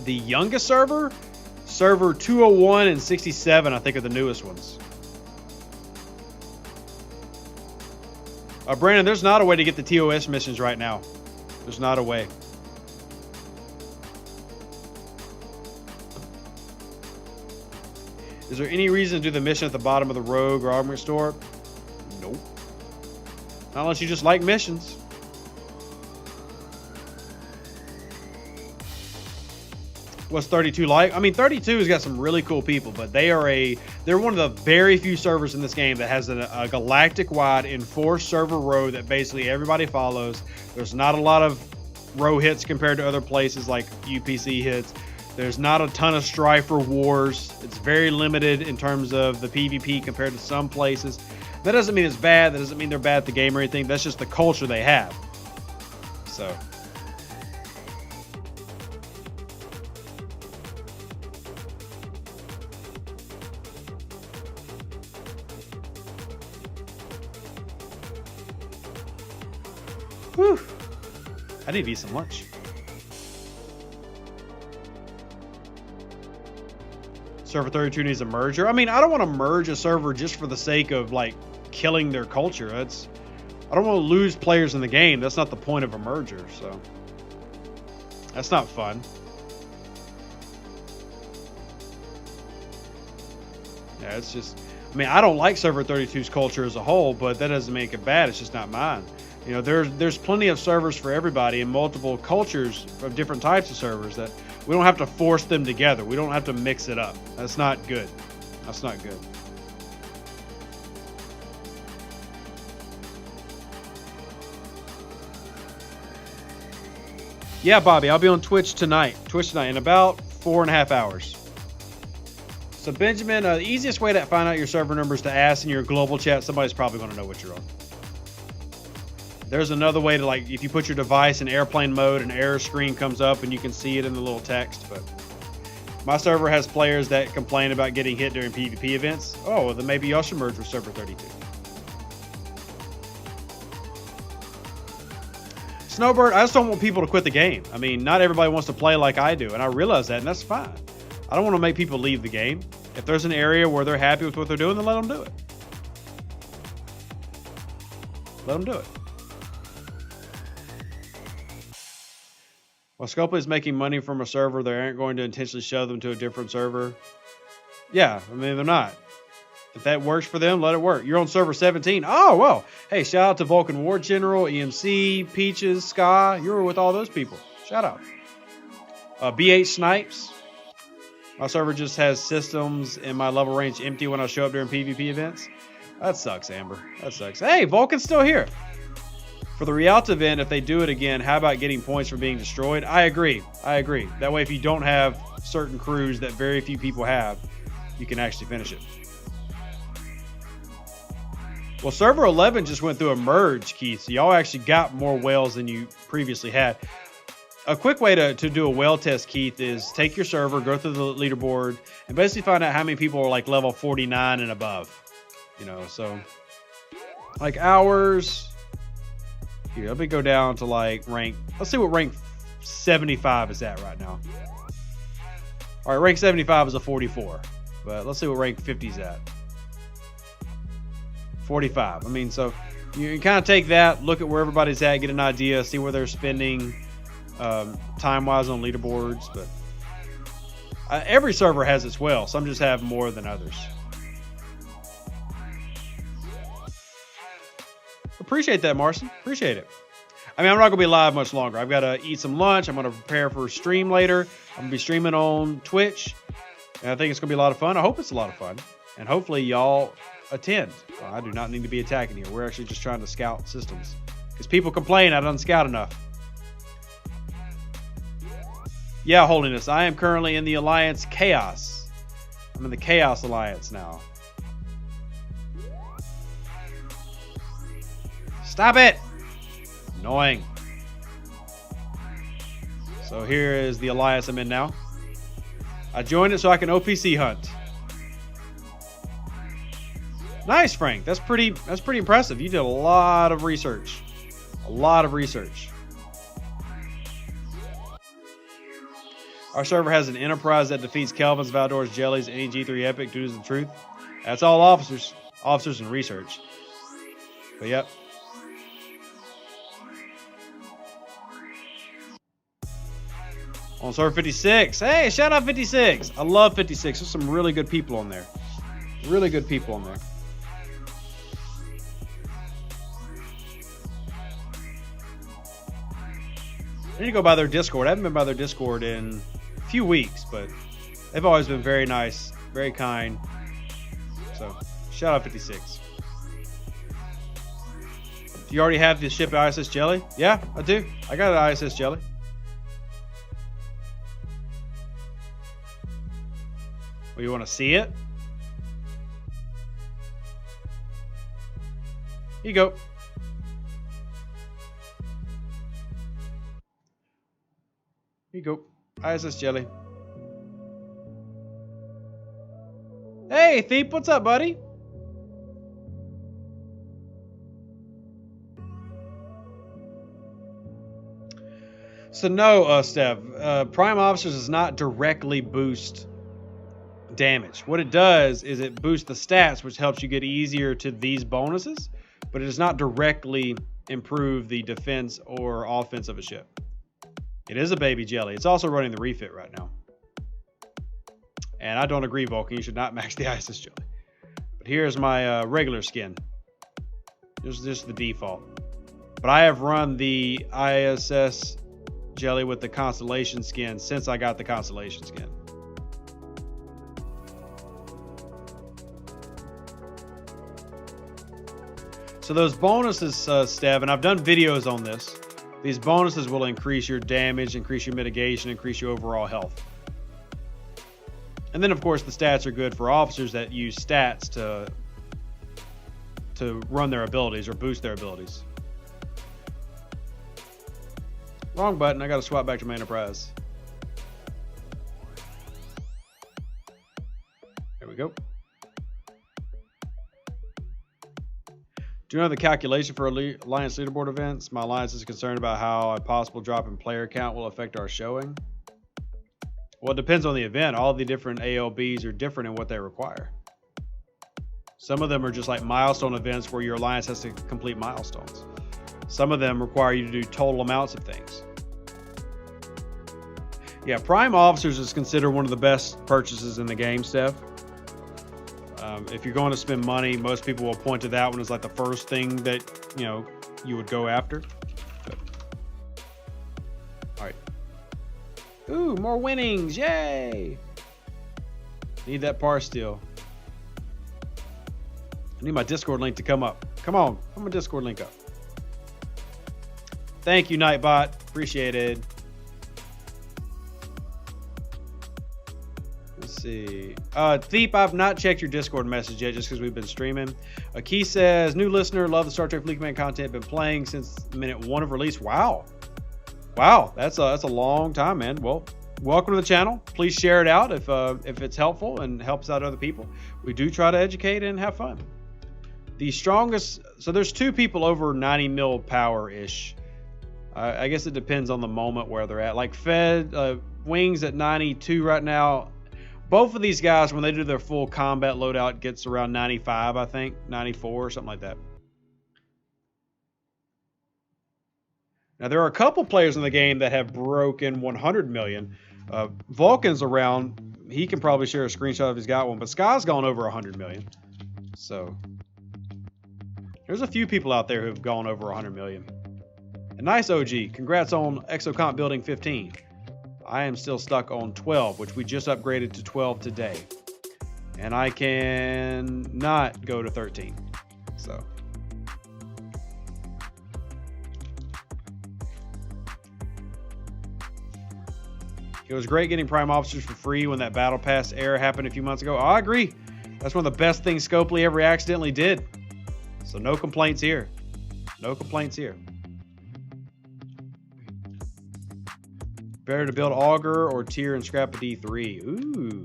The youngest server? Server 201 and 67, I think, are the newest ones. Brandon, there's not a way to get the TOS missions right now. There's not a way. Is there any reason to do the mission at the bottom of the rogue or armory store? Nope. Not unless you just like missions. What's 32 like? I mean, 32 has got some really cool people, but they're one of the very few servers in this game that has a galactic-wide enforced server row that basically everybody follows. There's not a lot of row hits compared to other places like UPC hits. There's not a ton of strife or wars. It's very limited in terms of the PvP compared to some places. That doesn't mean it's bad. That doesn't mean they're bad at the game or anything. That's just the culture they have. So. Whew. I need to eat some lunch. Server 32 needs a merger. I mean, I don't want to merge a server just for the sake of like killing their culture. I don't want to lose players in the game. That's not the point of a merger. So that's not fun. Yeah, it's just, I mean, I don't like Server 32's culture as a whole, but that doesn't make it bad. It's just not mine. You know, there's plenty of servers for everybody and multiple cultures of different types of servers that we don't have to force them together. We don't have to mix it up. That's not good. That's not good. Yeah, Bobby, I'll be on Twitch tonight in about 4.5 hours. So Benjamin, the easiest way to find out your server number is to ask in your global chat. Somebody's probably going to know what you're on. There's another way to, like, if you put your device in airplane mode, an error screen comes up and you can see it in the little text. But my server has players that complain about getting hit during PvP events. Oh, well, then maybe y'all should merge with Server 32. Snowbird, I just don't want people to quit the game. I mean, not everybody wants to play like I do, and I realize that, and that's fine. I don't want to make people leave the game. If there's an area where they're happy with what they're doing, then let them do it. Let them do it. While Scopely is making money from a server, they aren't going to intentionally shove them to a different server. Yeah, I mean, they're not. If that works for them, let it work. You're on server 17. Oh, well. Hey, shout out to Vulcan War General, EMC, Peaches, Ska. You were with all those people. Shout out. B8 Snipes. My server just has systems in my level range empty when I show up during PvP events. That sucks, Amber. That sucks. Hey, Vulcan's still here. For the Rialto event, if they do it again, how about getting points for being destroyed? I agree. I agree. That way, if you don't have certain crews that very few people have, you can actually finish it. Well, server 11 just went through a merge, Keith. So y'all actually got more whales than you previously had. A quick way to do a whale test, Keith, is take your server, go through the leaderboard, and basically find out how many people are like level 49 and above. You know, so like ours. Here, let me go down to like rank. Let's see what rank 75 is at right now. All right, rank 75 is a 44, but let's see what rank 50 is at. 45. I mean, so you can kind of take that, look at where everybody's at, get an idea, see where they're spending time-wise on leaderboards. But every server has its whale. Some just have more than others. Appreciate that, Marcin. Appreciate it. I mean, I'm not going to be live much longer. I've got to eat some lunch. I'm going to prepare for a stream later. I'm going to be streaming on Twitch. And I think it's going to be a lot of fun. I hope it's a lot of fun. And hopefully y'all attend. I do not need to be attacking here. We're actually just trying to scout systems. Because people complain I don't scout enough. Yeah, Holiness. I am currently in the Alliance Chaos. I'm in the Chaos Alliance now. Stop it! Annoying. So here is the alliance I'm in now. I joined it so I can OPC hunt. Nice, Frank. That's pretty impressive. You did a lot of research. A lot of research. Our server has an enterprise that defeats Kelvin's, Valdor's, Jelly's, any G3 epic due to the truth. That's all officers and research. But yep. On server 56. Hey, shout out 56. I love 56. There's some really good people on there. Really good people on there. I need to go by their Discord. I haven't been by their Discord in a few weeks, but they've always been very nice, very kind. So, shout out 56. Do you already have the ship ISS Jelly? Yeah, I do. I got an ISS Jelly. Well, you want to see it? Here you go. Here you go. ISS Jelly. Hey, Thiep, what's up, buddy? So no, Steph, Prime Officers does not directly boost damage. What it does is it boosts the stats, which helps you get easier to these bonuses, but it does not directly improve the defense or offense of a ship. It is a baby jelly. It's also running the refit right now. And I don't agree, Vulcan. You should not max the ISS jelly. But here's my regular skin. This is just the default. But I have run the ISS jelly with the Constellation skin since I got the Constellation skin. So those bonuses, Stev, and I've done videos on this. These bonuses will increase your damage, increase your mitigation, increase your overall health. And then, of course, the stats are good for officers that use stats to run their abilities or boost their abilities. Wrong button. I got to swap back to my Enterprise. There we go. Do you know the calculation for Alliance leaderboard events? My Alliance is concerned about how a possible drop in player count will affect our showing. Well, it depends on the event. All the different ALBs are different in what they require. Some of them are just like milestone events where your Alliance has to complete milestones. Some of them require you to do total amounts of things. Yeah, Prime Officers is considered one of the best purchases in the game, Steph. If you're going to spend money, most people will point to that one as like the first thing that, you know, you would go after. But, all right. Ooh, more winnings. Yay. Need that par still. I need my Discord link to come up. Come on. Put my Discord link up. Thank you, Nightbot. Appreciated. Let's see. Thiep, I've not checked your Discord message yet just because we've been streaming. Key says, new listener, love the Star Trek Fleet Command content, been playing since minute 1 of release. Wow. Wow, that's a long time, man. Well, welcome to the channel. Please share it out if it's helpful and helps out other people. We do try to educate and have fun. The strongest, so there's 2 people over 90 mil power-ish. I guess it depends on the moment where they're at. Like Fed, Wings at 92 right now. Both of these guys, when they do their full combat loadout, gets around 95, I think. 94 or something like that. Now, there are a couple players in the game that have broken 100 million. Vulcan's around. He can probably share a screenshot if he's got one. But Sky's gone over 100 million. So, there's a few people out there who've gone over 100 million. A nice OG. Congrats on Exocomp building 15. I am still stuck on 12, which we just upgraded to 12 today. And I can not go to 13. So. It was great getting Prime Officers for free when that Battle Pass error happened a few months ago. Oh, I agree. That's one of the best things Scopely ever accidentally did. So no complaints here. No complaints here. Better to build Augur or tier and scrap a D3? Ooh,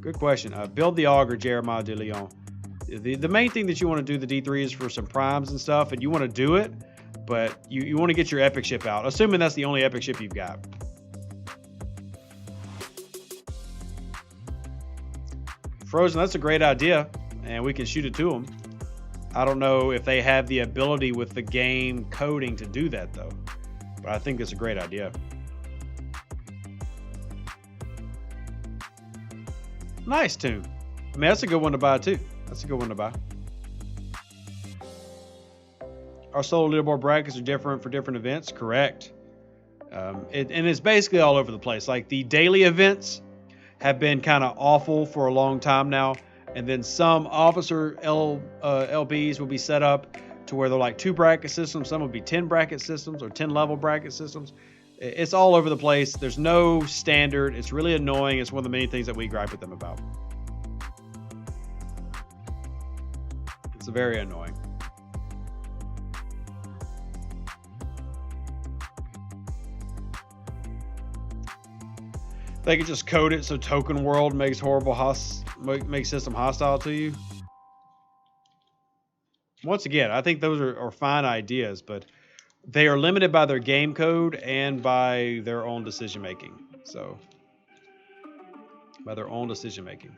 good question. Build the Augur, Jeremiah de Leon. The main thing that you want to do the D3 is for some primes and stuff, and you want to do it, but you want to get your epic ship out, assuming that's the only epic ship you've got. Frozen, that's a great idea, and we can shoot it to them. I don't know if they have the ability with the game coding to do that, though, but I think it's a great idea. Nice tune. I mean, that's a good one to buy, too. That's a good one to buy. Our solo leaderboard brackets are different for different events. Correct. And it's basically all over the place. Like, the daily events have been kind of awful for a long time now. And then some officer LBs will be set up to where they're like 2 bracket systems. Some will be 10 bracket systems or 10 level bracket systems. It's all over the place. There's no standard. It's really annoying. It's one of the many things that we gripe with them about. It's very annoying. They could just code it so Token World makes makes system hostile to you. Once again, I think those are fine ideas, but they are limited by their game code and by their own decision making. So, by their own decision making.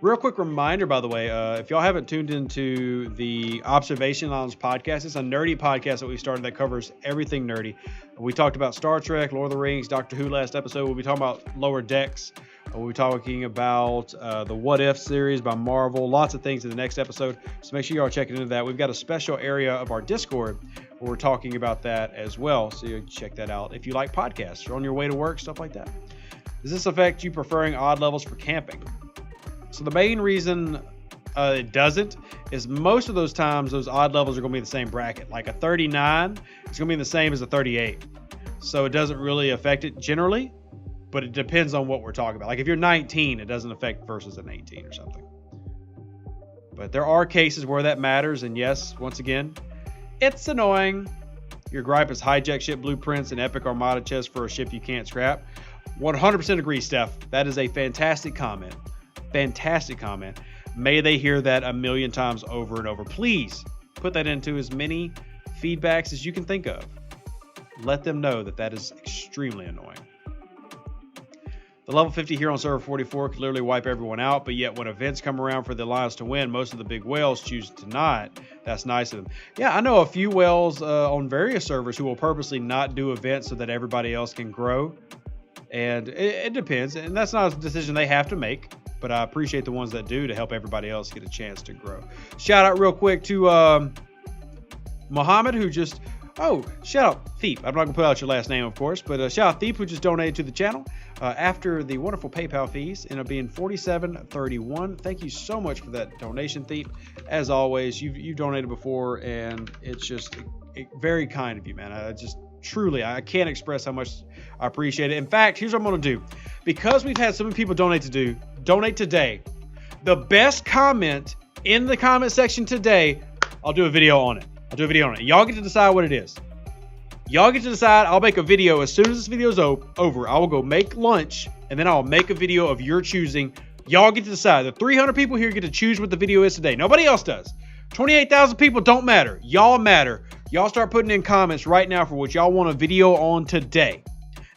Real quick reminder, by the way, if y'all haven't tuned into the Observation Lounge podcast, it's a nerdy podcast that we started that covers everything nerdy. We talked about Star Trek, Lord of the Rings, Doctor Who last episode. We'll be talking about Lower Decks. We'll be talking about the What If series by Marvel. Lots of things in the next episode. So make sure y'all check into that. We've got a special area of our Discord where we're talking about that as well. So you check that out if you like podcasts or on your way to work, stuff like that. Does this affect you preferring odd levels for camping? So the main reason it doesn't is most of those times those odd levels are going to be in the same bracket. Like a 39 is going to be the same as a 38. So it doesn't really affect it generally, but it depends on what we're talking about. Like if you're 19, it doesn't affect versus an 18 or something. But there are cases where that matters. And yes, once again, it's annoying. Your gripe is hijack ship blueprints and epic armada chests for a ship you can't scrap. 100% agree, Steph. That is a fantastic comment. Fantastic comment. May they hear that a million times over and over. Please put that into as many feedbacks as you can think of. Let them know that that is extremely annoying. The level 50 here on server 44 could literally wipe everyone out, but yet when events come around for the Alliance to win, most of the big whales choose to not. That's nice of them. Yeah, I know a few whales on various servers who will purposely not do events so that everybody else can grow. And it depends, and that's not a decision they have to make. But I appreciate the ones that do to help everybody else get a chance to grow. Shout out real quick to Muhammad, who just... Oh, shout out Thiep. I'm not going to put out your last name, of course. But shout out Thiep, who just donated to the channel after the wonderful PayPal fees. Ended up being $47.31. Thank you so much for that donation, Thiep. As always, you've donated before, and it's just very kind of you, man. I can't express how much I appreciate it. In fact, here's what I'm going to do. Because we've had so many people donate today. The best comment in the comment section today, I'll do a video on it. Y'all get to decide what it is. Y'all get to decide. I'll make a video as soon as this video is over. I will go make lunch, and then I'll make a video of your choosing. Y'all get to decide. The 300 people here get to choose what the video is today. Nobody else does. 28,000 people don't matter. Y'all matter. Y'all start putting in comments right now for what y'all want a video on today.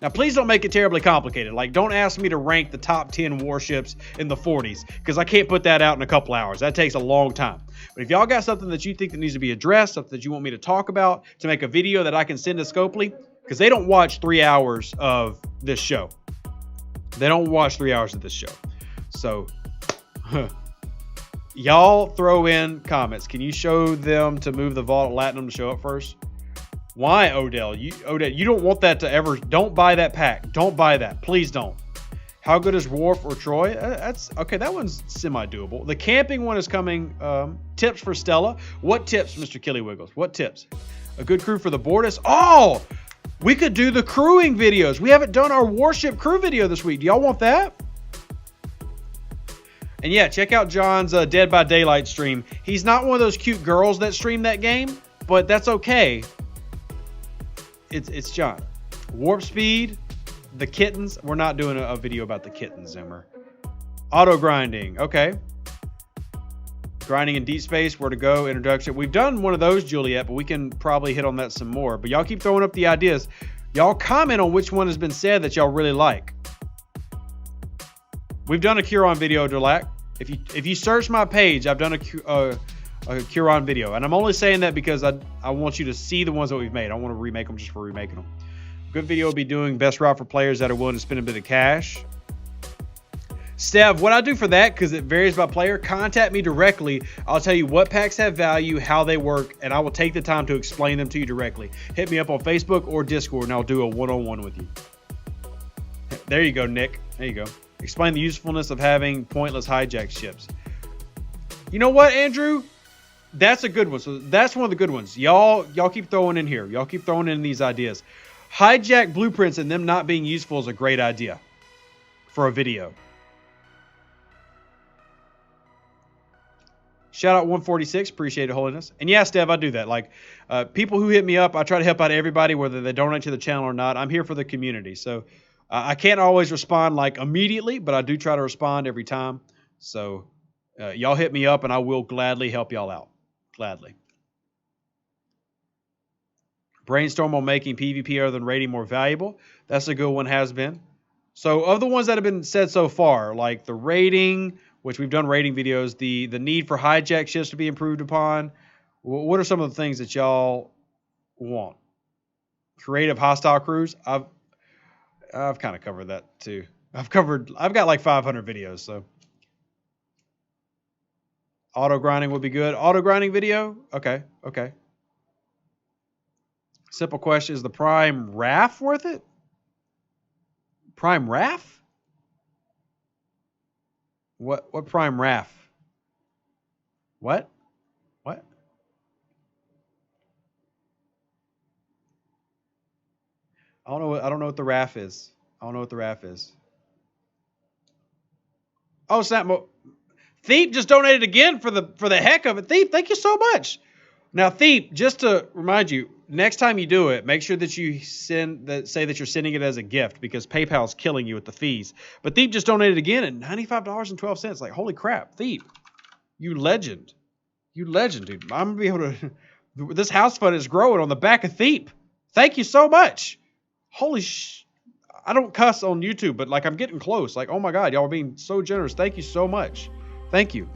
Now, please don't make it terribly complicated. Like, don't ask me to rank the top 10 warships in the 40s, because I can't put that out in a couple hours. That takes a long time. But if y'all got something that you think that needs to be addressed, something that you want me to talk about, to make a video that I can send to Scopely, because they don't watch 3 hours of this show. So, y'all throw in comments. Can you show them to move the Vault Latinum to show up first? Why, Odell? You don't want that to ever... Don't buy that pack. Don't buy that. Please don't. How good is Worf or Troy? That's... Okay, that one's semi-doable. The camping one is coming. Tips for Stella. What tips, Mr. Killywiggles? What tips? A good crew for the Bortus. Oh! We could do the crewing videos. We haven't done our warship crew video this week. Do y'all want that? And yeah, check out John's Dead by Daylight stream. He's not one of those cute girls that stream that game, but that's okay. It's John. Warp speed, the kittens. We're not doing a video about the kittens, Zimmer. Auto grinding. Okay. Grinding in deep space, where to go, introduction. We've done one of those, Juliet, but we can probably hit on that some more. But y'all keep throwing up the ideas. Y'all comment on which one has been said that y'all really like. We've done a Curon video, Dulac. If you search my page, I've done a Curon video. And I'm only saying that because I want you to see the ones that we've made. I don't want to remake them just for remaking them. Good video will be doing best route for players that are willing to spend a bit of cash. Stev, what I do for that, because it varies by player, contact me directly. I'll tell you what packs have value, how they work, and I will take the time to explain them to you directly. Hit me up on Facebook or Discord, and I'll do a one-on-one with you. There you go, Nick. There you go. Explain the usefulness of having pointless hijack ships. You know what, Andrew? That's a good one. So that's one of the good ones. Y'all keep throwing in here. Y'all keep throwing in these ideas. Hijack blueprints and them not being useful is a great idea for a video. Shout out 146. Appreciate it, Holiness. And yeah, Stev, I do that. Like, people who hit me up, I try to help out everybody, whether they donate to the channel or not. I'm here for the community. So I can't always respond like immediately, but I do try to respond every time. So y'all hit me up and I will gladly help y'all out. Gladly. Brainstorm on making PvP other than raiding more valuable. That's a good one, has been. So of the ones that have been said so far, like the raiding, which we've done rating videos. The need for hijack ships to be improved upon. What are some of the things that y'all want? Creative hostile crews. I've kind of covered that too. I've got like 500 videos, so. Auto grinding would be good. Auto grinding video? Okay. Simple question, is the Prime RAF worth it? Prime RAF? What Prime RAF? What? I don't know what the RAF is. Oh, snap. Thiep just donated again for the heck of it. Thiep, thank you so much. Now, Thiep, just to remind you, next time you do it, make sure that you say that you're sending it as a gift, because PayPal's killing you with the fees. But Thiep just donated again at $95.12. Like, holy crap, Thiep, you legend, dude. I'm gonna be able to. This house fund is growing on the back of Thiep. Thank you so much. Holy I don't cuss on YouTube, but like I'm getting close. Like, oh my God, y'all are being so generous. Thank you so much. Thank you.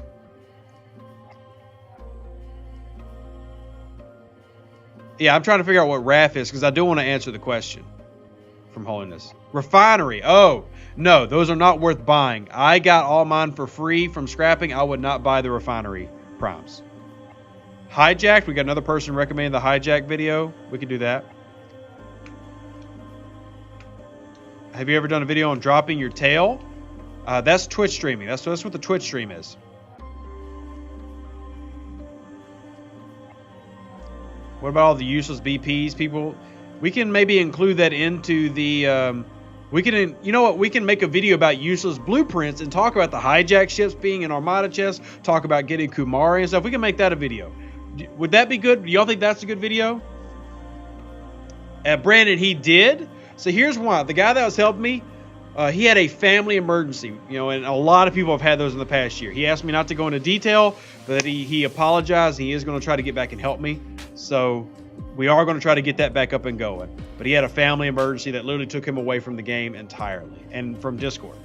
Yeah, I'm trying to figure out what RAF is because I do want to answer the question from Holiness. Refinery. Oh, no, those are not worth buying. I got all mine for free from scrapping. I would not buy the refinery primes. Hijacked. We got another person recommending the hijack video. We could do that. Have you ever done a video on dropping your tail? That's Twitch streaming. That's what the Twitch stream is. What about all the useless BPs, people? We can maybe include that into the. You know what? We can make a video about useless blueprints and talk about the hijack ships being in Armada chests. Talk about getting Kumari and stuff. We can make that a video. Would that be good? Do y'all think that's a good video? Brandon, he did. So here's why. The guy that was helping me, he had a family emergency, and a lot of people have had those in the past year. He asked me not to go into detail, but he apologized. He is going to try to get back and help me. So we are going to try to get that back up and going. But he had a family emergency that literally took him away from the game entirely and from Discord.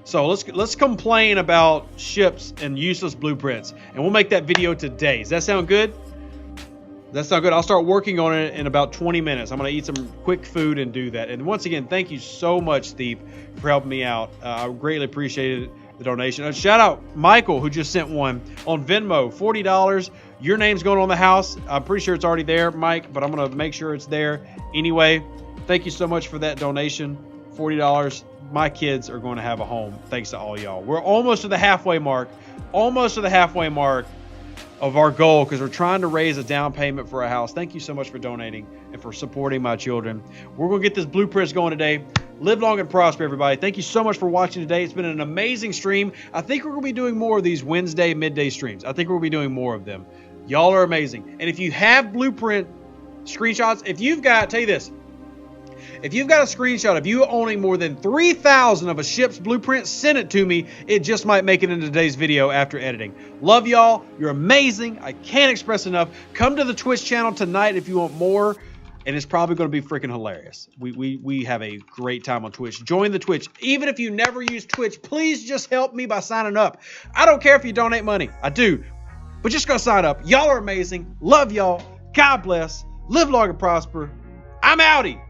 So let's complain about ships and useless blueprints, and we'll make that video today. Does that sound good? That's not good. I'll start working on it in about 20 minutes. I'm going to eat some quick food and do that. And once again, thank you so much, Steve, for helping me out. I greatly appreciated the donation. Shout out Michael, who just sent one on Venmo, $40. Your name's going on the house. I'm pretty sure it's already there, Mike, but I'm going to make sure it's there anyway. Thank you so much for that donation, $40. My kids are going to have a home thanks to all y'all. We're almost to the halfway mark. Of our goal, because we're trying to raise a down payment for a house. Thank you so much for donating and for supporting my children. We're going to get this blueprints going today. Live long and prosper, everybody. Thank you so much for watching today. It's been an amazing stream. I think we're going to be doing more of these Wednesday midday streams. I think we're going to be doing more of them. Y'all are amazing. And if you have blueprint screenshots, tell you this, if you've got a screenshot of you owning more than 3,000 of a ship's blueprint, send it to me. It just might make it into today's video after editing. Love y'all. You're amazing. I can't express enough. Come to the Twitch channel tonight if you want more, and it's probably going to be freaking hilarious. We have a great time on Twitch. Join the Twitch. Even if you never use Twitch, please just help me by signing up. I don't care if you donate money. I do. But just go sign up. Y'all are amazing. Love y'all. God bless. Live long and prosper. I'm outie.